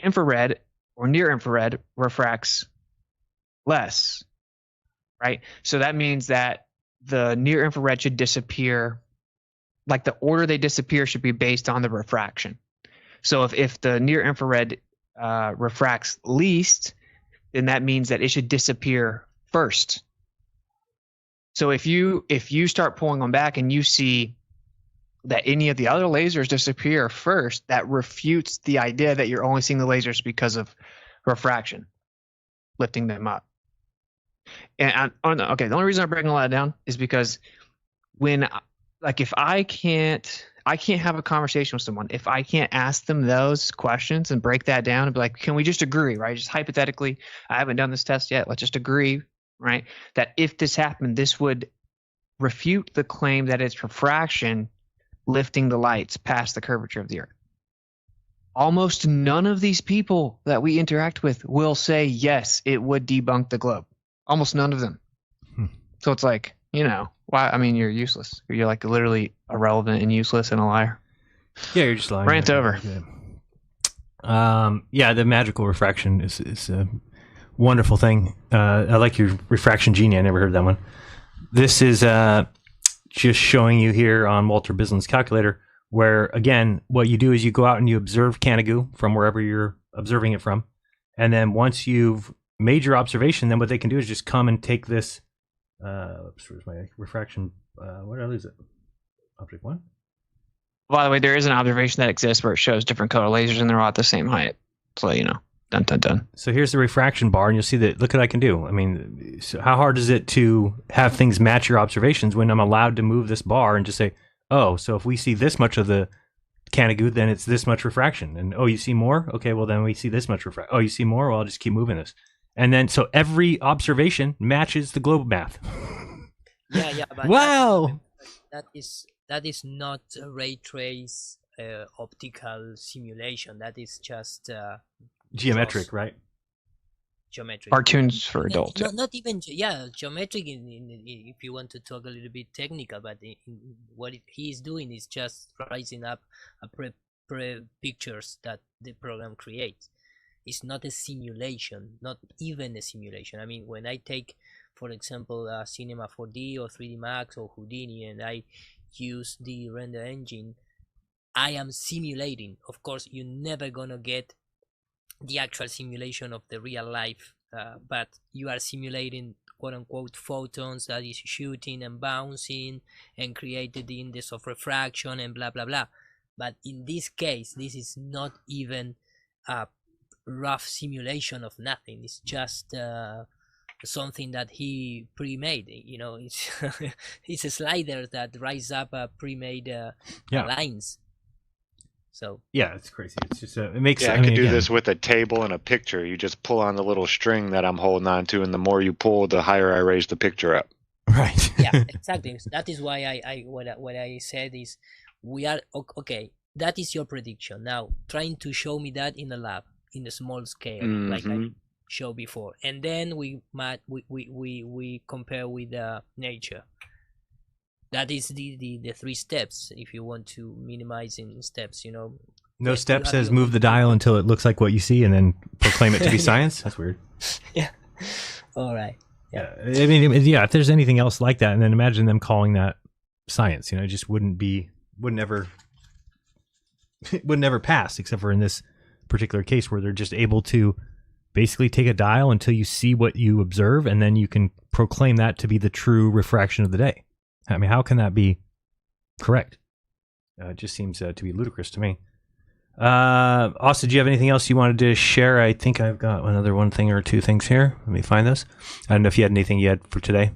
Infrared or near infrared refracts less, right? So that means that the near infrared should disappear. Like the order they disappear should be based on the refraction. So if the near infrared refracts least, then that means that it should disappear first. So if you start pulling them back and you see that any of the other lasers disappear first, that refutes the idea that you're only seeing the lasers because of refraction, lifting them up. And the only reason I'm breaking all that down is because if I can't have a conversation with someone, if I can't ask them those questions and break that down and be like, can we just agree, right? Just hypothetically, I haven't done this test yet. Let's just agree. Right, that if this happened, this would refute the claim that it's refraction lifting the lights past the curvature of the Earth. Almost none of these people that we interact with will say, yes, it would debunk the globe. Almost none of them. So it's like, Why? I mean, you're useless. You're like literally irrelevant and useless and a liar. Yeah, you're just lying. Rant over. Yeah, the magical refraction is a wonderful thing. I like your refraction genie. I never heard that one. This is just showing you here on Walter Bisland's calculator, where again, what you do is you go out and you observe Canigou from wherever you're observing it from, and then once you've made your observation, then what they can do is just come and take this. Oops, where's my refraction? Where did I lose it? Object 1. By the way, there is an observation that exists where it shows different color lasers and they're all at the same height. So, you know, dun dun dun. So here's the refraction bar, and you'll see that, look what I can do. I mean, so how hard is it to have things match your observations when I'm allowed to move this bar and just say, oh, so if we see this much of the Canigou, then it's this much refraction. And, oh, you see more? Okay, well, then we see this much refraction. Oh, you see more? Well, I'll just keep moving this. And then, so every observation matches the globe math. Yeah, but wow! That is not a ray trace optical simulation. That is just geometric, right? Geometric. Cartoons for adults. Not even, geometric. If you want to talk a little bit technical, but what he's doing is just rising up a pre pictures that the program creates. It's not a simulation, not even a simulation. I mean, when I take, for example, Cinema 4D or 3D Max or Houdini, and I use the render engine, I am simulating. Of course, you're never gonna get the actual simulation of the real life, but you are simulating quote-unquote photons that is shooting and bouncing and created the index of refraction and blah blah blah. But in this case, this is not even a rough simulation of nothing. It's just something that he pre-made. You know, it's it's a slider that rise up pre-made lines. So yeah, it's crazy. It's just it makes. Yeah, I could do this with a table and a picture. You just pull on the little string that I'm holding on to, and the more you pull, the higher I raise the picture up. Right. Yeah, exactly. That is why what I said is we are okay. That is your prediction. Now trying to show me that in a lab in a small scale, like I showed before, and then we compare with nature. That is the 3 steps. If you want to minimize in steps, you know. No step says move the dial until it looks like what you see, and then proclaim it to be science. That's weird. Yeah. All right. Yeah. I mean, yeah. If there's anything else like that, and then imagine them calling that science. You know, it just would never pass, except for in this particular case where they're just able to basically take a dial until you see what you observe, and then you can proclaim that to be the true refraction of the day. I mean, how can that be correct? It just seems to be ludicrous to me. Austin, do you have anything else you wanted to share? I think I've got one thing or 2 things here. Let me find those. I don't know if you had anything you had for today.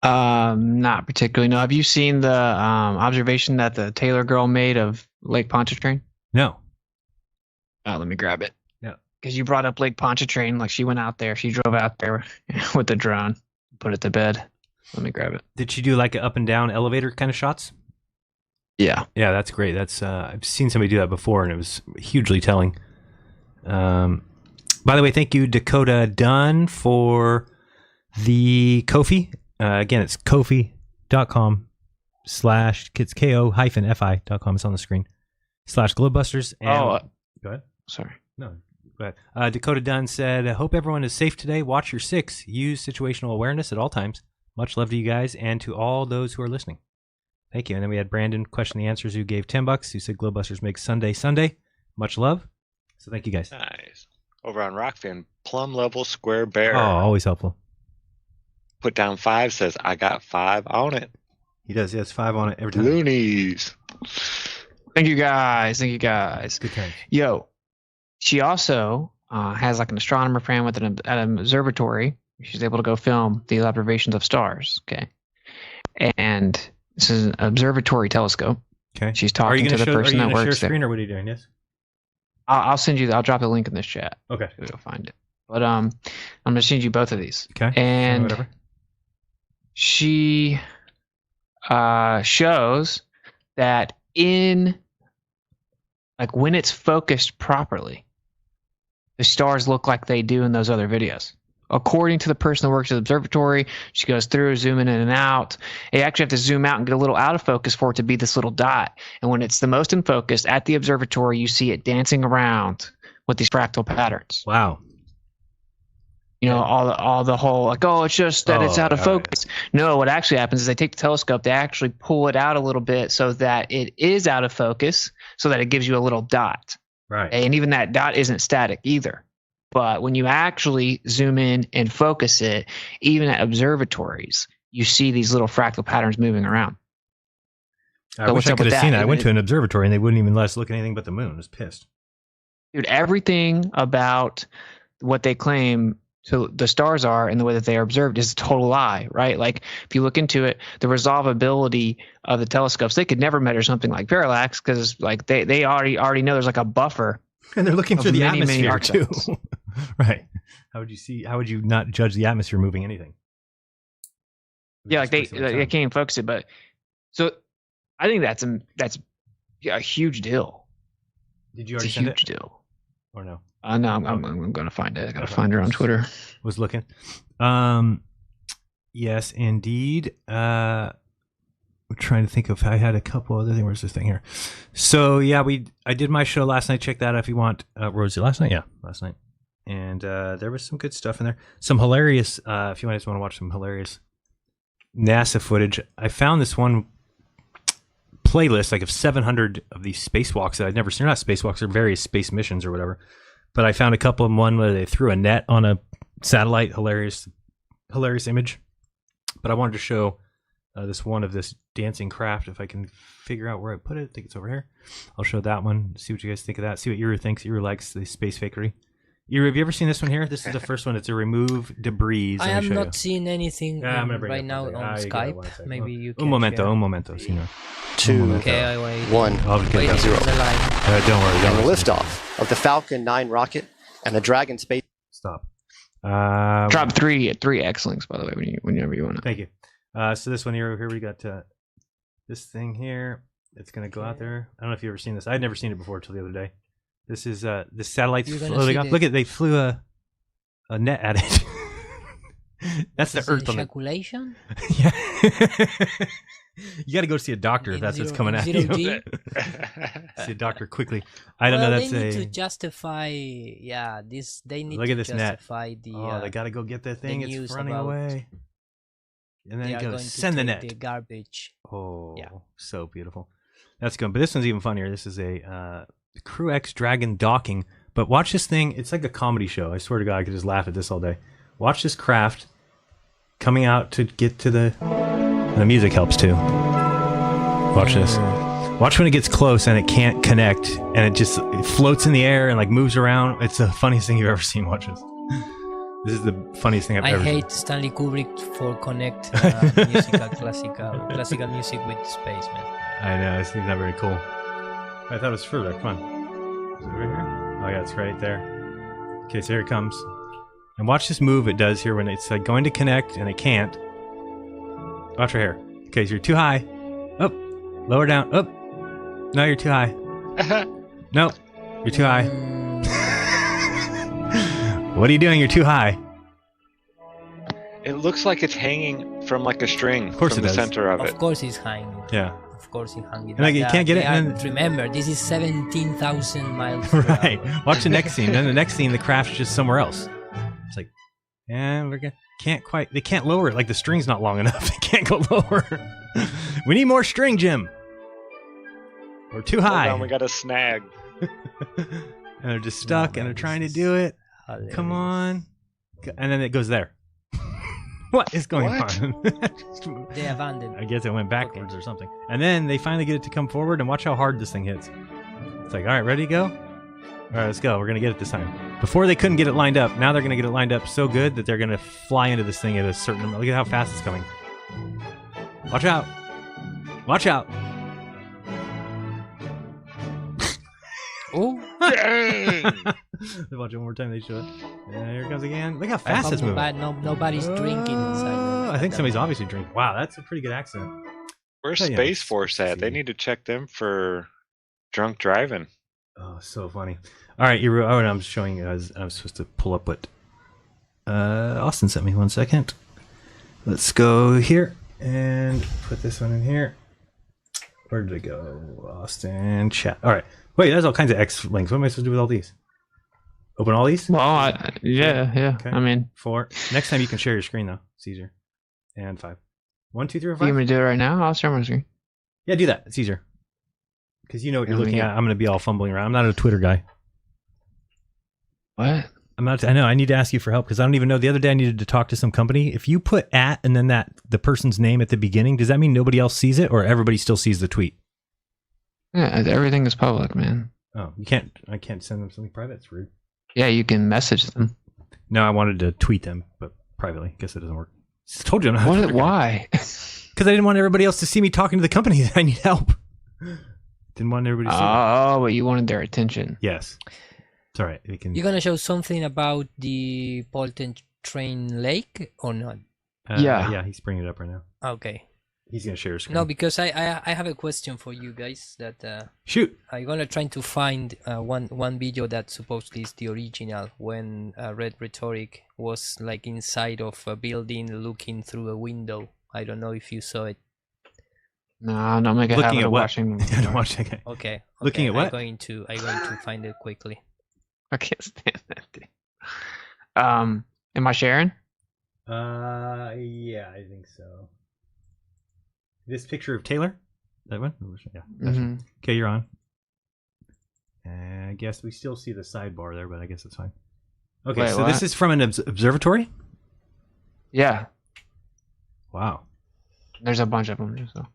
Not particularly. No. Have you seen the observation that the Taylor girl made of Lake Pontchartrain? No. Let me grab it. Yeah. Because you brought up Lake Pontchartrain. Like, she went out there. She drove out there with the drone, put it to bed. Let me grab it. Did she do like an up and down elevator kind of shots? Yeah. Yeah, that's great. That's I've seen somebody do that before, and it was hugely telling. By the way, thank you, Dakota Dunn, for the Ko-fi. Again, it's kofi.com/ it's ko-fi.com. It's on the screen. /GLOBEBUSTERS. And, go ahead. Sorry. No, go ahead. Dakota Dunn said, I hope everyone is safe today. Watch your 6. Use situational awareness at all times. Much love to you guys and to all those who are listening. Thank you. And then we had Brandon question the answers, who gave $10, who said GLOBEBUSTERS makes Sunday. Much love. So thank you guys. Nice. Over on Rockfin, Plum Level Square Bear. Oh, always helpful. Put down 5, says, I got 5 on it. He does. He has 5 on it every time. Loonies. Thank you guys. Good times. Yo, she also has like an astronomer friend with at an observatory. She's able to go film the observations of stars. Okay. And this is an observatory telescope. Okay. She's talking to the person that works there. Are you going to share screen, or what are you doing? Yes. I'll send you. I'll drop the link in this chat. Okay. So you'll find it. But I'm going to send you both of these. Okay. And whatever. She shows that in like when it's focused properly, the stars look like they do in those other videos. according to the person that works at the observatory, she goes through, zooming in and out. You actually have to zoom out and get a little out of focus for it to be this little dot. And when it's the most in focus at the observatory, you see it dancing around with these fractal patterns. Wow. You know, all the whole, like, oh, it's just that it's out of focus. Right. No, what actually happens is they take the telescope, they actually pull it out a little bit so that it is out of focus, so that it gives you a little dot. Right. And even that dot isn't static either. But when you actually zoom in and focus it, even at observatories, you see these little fractal patterns moving around. I wish I could have seen that. I went to an observatory and they wouldn't even let us look at anything but the moon. I was pissed. Dude, everything about what they claim to the stars are and the way that they are observed is a total lie, right? Like, if you look into it, the resolvability of the telescopes, they could never measure something like parallax because, like, they already know there's like a buffer. And they're looking through the atmosphere too. Right. How would you not judge the atmosphere moving anything? Yeah, like they can't even focus it. But so I think that's a huge deal. Did you already send it? It's a huge deal. Or no? No, I'm going to find it. I got to find her on Twitter. Was looking. Yes, indeed. I'm trying to think of. I had a couple other things. Where's this thing here? So yeah, I did my show last night. Check that out if you want. Was it last night? Yeah, last night. And there was some good stuff in there. Some hilarious. If you just want to watch some hilarious NASA footage, I found this one playlist like of 700 of these spacewalks that I'd never seen. They're not spacewalks, they're various space missions or whatever. But I found a couple of them. One where they threw a net on a satellite. Hilarious image. But I wanted to show this one of this dancing craft. If I can figure out where I put it, I think it's over here. I'll show that one. See what you guys think of that. See what Iru thinks. Iru likes the space fakery. Iru, have you ever seen this one here? This is the first one. It's a remove debris. I have not seen anything right now on Skype. Maybe you can. Un momento. Signor. 2, okay, wait. 1, Wait, 0. Don't worry. And the liftoff of the Falcon 9 rocket and the Dragon space. Stop. Drop three X-links, by the way, whenever you want to. Thank you. So this one here we got this thing here. It's going to go out there. I don't know if you've ever seen this. I'd never seen it before until the other day. This is this satellite's floating up. Look at, they flew a net at it. That's the Earth on ejaculation? Yeah. You got to go see a doctor if that's what's coming at you. See a doctor quickly. I don't know. That's they need to justify. Yeah, this they need. Look to at this justify net. The. They got to go get that thing. It's running away. And then they you are go going send to the take net. The garbage. Oh, yeah. So beautiful. That's good. But this one's even funnier. This is a Crew X Dragon docking. But watch this thing. It's like a comedy show. I swear to God, I could just laugh at this all day. Watch this craft coming out to get to the music helps too. Watch this. Watch when it gets close and it can't connect and it floats in the air and like moves around. It's the funniest thing you've ever seen. Watch this. This is the funniest thing I've ever seen. I hate Stanley Kubrick for connect classical music with space, man. I know, it's not very cool. I thought it was further. Come on. Is it right here? Oh yeah, it's right there. Okay, so here it comes. And watch this move it does here when it's like going to connect and it can't. Watch right here. Okay, so you're too high. Up. Lower down. Up. No, you're too high. Nope. You're too high. What are you doing? You're too high. It looks like it's hanging from like a string of course from the center of it. Of course it's hanging. Yeah. Of course it's hanging. And like, you can't get it. And then... Remember, this is 17,000 miles. Right. Watch the next scene. Then the next scene, the craft's just somewhere else. It's like, yeah, they can't lower it. Like the string's not long enough. They can't go lower. We need more string, Jim. We're too high. Hold on, we got a snag. And they're just stuck and they're trying to do it. Hilarious. Come on. And then it goes there. What is going on? They abandoned. I guess it went backwards or something. And then they finally get it to come forward and watch how hard this thing hits. It's like, all right, ready to go? All right, let's go. We're going to get it this time. Before they couldn't get it lined up. Now they're going to get it lined up so good that they're going to fly into this thing at a certain amount. Look at how fast it's coming. Watch out. Watch out. Oh. Watch it one more time. They should. Yeah, here it comes again. Look how fast it's moving. Nobody's drinking inside. I think somebody's obviously drinking. Wow, that's a pretty good accent. Where's Space Force at? They need to check them for drunk driving. Oh, so funny. All right, I'm showing you. I'm supposed to pull up what Austin sent me 1 second. Let's go here and put this one in here. Where did it go? Austin chat. All right. Wait, there's all kinds of X links. What am I supposed to do with all these? Open all these? Well, yeah. Okay. I mean, 4. Next time you can share your screen though. It's easier. And 5. 1, 2, 3, or 5. you want me to do it right now? I'll share my screen. Yeah, do that. It's easier. Because you know what you're looking at. I'm going to be all fumbling around. I'm not a Twitter guy. What? I'm not. I know. I need to ask you for help because I don't even know. The other day I needed to talk to some company. If you put @ and then the person's name at the beginning, does that mean nobody else sees it or everybody still sees the tweet? Yeah, everything is public, man. Oh, you can't. I can't send them something private. It's rude. Yeah, you can message them. No, I wanted to tweet them, but privately. Guess it doesn't work. I told you. Why? Because I didn't want everybody else to see me talking to the company that I need help. Didn't want everybody to see. Oh, but you wanted their attention. Yes. It's all right. We can. You're gonna show something about the Pontchartrain Lake or not? Yeah, he's bringing it up right now. Okay. He's gonna share his screen. No, because I have a question for you guys that shoot. I'm gonna try to find one video that supposedly is the original when Red Rhetoric was like inside of a building looking through a window. I don't know if you saw it. No, I'm not making Looking at what? watching. Okay. Okay. Looking at what? I'm going to find it quickly. I can't stand that thing. Am I sharing? Yeah, I think so. This picture of Taylor? That one? Yeah. Mhm. Okay, you're on. I guess we still see the sidebar there, but I guess it's fine. Okay, Wait, so what? this is from an observatory? Yeah. Wow. There's a bunch of them. So.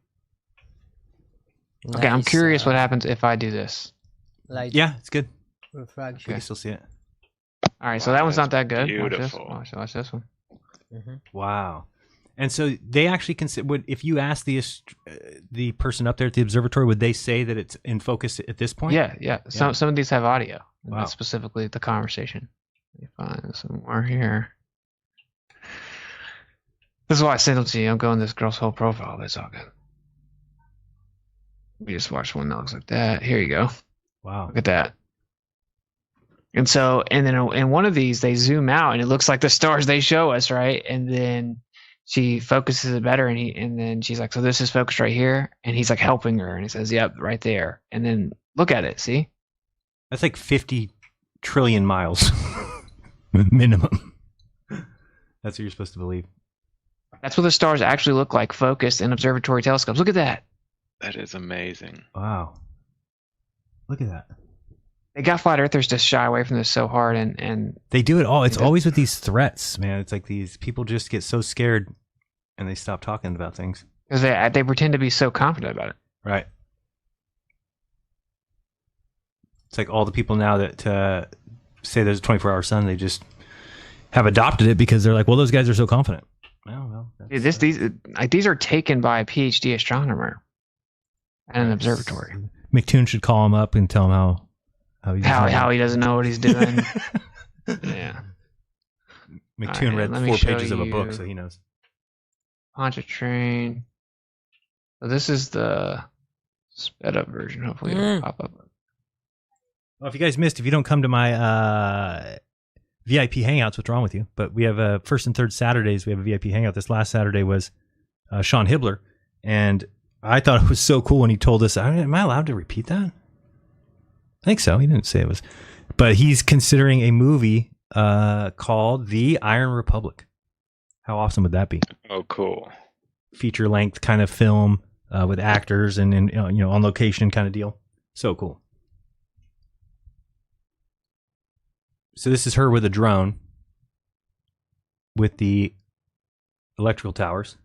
Okay, I'm Nice, curious what happens if I do this. Like Yeah, it's good. refraction. We can still see it. All right, so that one's not that good. beautiful. Watch this one. Wow. And so they actually consider, if you ask the person up there at the observatory, would they say that it's in focus at this point? Yeah. Some of these have audio. And Wow. that's specifically the conversation. Let me find some more here. This is why I sent them to you. I'm going this girl's whole profile. That's all good. We just watched one that looks like that. Here you go. Wow. Look at that. And so, and then in one of these, they zoom out, and it looks like the stars they show us, right? And then she focuses it better, and then she's like, "So this is focused right here," and he's like helping her, and he says, "Yep, right there." And then look at it. See? That's like 50 trillion miles minimum. That's what you're supposed to believe. That's what the stars actually look like focused in observatory telescopes. Look at that. That is amazing. Wow. Look at that. They got flat earthers to shy away from this so hard, and They do it all. It's always with these threats, man. It's like these people just get so scared and they stop talking about things. because they pretend to be so confident about it. Right. It's like all the people now that say there's a 24-hour sun, they just have adopted it because they're like, well, those guys are so confident. Well, Dude, these are taken by a PhD astronomer at an observatory. McToon should call him up and tell him how he doesn't know what he's doing. Yeah. McToon read 4 pages of a book, so he knows. Pontchartrain. So this is the sped up version. Hopefully it'll pop up. Well, if you guys missed, if you don't come to my VIP hangouts, what's wrong with you? But we have first and third Saturdays, we have a VIP hangout. This last Saturday was Sean Hibbler, and I thought it was so cool when he told us. Am I allowed to repeat that? I think so. He didn't say it was, but he's considering a movie called The Iron Republic. How awesome would that be? Oh, cool! Feature length kind of film with actors and on location kind of deal. So cool. So this is her with a drone with the electrical towers.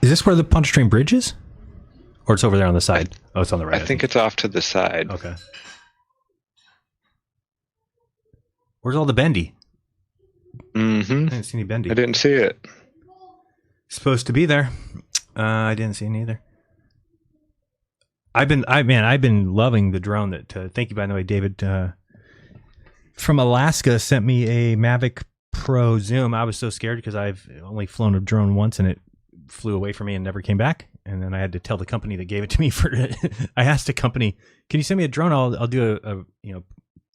Is this where the Pontchartrain Bridge is? Or it's over there on the side? Oh, it's on the right. I think it's off to the side. Okay. Where's all the bendy? Mm-hmm. I didn't see any bendy. I didn't see it. Supposed to be there. I didn't see any either. I've been loving the drone that. Thank you, by the way, David. From Alaska, sent me a Mavic Pro zoom. I was so scared because I've only flown a drone once and it flew away from me and never came back. And then I had to tell the company that gave it to me I asked the company, can you send me a drone? I'll do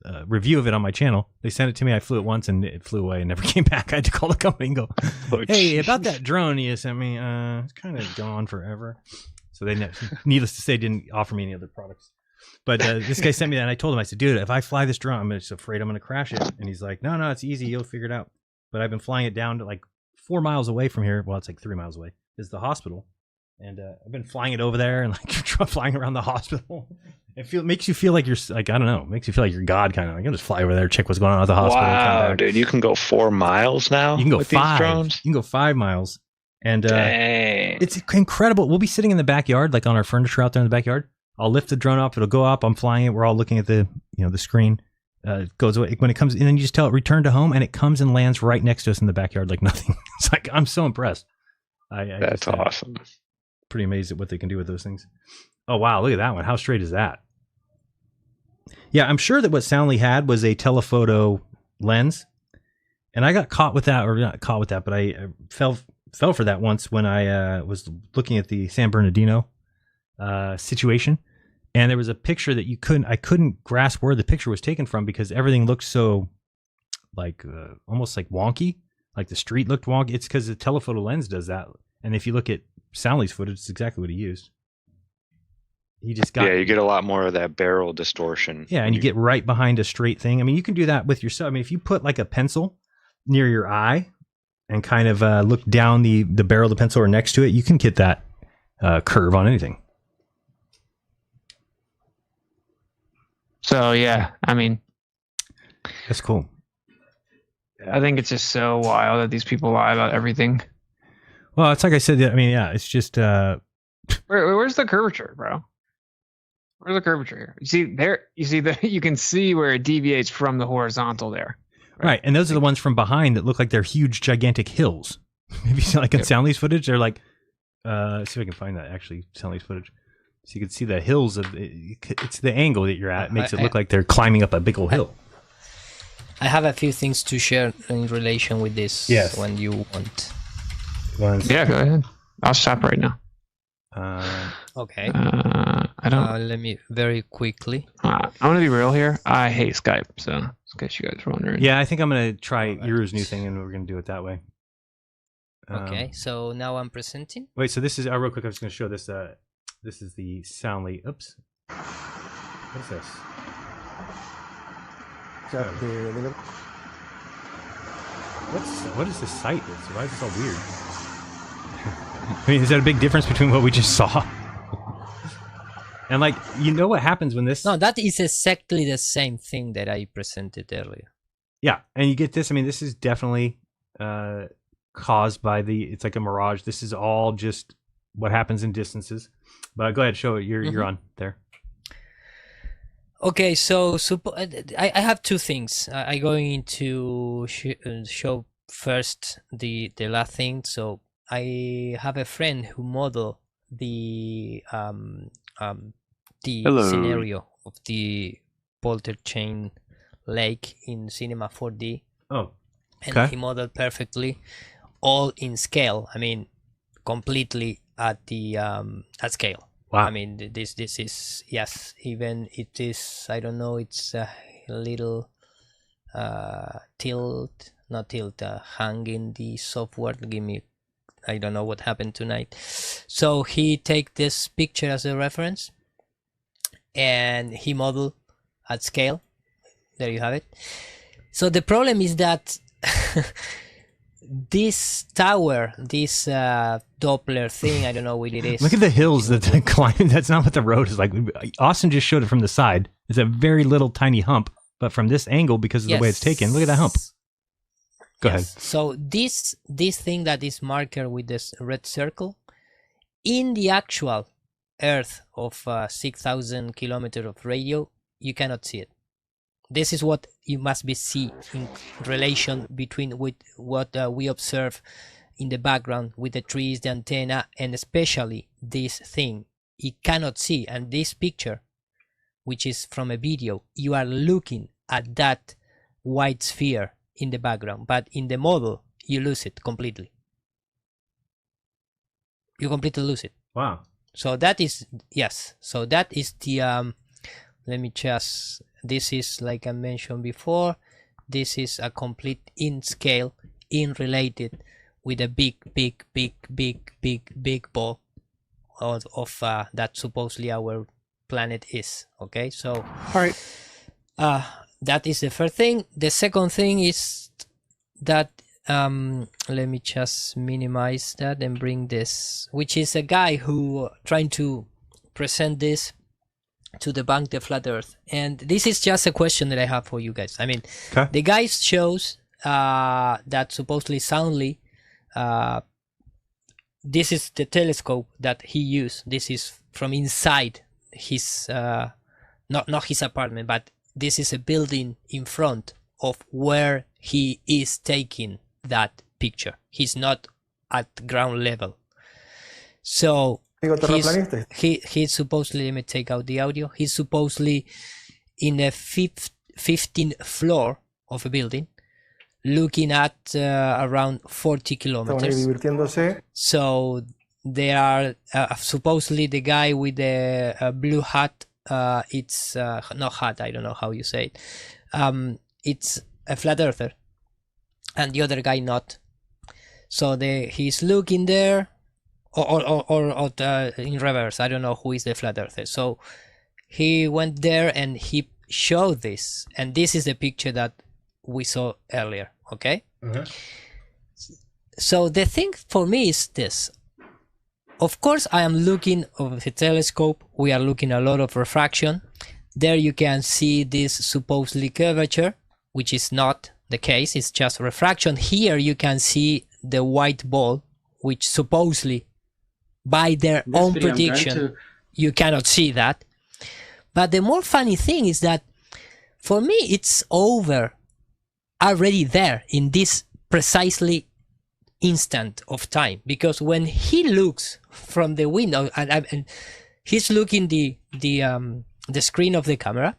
a review of it on my channel. They sent it to me. I flew it once and it flew away and never came back. I had to call the company and go, hey, about that drone you sent me, it's kind of gone forever. So they, needless to say, didn't offer me any other products. But this guy sent me that, and I told him, I said, dude, if I fly this drone, I'm just afraid I'm going to crash it. And he's like, no, it's easy. You'll figure it out. But I've been flying it down to like 4 miles away from here. Well, it's like 3 miles away is the hospital. And I've been flying it over there and like flying around the hospital. It makes you feel like you're like, I don't know, makes you feel like you're God kind of. Like, you can just fly over there, check what's going on at the hospital. Wow, dude, you can go 4 miles now. You can go with 5. These drones? You can go 5 miles. And Dang. It's incredible. We'll be sitting in the backyard, like on our furniture out there in the backyard. I'll lift the drone up. It'll go up. I'm flying it. We're all looking at the screen. It goes away. When it comes in, and you just tell it, return to home, and it comes and lands right next to us in the backyard like nothing. It's like, I'm so impressed. That's awesome. Pretty amazed at what they can do with those things. Oh, wow. Look at that one. How straight is that? Yeah, I'm sure that what Soundly had was a telephoto lens. And I got caught with that, or not caught with that, but I fell for that once when I was looking at the San Bernardino situation. And there was a picture that I couldn't grasp where the picture was taken from because everything looked so like almost like wonky, like the street looked wonky. It's because the telephoto lens does that. And if you look at Soundly's footage, it's exactly what he used. He just got, you get a lot more of that barrel distortion. Yeah, and you get right behind a straight thing. I mean, you can do that with yourself. I mean, if you put like a pencil near your eye and kind of look down the barrel of the pencil or next to it, you can get that curve on anything. So yeah, I mean, that's cool. I think it's just so wild that these people lie about everything. Well, it's like I said. I mean, yeah, it's just. Where's the curvature, bro? Where's the curvature here? You see there. You see that you can see where it deviates from the horizontal there. Right, and those are the ones from behind that look like they're huge, gigantic hills. Have you seen like in Soundly's footage? They're like, see if I can find that actually Soundly's footage. So you can see the hills of it's the angle that you're at makes it look like they're climbing up a big old hill. I have a few things to share in relation with this. Yes. When you want. Yeah, go ahead. I'll stop right now. Okay. I don't. Let me very quickly. I'm gonna be real here. I hate Skype, so in case you guys are wondering. Yeah, I think I'm gonna try Iru's new thing, and we're gonna do it that way. Okay, so now I'm presenting. Wait, so this is real quick. I'm just gonna show this. This is the Soundly. Oops. What is this? What is this site? Why is this all weird? I mean, is that a big difference between what we just saw? And like, you know what happens when this... No, that is exactly the same thing that I presented earlier. Yeah, and you get this. I mean, this is definitely caused by it's like a mirage. This is all just what happens in distances. But go ahead, show it. You're on there. Okay, so I have two things. I'm going to show first the last thing. So I have a friend who modeled the scenario of the Pontchartrain lake in Cinema 4D. Oh, okay. And he modeled perfectly, all in scale. I mean, completely at the at scale. Wow. I mean, this is, yes, even it is, I don't know, it's a little hang in the software. Give me, I don't know what happened tonight. So he take this picture as a reference and he modeled at scale. There you have it. So the problem is that this tower, this Doppler thing, I don't know what it is. Look at the hills that they're climbing. That's not what the road is like. Austin just showed it from the side. It's a very little tiny hump, but from this angle, because of the way it's taken, look at that hump. Go ahead. So this thing that is marked with this red circle, in the actual Earth of 6,000 kilometers of radius, you cannot see it. This is what you must be see in relation between with what we observe in the background with the trees, the antenna, and especially this thing. It cannot see, and this picture, which is from a video, you are looking at that white sphere in the background, but in the model you lose it completely. You completely lose it. Wow. So that is, yes, so that is the let me just, this is like I mentioned before, this is a complete in scale, in related with a big ball of that supposedly our planet is. Okay, so all right, that is the first thing. The second thing is that let me just minimize that and bring this, which is a guy who trying to present this to debunk the flat earth. And this is just a question that I have for you guys. I mean, the guy shows that supposedly soundly this is the telescope that he used. This is from inside his not his apartment, but this is a building in front of where he is taking that picture. He's not at ground level. So he's supposedly, let me take out the audio, he's supposedly in a 15th floor of a building looking at around 40 kilometers. So there are supposedly the guy with the blue hat, it's not hat, I don't know how you say it, it's a flat earther, and the other guy not. So he's looking there, or in reverse, I don't know who is the flat earther. So he went there and he showed this, and this is the picture that we saw earlier. Okay. So the thing for me is this. Of course, I am looking of the telescope. We are looking a lot of refraction. There you can see this supposedly curvature, which is not the case. It's just refraction. Here you can see the white ball, which supposedly, by their own prediction, you cannot see that. But the more funny thing is that for me, it's over already there in this precisely instant of time, because when he looks from the window and he's looking the screen of the camera,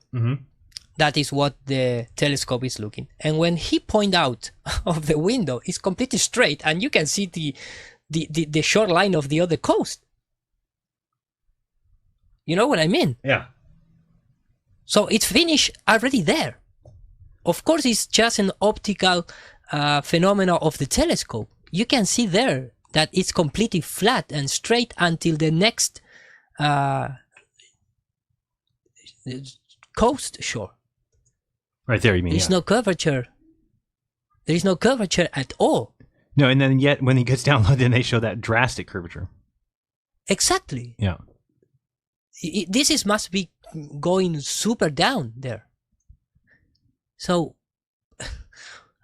that is what the telescope is looking, and when he point out of the window, it's completely straight and you can see the shoreline of the other coast. You know what I mean? Yeah. So it's finished already there. Of course, it's just an optical phenomena of the telescope. You can see there that it's completely flat and straight until the next coast shore. Right there, you mean? There's no curvature. There is no curvature at all. No, and then yet when he gets down low, then they show that drastic curvature. Exactly. Yeah. This must be going super down there. So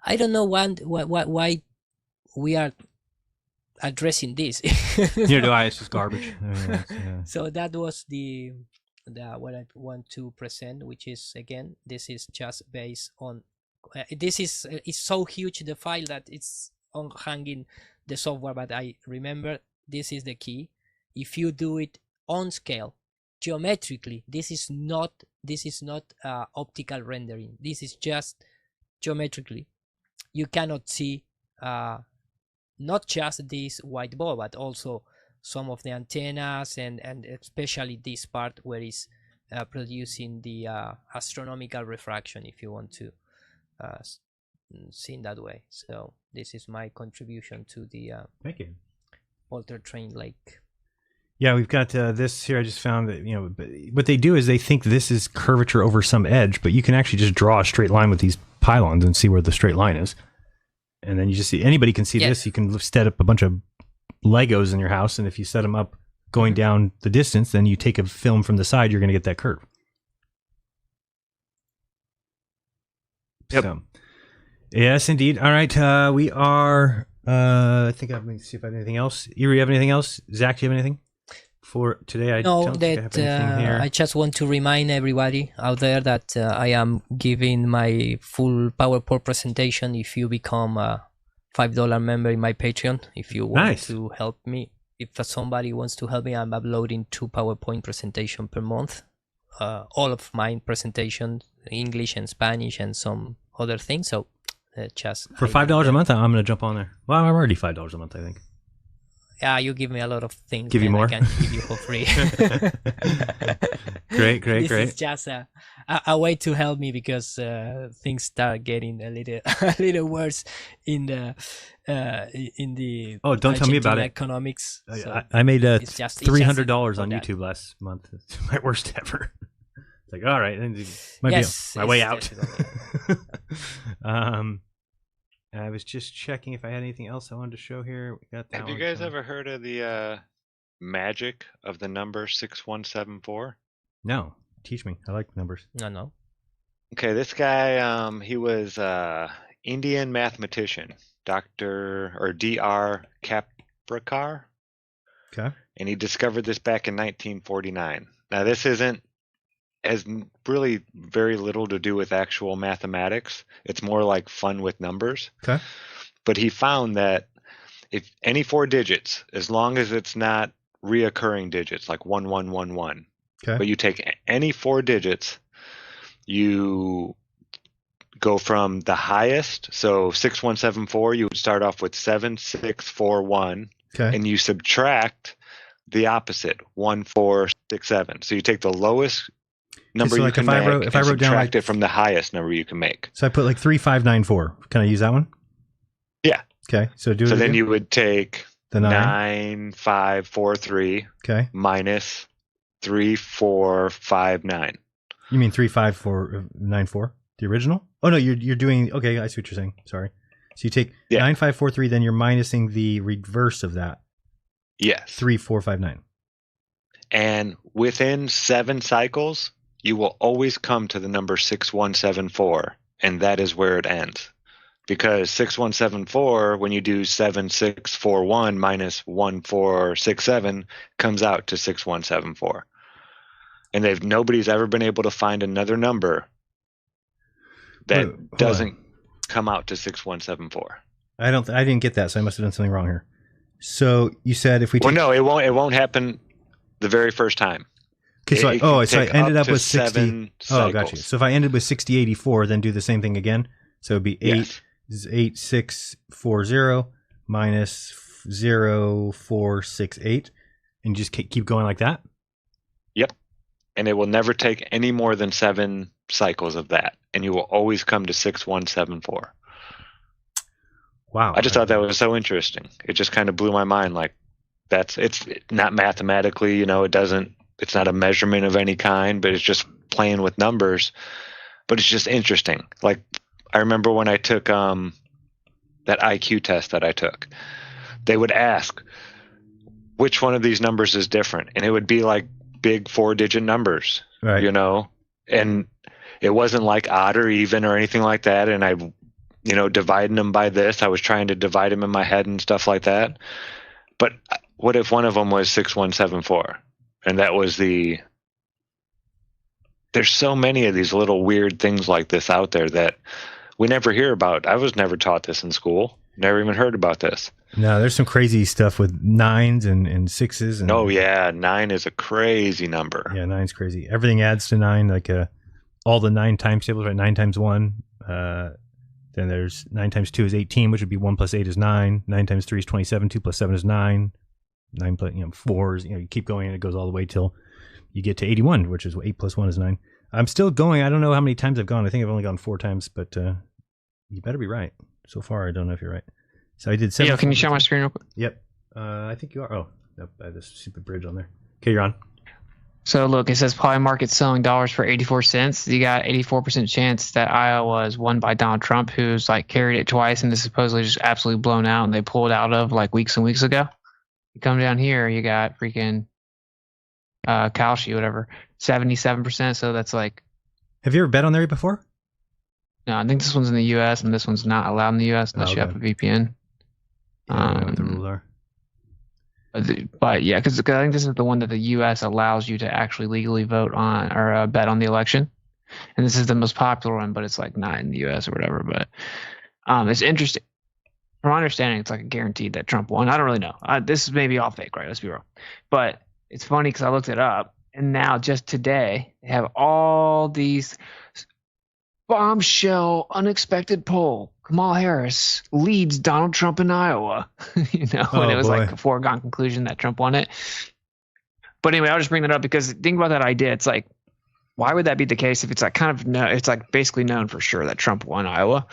I don't know why we are addressing this. Neither do I. It's just garbage. So that was the what I want to present, which is, again, this is just based on this is it's so huge, the file, that it's on hanging the software. But I remember this is the key. If you do it on scale, geometrically, this is not optical rendering. This is just geometrically. You cannot see not just this white ball, but also some of the antennas and especially this part where it's producing the astronomical refraction, if you want to see in that way. So this is my contribution to the thank you, Pontchartrain Lake. Yeah, we've got this here. I just found that, what they do is they think this is curvature over some edge, but you can actually just draw a straight line with these pylons and see where the straight line is. And then you just see, anybody can see this. You can set up a bunch of Legos in your house, and if you set them up going down the distance, then you take a film from the side, you're going to get that curve. Yep. So, yes, indeed. All right, we are. I think I'm going to see if I have anything else. Erie, you have anything else? Zach, do you have anything for today? I don't think I have anything here. I just want to remind everybody out there that I am giving my full PowerPoint presentation if you become a $5 member in my Patreon. If you want to help me, if somebody wants to help me, I'm uploading 2 PowerPoint presentations per month. All of my presentations, English and Spanish and some other things. So Just for $5 a month, I'm going to jump on there. Well, I'm already $5 a month, I think. Yeah, you give me a lot of things. Give you more? I can give you for free. Great. This is just a way to help me because things start getting a little worse in the Oh, don't tell me about it. Economics. So I made $300 on that. YouTube last month. It's my worst ever. It's like, all right, might be my way out. I was just checking if I had anything else I wanted to show here. We got that. Have you guys ever heard of the magic of the number 6174? No. Teach me. I like numbers. No. Okay, this guy, he was Indian mathematician, Dr. Kaprikar. Okay. And he discovered this back in 1949. Now, this has really very little to do with actual mathematics. It's more like fun with numbers. Okay. But he found that if any 4 digits, as long as it's not reoccurring digits like 1111, okay, but you take any 4 digits, you go from the highest. So 6174, you would start off with 7641, okay, and you subtract the opposite, 1467. So you take the lowest number so you like can if I make wrote and down subtract it from the highest number you can make. So I put like 3594. Can I use that one? Yeah. Okay. So do it. So then again. you would take the 9543 okay, minus 3459. You mean 35494? The original? Oh no, you're doing. Okay, I see what you're saying. Sorry. So you take 9543, then you're minusing the reverse of that. Yes. 3459. And within 7 cycles, you will always come to the number 6174, and that is where it ends. Because 6174, when you do 7641 minus 1467, comes out to 6174. And nobody's ever been able to find another number that doesn't come out to 6174. I didn't get that, so I must have done something wrong here. So you said if we take, well, no, it won't happen the very first time. Okay, so I ended up with 60. 7 Oh, got you. So if I ended with 6084, then do the same thing again. So it'd be 8640 minus 0468, and just keep going like that. Yep. And it will never take any more than 7 cycles of that, and you will always come to 6174. Wow. I just thought that was so interesting. It just kind of blew my mind. Like, it's not mathematically, it's not a measurement of any kind, but it's just playing with numbers. But it's just interesting. Like, I remember when I took that IQ test that I took, they would ask which one of these numbers is different, and it would be like big 4-digit numbers, right? And it wasn't like odd or even or anything like that. And I, dividing them by this, I was trying to divide them in my head and stuff like that. But what if one of them was 6174, and that was there's so many of these little weird things like this out there that we never hear about. I was never taught this in school. Never even heard about this. No, there's some crazy stuff with 9s and 6s. And, oh yeah, 9 is a crazy number. Yeah, 9's crazy. Everything adds to 9, like all the 9 times tables, right? 9 times 1. Then there's 9 times 2 is 18, which would be 1 plus 8 is 9. 9 times 3 is 27. 2 plus 7 is 9. 9 plus 4 is, you keep going and it goes all the way till you get to 81, which is 8 plus 1 is 9. I'm still going. I don't know how many times I've gone. I think I've only gone 4 times, but you better be right. So far, I don't know if you're right. So I did 7. Yeah, can you share my screen real quick? Yep. I think you are. Oh, nope, I have this stupid bridge on there. Okay, you're on. So look, it says Polymarket selling dollars for 84 cents. You got 84% chance that Iowa is won by Donald Trump, who's like carried it twice and is supposedly just absolutely blown out, and they pulled out of like weeks and weeks ago. You come down here, you got freaking Kalshi, whatever, 77%. So that's like. Have you ever bet on there before? No, I think this one's in the U.S. and this one's not allowed in the U.S. unless you have a VPN. Yeah, I don't know what the rules are. But yeah, because I think this is the one that the U.S. allows you to actually legally vote on or bet on the election, and this is the most popular one, but it's like not in the U.S. or whatever. But it's interesting. From my understanding, it's like a guaranteed that Trump won. I don't really know. This is maybe all fake, right? Let's be real. But it's funny because I looked it up, and now just today they have all these bombshell, unexpected poll. Kamala Harris leads Donald Trump in Iowa, and it was like a foregone conclusion that Trump won it. But anyway, I'll just bring that up because think about that idea. It's like, why would that be the case if it's like it's like basically known for sure that Trump won Iowa?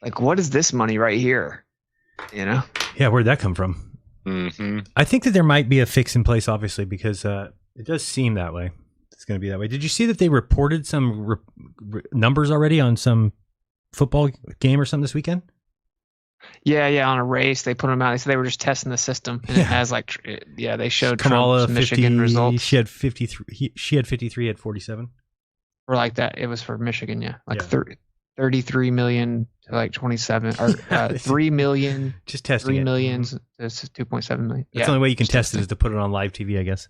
Like, what is this money right here? Yeah, where'd that come from? Mm-hmm. I think that there might be a fix in place, obviously, because it does seem that way. It's going to be that way. Did you see that they reported some numbers already on some football game or something this weekend? Yeah, on a race they put them out. They said they were just testing the system, and it has like, they showed Kamala Trump's Michigan results. She had 53. She had 53. Had 47. Or like that. It was for Michigan. Yeah, like 33 million to like 27, or 3 million. Just testing 3 it. million to 2.7 million. That's the only way you can test it is to put it on live TV, I guess.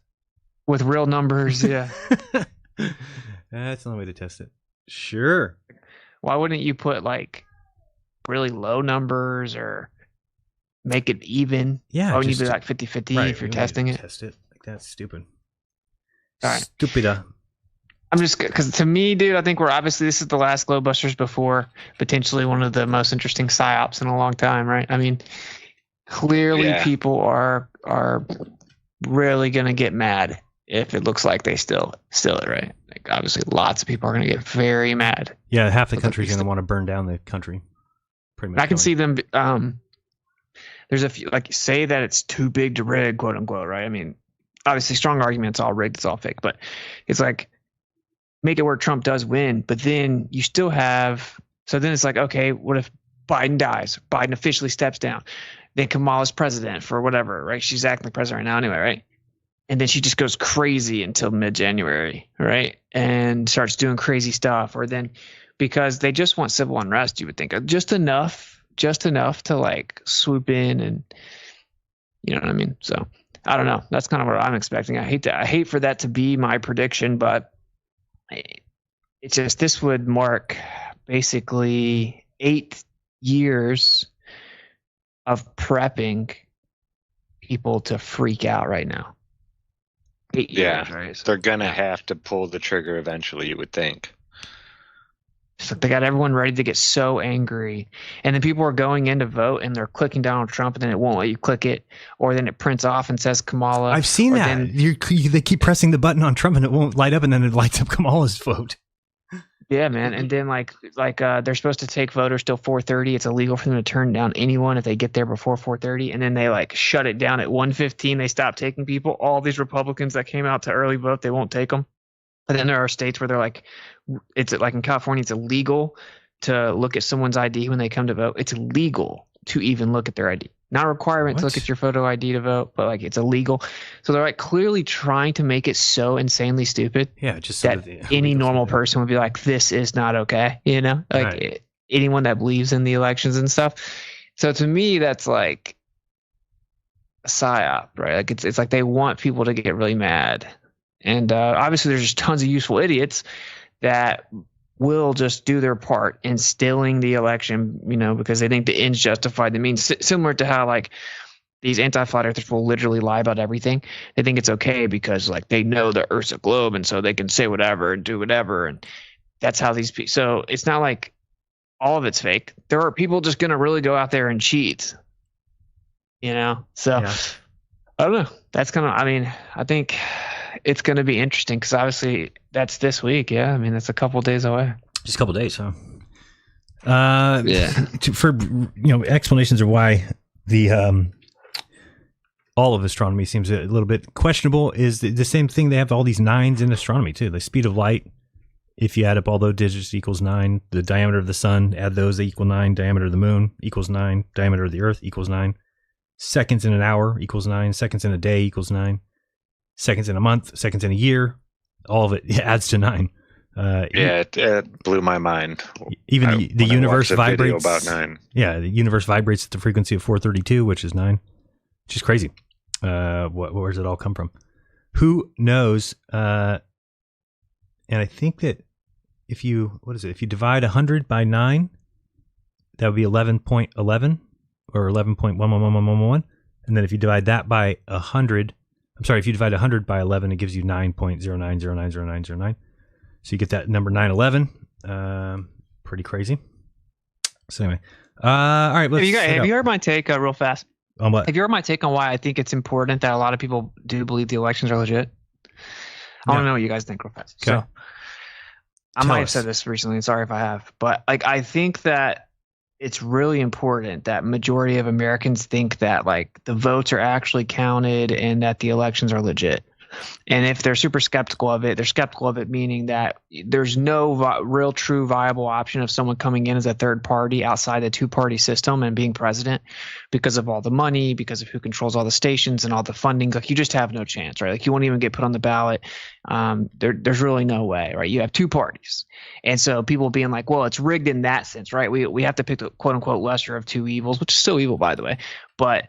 With real numbers, yeah. That's the only way to test it. Sure. Why wouldn't you put like really low numbers or make it even? Yeah. Why wouldn't you do like 50-50 if you're testing it? Test it. Like, that's stupid. All right. Stupida. I'm just, because to me, dude, I think this is the last GLOBEBUSTERS before potentially one of the most interesting psyops in a long time, right? I mean, clearly people are really going to get mad if it looks like they still it, right? Like, obviously, lots of people are going to get very mad. Yeah, half the country's going to want to burn down the country. Pretty much. I can see them. There's a few, like, say that it's too big to rig, quote unquote, right? I mean, obviously, strong argument, it's all rigged, it's all fake, but it's like, make it where Trump does win, but then you still have. So then it's like, okay, what if Biden dies? Biden officially steps down. Then Kamala's president for whatever, right? She's acting like president right now anyway, right? And then she just goes crazy until mid-January, right? And starts doing crazy stuff. Or then, because they just want civil unrest, you would think just enough to like swoop in, and you know what I mean? So I don't know. That's kind of what I'm expecting. I hate for that to be my prediction, but it's just, this would mark basically 8 years of prepping people to freak out right now. 8 years, right? They're gonna have to pull the trigger eventually, you would think. So they got everyone ready to get so angry, and then people are going in to vote and they're clicking Donald Trump, and then it won't let you click it, or then it prints off and says Kamala. I've seen that. They keep pressing the button on Trump and it won't light up, and then it lights up Kamala's vote. Yeah, man. And then like they're supposed to take voters till 4:30. It's illegal for them to turn down anyone if they get there before 4:30. And then they like shut it down at 1:15. They stop taking people. All these Republicans that came out to early vote, they won't take them. And then there are states where they're like, it's like in California, it's illegal to look at someone's ID when they come to vote. It's illegal to even look at their ID. Not a requirement to look at your photo ID to vote, but like it's illegal. So they're like clearly trying to make it so insanely stupid. Yeah, just that any normal person would be like, this is not okay. You know, like anyone that believes in the elections and stuff. So to me, that's like a psyop, right? Like it's like they want people to get really mad. And obviously there's just tons of useful idiots that will just do their part in stilling the election, you know, because they think the ends justify the means. Similar to how like these anti-flat earthers will literally lie about everything. They think it's okay because like they know the Earth's a globe, and so they can say whatever and do whatever, and that's how these people. So it's not like all of it's fake. There are people just going to really go out there and cheat, you know. So I don't know. That's kind of. I mean, I think it's going to be interesting because obviously that's this week. Yeah, I mean that's a couple days away. Just a couple days, huh? For explanations of why the all of astronomy seems a little bit questionable is the same thing. They have all these nines in astronomy too. The speed of light, if you add up all those digits, equals 9. The diameter of the sun, add those, they equal 9. Diameter of the moon equals 9. Diameter of the earth equals 9. Seconds in an hour equals 9. Seconds in a day equals 9. Seconds in a month, seconds in a year, all of it adds to 9. It blew my mind. Even the universe vibrates. About 9. Yeah, the universe vibrates at the frequency of 432, which is 9, which is crazy. Where does it all come from? Who knows? And I think that if you divide 100 by 9, that would be 11.11 or 11.111111. And then if you divide that by 100. If you divide 100 by 11, it gives you 9.09090909. So you get that number 911. Pretty crazy. So anyway, All right. Have you heard my take real fast? On what? Have you heard my take on why I think it's important that a lot of people do believe the elections are legit? I want to know what you guys think real fast. Okay. So I might have said this recently. Sorry if I have, but like I think that it's really important that majority of Americans think that like the votes are actually counted and that the elections are legit. And if they're super skeptical of it, they're skeptical of it meaning that there's no real true viable option of someone coming in as a third party outside the two-party system and being president because of all the money, because of who controls all the stations and all the funding. Like you just have no chance, right? Like you won't even get put on the ballot. There's really no way, right? You have two parties. And so people being like, well, it's rigged in that sense, right? We have to pick the quote unquote lesser of two evils, which is still evil, by the way. But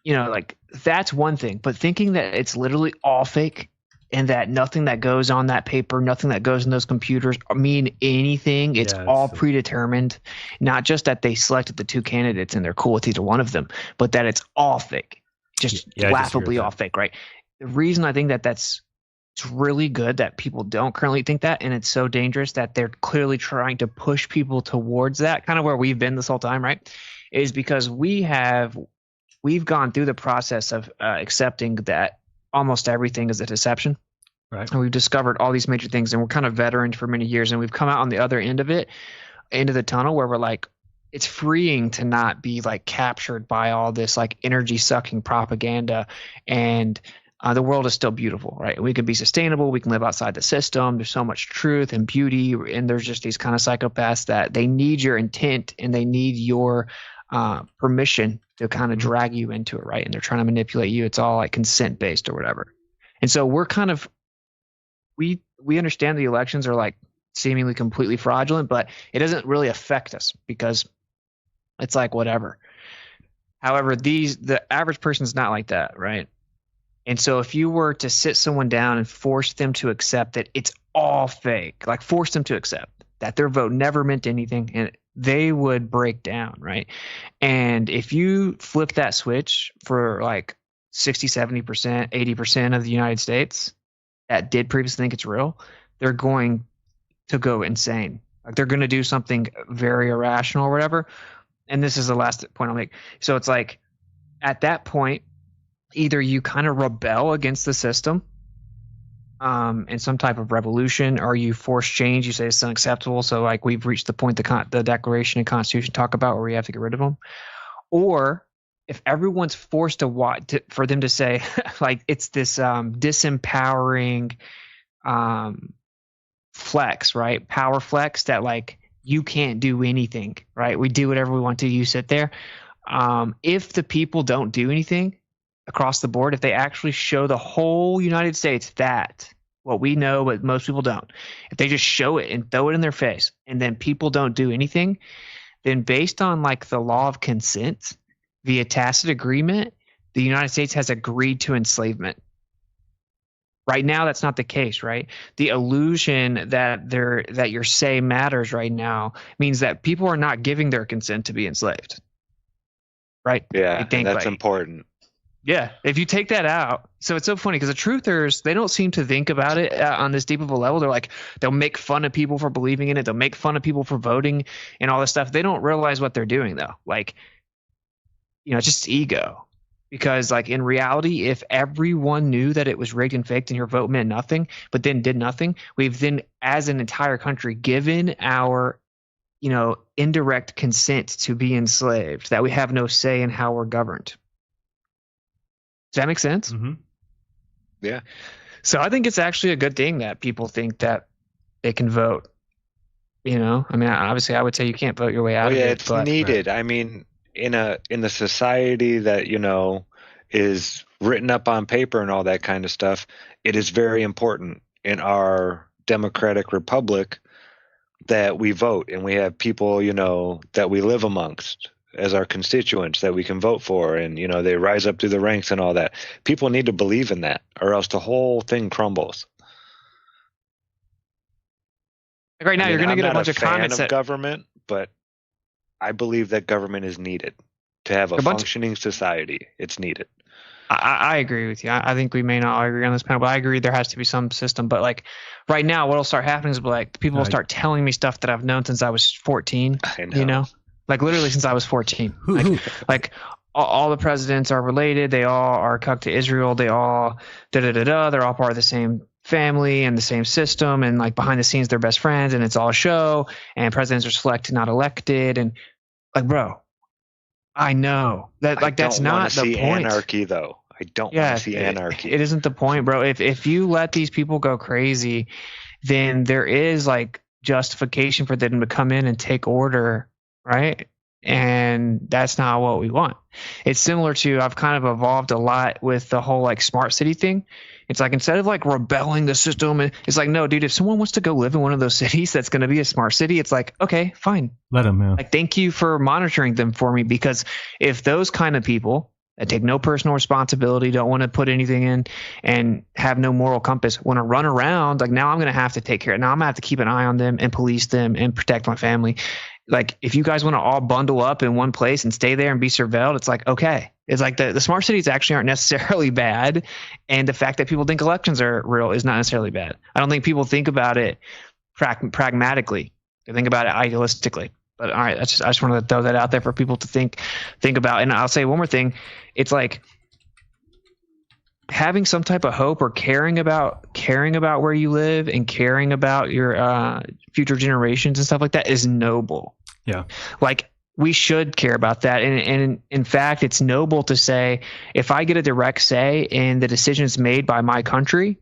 you know, like that's one thing, but thinking that it's literally all fake and that nothing that goes on that paper, nothing that goes in those computers mean anything. It's all predetermined, not just that they selected the two candidates and they're cool with either one of them, but that it's all fake, just laughably all fake, right? The reason I think that it's really good that people don't currently think that, and it's so dangerous that they're clearly trying to push people towards that, kind of where we've been this whole time, right? Is because we've gone through the process of accepting that almost everything is a deception. Right. And we've discovered all these major things, and we're kind of veterans for many years, and we've come out on the other end of it, into the tunnel where we're like, it's freeing to not be like captured by all this like energy sucking propaganda. And the world is still beautiful, right? We can be sustainable. We can live outside the system. There's so much truth and beauty. And there's just these kind of psychopaths that they need your intent and they need your permission to kind of drag you into it, right? And they're trying to manipulate you. It's all like consent based or whatever. And so we're kind of we understand the elections are like seemingly completely fraudulent, but it doesn't really affect us because it's like whatever. However, the average person's not like that, right? And so if you were to sit someone down and force them to accept that it's all fake, like force them to accept that their vote never meant anything, and they would break down, right? And if you flip that switch for like 60, 70%, 80% of the United States that did previously think it's real, they're going to go insane. Like they're going to do something very irrational or whatever. And this is the last point I'll make. So it's like at that point, either you kind of rebel against the system in some type of revolution, or you force change. You say it's unacceptable. So like we've reached the point the Declaration and Constitution talk about where we have to get rid of them. Or if everyone's forced for them to say like it's this disempowering flex, right? Power flex that like you can't do anything, right? We do whatever we want to. You sit there. If the people don't do anything across the board, if they actually show the whole United States that what we know, but most people don't, if they just show it and throw it in their face and then people don't do anything, then based on like the law of consent via tacit agreement, the United States has agreed to enslavement. Right now, that's not the case, right? The illusion that your say matters right now means that people are not giving their consent to be enslaved, right? Yeah, that's important. Yeah, if you take that out. So it's so funny because the truthers, they don't seem to think about it on this deep of a level. They're like, they'll make fun of people for believing in it. They'll make fun of people for voting and all this stuff. They don't realize what they're doing though. Like, you know, it's just ego. Because like in reality, if everyone knew that it was rigged and faked and your vote meant nothing, but then did nothing, we've then as an entire country given our, you know, indirect consent to be enslaved, that we have no say in how we're governed. Does that make sense? Mm-hmm. Yeah. So I think it's actually a good thing that people think that they can vote. You know, I mean, obviously, I would say you can't vote your way out of it. Yeah, it's needed. I mean, in the society that, you know, is written up on paper and all that kind of stuff, it is very important in our democratic republic that we vote and we have people, you know, that we live amongst as our constituents that we can vote for, and you know they rise up through the ranks and all that. People need to believe in that, or else the whole thing crumbles. Like right now, you're going to get a bunch of comments of government, but I believe that government is needed to have a functioning society. It's needed. I agree with you. I think we may not agree on this panel, but I agree there has to be some system. But like right now, what'll start happening is like people will start telling me stuff that I've known since I was 14. I know. You know. Like literally since I was 14. Like all the presidents are related. They all are cucked to Israel. They all They're all part of the same family and the same system. And like behind the scenes, they're best friends, and it's all a show. And presidents are selected, not elected. And like, bro, I know that like that's not the point. Anarchy, though. I don't want to see anarchy. It isn't the point, bro. If you let these people go crazy, then there is like justification for them to come in and take order, right? And that's not what we want. It's similar to, I've kind of evolved a lot with the whole like smart city thing. It's like, instead of like rebelling the system, it's like, no, dude, if someone wants to go live in one of those cities that's going to be a smart city, it's like, okay, fine. Let them know. Like, thank you for monitoring them for me, because if those kind of people that take no personal responsibility, don't want to put anything in, and have no moral compass, want to run around, like, now I'm going to have to take care of it. Now I'm going to have to keep an eye on them and police them and protect my family. Like, if you guys want to all bundle up in one place and stay there and be surveilled, it's like, okay. It's like the smart cities actually aren't necessarily bad. And the fact that people think elections are real is not necessarily bad. I don't think people think about it pragmatically. They think about it idealistically. But all right, I just wanted to throw that out there for people to think about. And I'll say one more thing. It's like having some type of hope, or caring about where you live and caring about your future generations and stuff like that is noble. Yeah. Like, we should care about that. And in fact, it's noble to say, if I get a direct say in the decisions made by my country,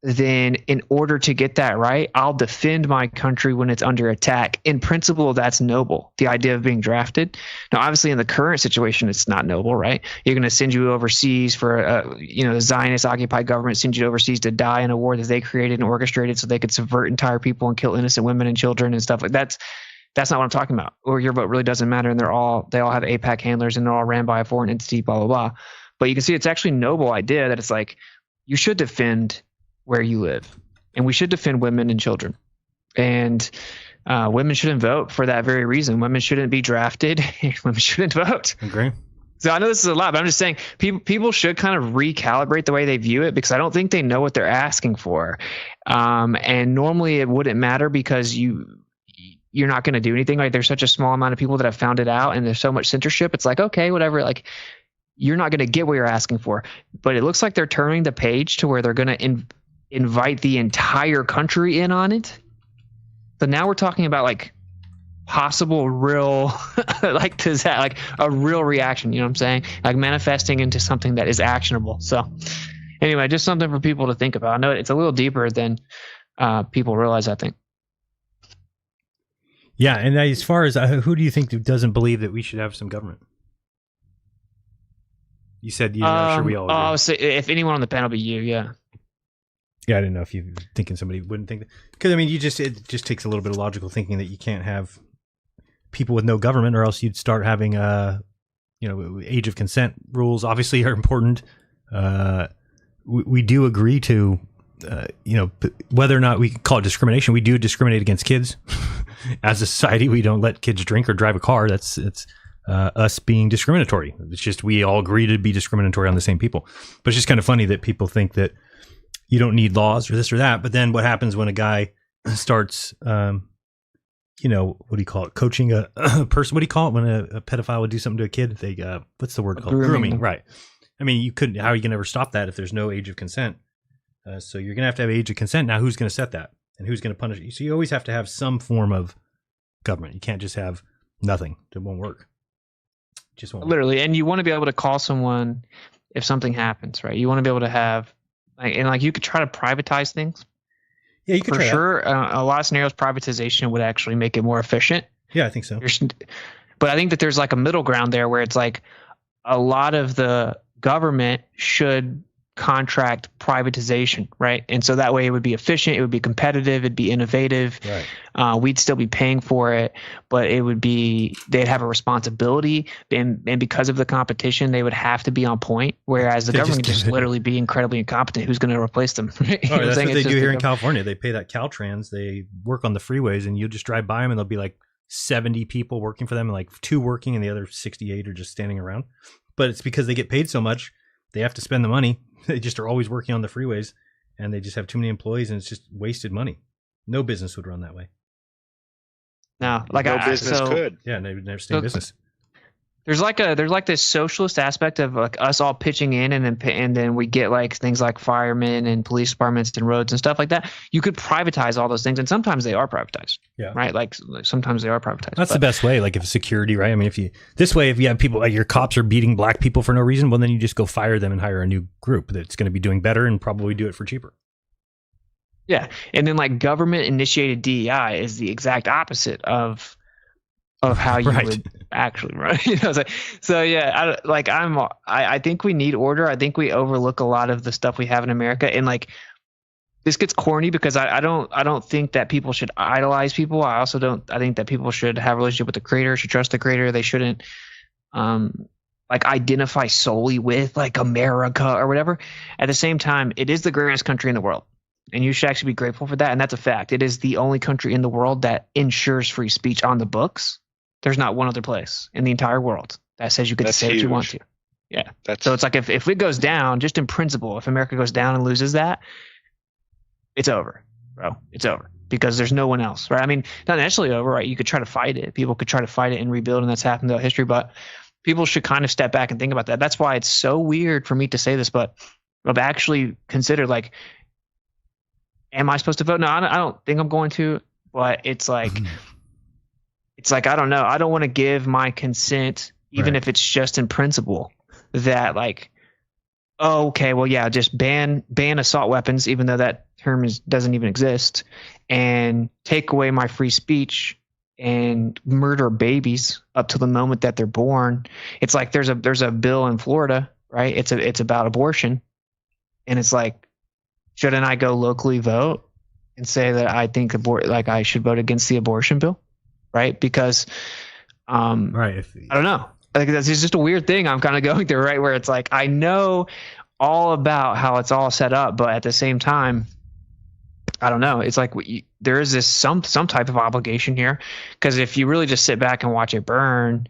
then in order to get that right, I'll defend my country when it's under attack. In principle, that's noble, the idea of being drafted. Now, obviously, in the current situation, it's not noble, right? You're going to send you overseas for, the Zionist-occupied government sends you overseas to die in a war that they created and orchestrated so they could subvert entire people and kill innocent women and children and stuff like that. That's not what I'm talking about. Or your vote really doesn't matter, and they all have APAC handlers, and they're all ran by a foreign entity, blah, blah, blah. But you can see it's actually a noble idea that it's like, you should defend where you live, and we should defend women and children. And women shouldn't vote for that very reason. Women shouldn't be drafted. Women shouldn't vote. Agree. So I know this is a lot, but I'm just saying people should kind of recalibrate the way they view it, because I don't think they know what they're asking for. And normally it wouldn't matter, because you're not going to do anything. Like, there's such a small amount of people that have found it out, and there's so much censorship. It's like, okay, whatever. Like, you're not going to get what you're asking for. But it looks like they're turning the page to where they're going to invite the entire country in on it. So now we're talking about like possible real, like, does that like a real reaction? You know what I'm saying? Like, manifesting into something that is actionable. So anyway, just something for people to think about. I know it's a little deeper than people realize, I think. Yeah, and as far as who do you think doesn't believe that we should have some government? You said you're not sure we all agree. Oh, so if anyone on the panel be you, yeah. Yeah, I didn't know if you're thinking somebody wouldn't think that. Because, I mean, it just takes a little bit of logical thinking that you can't have people with no government, or else you'd start having, age of consent rules obviously are important. We do agree to, whether or not we can call it discrimination, we do discriminate against kids. As a society, we don't let kids drink or drive a car. It's us being discriminatory. It's just we all agree to be discriminatory on the same people. But it's just kind of funny that people think that you don't need laws or this or that. But then what happens when a guy starts, what do you call it? Coaching a person. What do you call it when a pedophile would do something to a kid? They what's the word called? Grooming. Right. I mean, you couldn't. How are you going to ever stop that if there's no age of consent? So you're going to have age of consent. Now, who's going to set that? And who's going to punish you? So you always have to have some form of government. You can't just have nothing. It won't work. Just won't literally. And you want to be able to call someone if something happens, right? You want to be able to have, you could try to privatize things. Yeah, you could for sure. A lot of scenarios, privatization would actually make it more efficient. Yeah, I think so. But I think that there's like a middle ground there where it's like a lot of the government should contract privatization, right? And so that way it would be efficient, it would be competitive, it'd be innovative. Right. We'd still be paying for it, but they'd have a responsibility, and because of the competition, they would have to be on point. Whereas the government just literally be incredibly incompetent. Who's going to replace them? Right? Oh, that's what they do here in California. They pay that Caltrans. They work on the freeways, and you just drive by them, and there'll be like 70 people working for them, and like 2 working, and the other 68 are just standing around. But it's because they get paid so much, they have to spend the money. They just are always working on the freeways, and they just have too many employees, and it's just wasted money. No business would run that way. No, like no business could. Yeah, they would never stay in business. There's like this socialist aspect of like us all pitching in, and then we get like things like firemen and police departments and roads and stuff like that. You could privatize all those things, and sometimes they are privatized. Yeah. Right. Like sometimes they are privatized. That's the best way. Like if security, right? I mean, if you have people like your cops are beating black people for no reason, well, then you just go fire them and hire a new group that's going to be doing better and probably do it for cheaper. Yeah, and then like government initiated DEI is the exact opposite of how you would actually run. So yeah, I think we need order. I think we overlook a lot of the stuff we have in America, and like this gets corny because I don't think that people should idolize people. I think that people should have a relationship with the creator, should trust the creator. They shouldn't like identify solely with like America or whatever. At the same time, it is the greatest country in the world. And you should actually be grateful for that. And that's a fact. It is the only country in the world that ensures free speech on the books. There's not one other place in the entire world that says you get to say what you want to. Yeah. So it's like if it goes down, just in principle, if America goes down and loses that, it's over, bro. It's over because there's no one else, right? I mean, not necessarily over, right? You could try to fight it. People could try to fight it and rebuild, and that's happened throughout history. But people should kind of step back and think about that. That's why it's so weird for me to say this, but I've actually considered like, am I supposed to vote? No, I don't think I'm going to, but it's like, I don't know. I don't want to give my consent, even if it's just in principle, that like, oh, okay, well, yeah, just ban assault weapons, even though that term doesn't even exist, and take away my free speech and murder babies up to the moment that they're born. It's like there's a bill in Florida, right? It's about abortion, and it's like, shouldn't I go locally vote and say that I think I should vote against the abortion bill, right? Because, I don't know. Like that's just a weird thing I'm kind of going through, right? Where it's like I know all about how it's all set up, but at the same time, I don't know. It's like there is this some type of obligation here, because if you really just sit back and watch it burn,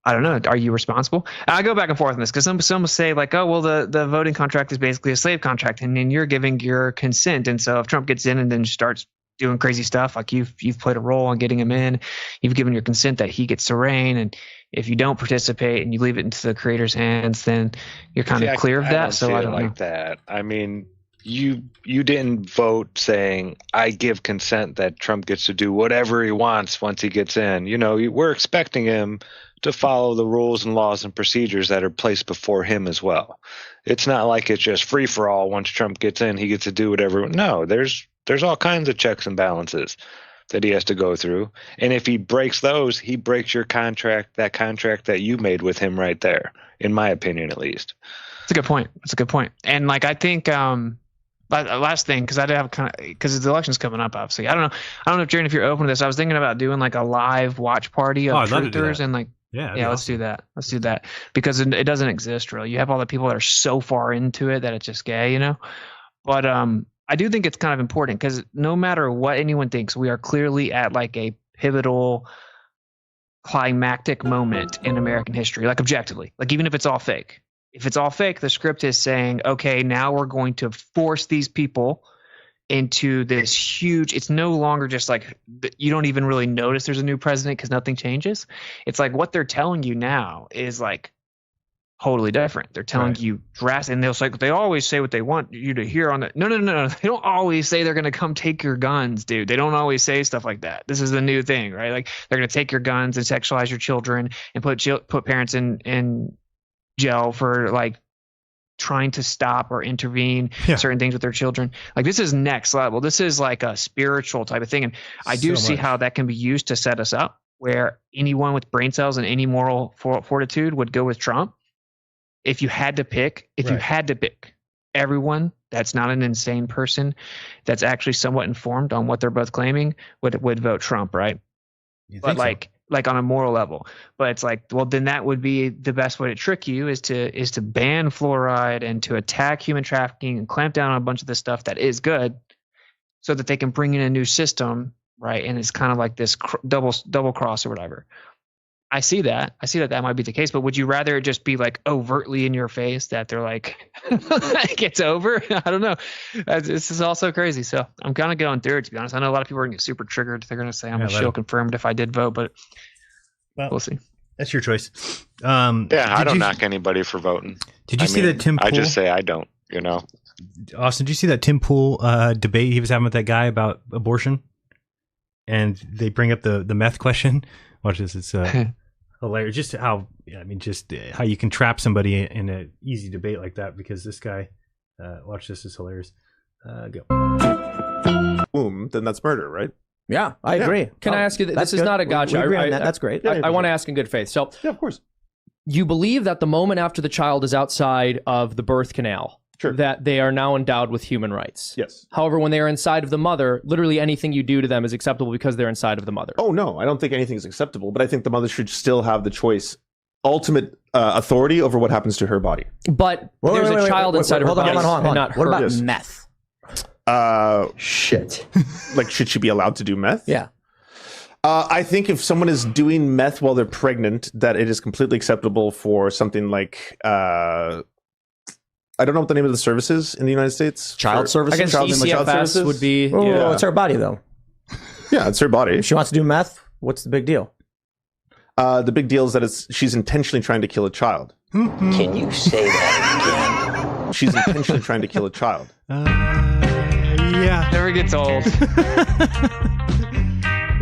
I don't know. Are you responsible? I go back and forth on this because some will say like, oh, well, the voting contract is basically a slave contract, and then you're giving your consent. And so if Trump gets in and then starts doing crazy stuff, like you've played a role in getting him in, you've given your consent that he gets to reign, and if you don't participate and you leave it into the creator's hands, then you're kind of clear of that. So I don't like that. I mean, you didn't vote saying I give consent that Trump gets to do whatever he wants once he gets in. You know, we're expecting him to follow the rules and laws and procedures that are placed before him as well. It's not like it's just free for all. Once Trump gets in, he gets to do whatever. No, there's all kinds of checks and balances that he has to go through. And if he breaks those, he breaks your contract, that contract that you made with him right there, in my opinion, at least. That's a good point. And like, I think, last thing, because because the election's coming up, obviously. I don't know if Jeran, if you're open to this. I was thinking about doing like a live watch party of truthers and like, let's do that. Let's do that, because it doesn't exist really. You have all the people that are so far into it that it's just gay, you know. But I do think it's kind of important, because no matter what anyone thinks, we are clearly at like a pivotal, climactic moment in American history, like objectively, like even if it's all fake. If it's all fake, the script is saying, okay, now we're going to force these people into this huge, it's no longer just like, you don't even really notice there's a new president because nothing changes. It's like what they're telling you now is like totally different. They're telling you drastic, and they always say what they want you to hear on the, no. They don't always say they're going to come take your guns, dude. They don't always say stuff like that. This is the new thing, right? Like they're going to take your guns and sexualize your children and put parents in jail for like trying to stop or intervene certain things with their children. Like this is next level. This is like a spiritual type of thing. And I do see how that can be used to set us up, where anyone with brain cells and any moral fortitude would go with Trump. If you had to pick, everyone that's not an insane person, that's actually somewhat informed on what they're both claiming, would vote Trump, right? But like on a moral level. But it's like, well, then that would be the best way to trick you is to ban fluoride and to attack human trafficking and clamp down on a bunch of the stuff that is good, so that they can bring in a new system, right? And it's kind of like this double cross or whatever. I see that that might be the case, but would you rather it just be like overtly in your face that they're like, it's over? I don't know. This is also crazy. So I'm kind of going through it, to be honest. I know a lot of people are going to get super triggered. They're going to say I'm a shill confirmed if I did vote, but we'll see. That's your choice. I don't knock anybody for voting. Did you see that Tim Pool? I just say I don't, you know. Austin, did you see that Tim Pool debate he was having with that guy about abortion? And they bring up the meth question. Watch this. It's hilarious. Just how how you can trap somebody in an easy debate like that, because this guy, watch this, is hilarious. Go. Boom, then that's murder, right? Yeah, I agree. Can I ask you, this is not a gotcha. We agree on that. That's great. I want to ask in good faith. So, yeah, of course. You believe that the moment after the child is outside of the birth canal, that they are now endowed with human rights. Yes. However, when they are inside of the mother, literally anything you do to them is acceptable because they're inside of the mother. Oh, no, I don't think anything is acceptable, but I think the mother should still have the choice, ultimate authority over what happens to her body. But there's a child inside of her body. Hold on. What about meth? Shit. Like, should she be allowed to do meth? Yeah. I think if someone is doing meth while they're pregnant, that it is completely acceptable for something like, I don't know what the name of the services in the United States. Child services? I guess ECFS would be... Oh, it's her body, though. Yeah, it's her body. If she wants to do meth, what's the big deal? The big deal is that she's intentionally trying to kill a child. Can you say that again? She's intentionally trying to kill a child. Yeah. Never gets old.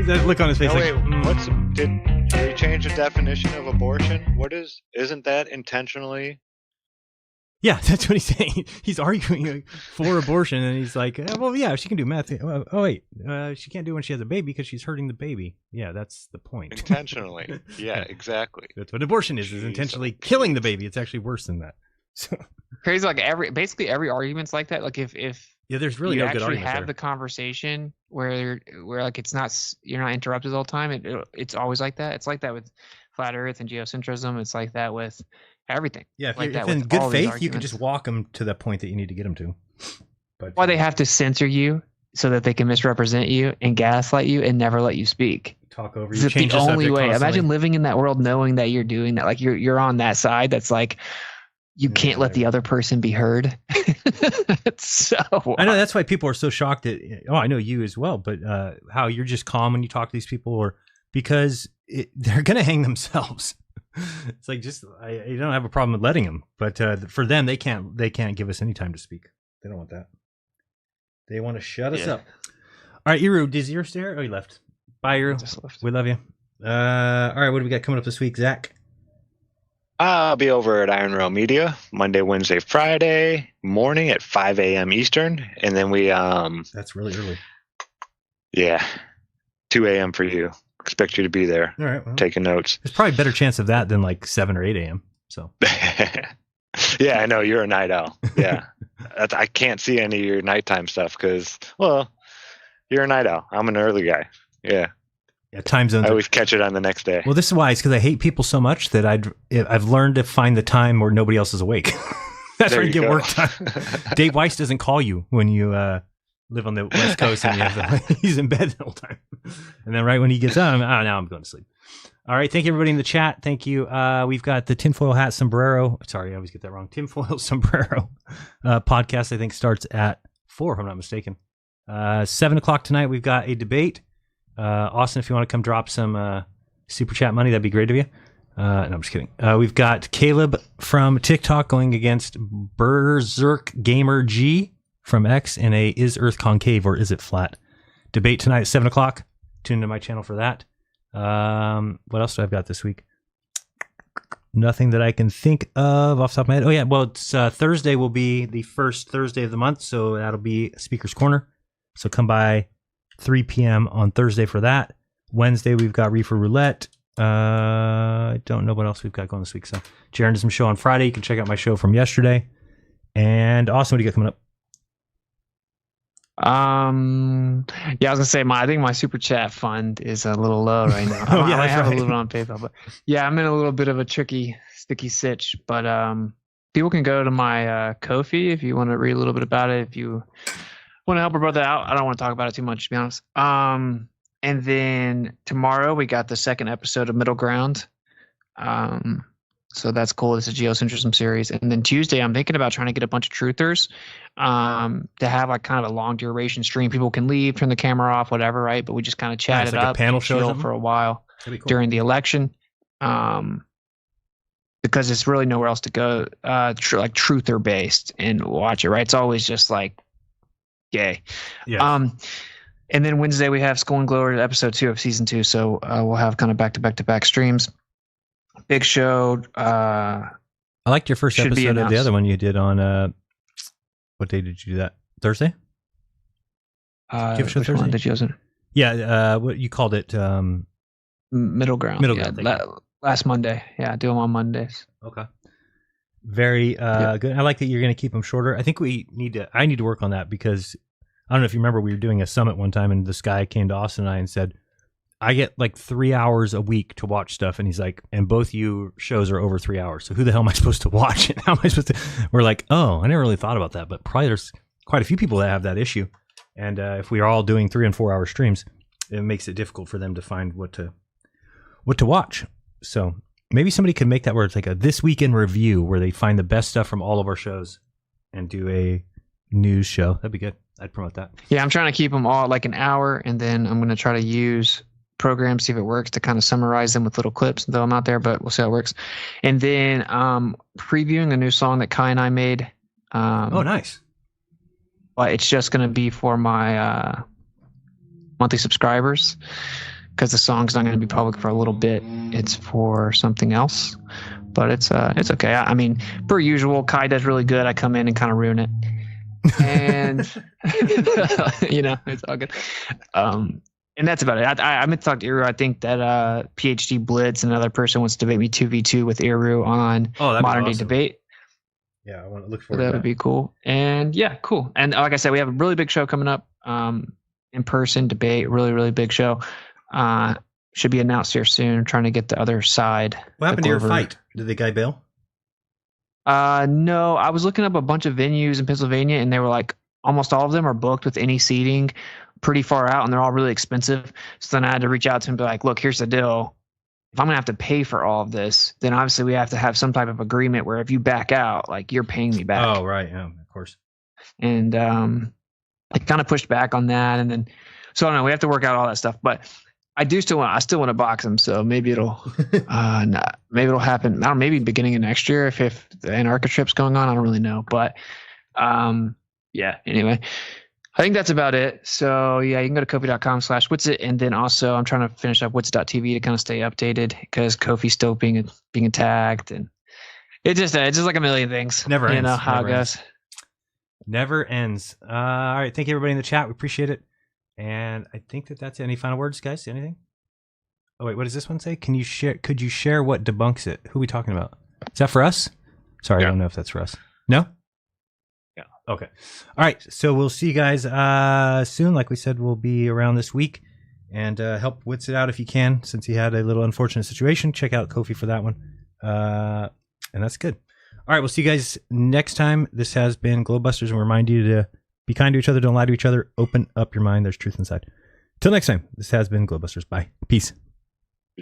That look on his face. Did we change the definition of abortion? Isn't that intentionally? Yeah, that's what he's saying. He's arguing for abortion, and he's like, well, yeah, she can do meth. Oh, wait, she can't do it when she has a baby because she's hurting the baby. Yeah, that's the point. Intentionally. Yeah, exactly. That's what abortion is intentionally killing the baby. It's actually worse than that. So. Crazy, like every argument's like that. Like if there's really you no good actually argument have there. the conversation where like it's not, you're not interrupted all the time. It's always like that. It's like that with flat Earth and geocentrism. It's like that with everything. Yeah, like if in good faith, you can just walk them to the point that you need to get them to. But why they have to censor you so that they can misrepresent you and gaslight you and never let you speak. Talk over you. It's the only way. Imagine living in that world knowing that you're doing that. Like you're on that side. That's like you can't let the other person be heard. It's so. I know that's why people are so shocked at. Oh, I know you as well. But how you're just calm when you talk to these people, or because they're gonna hang themselves. It's like I don't have a problem with letting them, but for them, they can't give us any time to speak. They don't want that. They want to shut us up. All right, Iru, does yours stay? Oh, he left. Bye, Iru. We love you. All right, what do we got coming up this week, Zach? I'll be over at Iron Rail Media Monday, Wednesday, Friday morning at 5 a.m. Eastern, and then we That's really early. Yeah, 2 a.m. for you. Expect you to be there. All right, well, taking notes. There's probably a better chance of that than like 7 or 8 a.m. So. Yeah, I know you're a night owl. Yeah, I can't see any of your nighttime stuff because, well, you're a night owl. I'm an early guy. Yeah. Yeah, time zones. I always catch it on the next day. Well, this is why. It's because I hate people so much that I've learned to find the time where nobody else is awake. That's where you get work done. Dave Weiss doesn't call you when you live on the West Coast and he's in bed the whole time. And then right when he gets up, now I'm going to sleep. All right. Thank you, everybody in the chat. Thank you. We've got the tinfoil hat sombrero. Sorry, I always get that wrong. Tinfoil sombrero podcast, I think, starts at 4, if I'm not mistaken. 7 o'clock tonight, we've got a debate. Austin, if you want to come drop some super chat money, that'd be great of you. No, I'm just kidding. We've got Caleb from TikTok going against Berserk Gamer G from X in a Is Earth Concave or Is It Flat debate tonight at 7 o'clock. Tune into my channel for that. What else do I've got this week? Nothing that I can think of off the top of my head. Oh, yeah. Well, it's Thursday will be the first Thursday of the month, so that'll be Speaker's Corner. So come by 3 p.m. on Thursday for that. Wednesday, we've got Reefer Roulette. I don't know what else we've got going this week. So, Jeranism show on Friday. You can check out my show from yesterday. And Austin, what do you got coming up? Yeah, I was gonna say I think my super chat fund is a little low right now. I have a little bit on PayPal, but yeah, I'm in a little bit of a tricky, sticky sitch. But people can go to my Ko-fi if you want to read a little bit about it. If you want to help a brother out, I don't want to talk about it too much, to be honest. And then tomorrow we got the second episode of Middle Ground. So that's cool. It's a geocentrism series. And then Tuesday, I'm thinking about trying to get a bunch of truthers to have like kind of a long duration stream. People can leave, turn the camera off, whatever, right? But we just kind of chat it like up, a panel show for a while cool. during the election. Because it's really nowhere else to go, like truther based, and watch it, right? It's always just like gay. Yeah. And then Wednesday we have Skull and Glory episode 2 of season 2. So we'll have kind of back streams. Big show. I liked your first episode of the other one you did on, what day did you do that? Thursday? Which one did you listen? Yeah. What you called it? Middle ground. Last Monday. Yeah. I do them on Mondays. Okay. Very good. I like that you're going to keep them shorter. I think I need to work on that, because I don't know if you remember, we were doing a summit one time and this guy came to Austin and I and said, I get like 3 hours a week to watch stuff. And he's like, and both you shows are over 3 hours. So who the hell am I supposed to watch it? How am I supposed to? We're like, oh, I never really thought about that, but probably there's quite a few people that have that issue. And if we are all doing 3 and 4 hour streams, it makes it difficult for them to find what to watch. So maybe somebody could make that where it's like a This Week in Review, where they find the best stuff from all of our shows and do a news show. That'd be good. I'd promote that. Yeah, I'm trying to keep them all like an hour, and then I'm going to try to use programs, see if it works, to kind of summarize them with little clips and throw them out there, but we'll see how it works. And then previewing a new song that Kai and I made. Oh, nice. But it's just going to be for my monthly subscribers, because the song's not going to be public for a little bit. It's for something else, but it's okay. I mean, per usual, Kai does really good. I come in and kind of ruin it, and it's all good. And that's about it. I meant to talk to Iru. I think that PhD Blitz, another person, wants to debate me 2v2 with Iru on modern day debate. Yeah, I want to look forward to that. That would be cool. And yeah, cool. And like I said, we have a really big show coming up, in person debate, really, really big show. Should be announced here soon. Trying to get the other side. What happened to your fight? Did the guy bail? No, I was looking up a bunch of venues in Pennsylvania, and they were like, almost all of them are booked with any seating pretty far out, and they're all really expensive. So then I had to reach out to him and be like, look, here's the deal. If I'm going to have to pay for all of this, then obviously we have to have some type of agreement where if you back out, like, you're paying me back. Oh, right. Yeah, of course. And I kind of pushed back on that. And then, so I don't know, we have to work out all that stuff. But I still want to box him. So maybe it'll, maybe it'll happen. I don't know, maybe beginning of next year if the Antarctica trip's going on. I don't really know. But yeah, anyway. I think that's about it. So yeah, you can go to kofi.com/witsit, and then also I'm trying to finish up witsit.tv to kind of stay updated, because Kofi's still being attacked, and it's just like a million things. Never ends. You know how it goes. Never ends. All right, thank you everybody in the chat. We appreciate it, and I think that's it. Any final words, guys? Anything? Oh wait, what does this one say? Could you share what debunks it? Who are we talking about? Is that for us? Sorry, I don't know if that's for us. No. Okay. All right. So we'll see you guys soon. Like we said, we'll be around this week, and help Witsit out if you can, since he had a little unfortunate situation. Check out Kofi for that one. And that's good. All right. We'll see you guys next time. This has been GLOBEBUSTERS, and we remind you to be kind to each other. Don't lie to each other. Open up your mind. There's truth inside. Till next time. This has been GLOBEBUSTERS. Bye. Peace.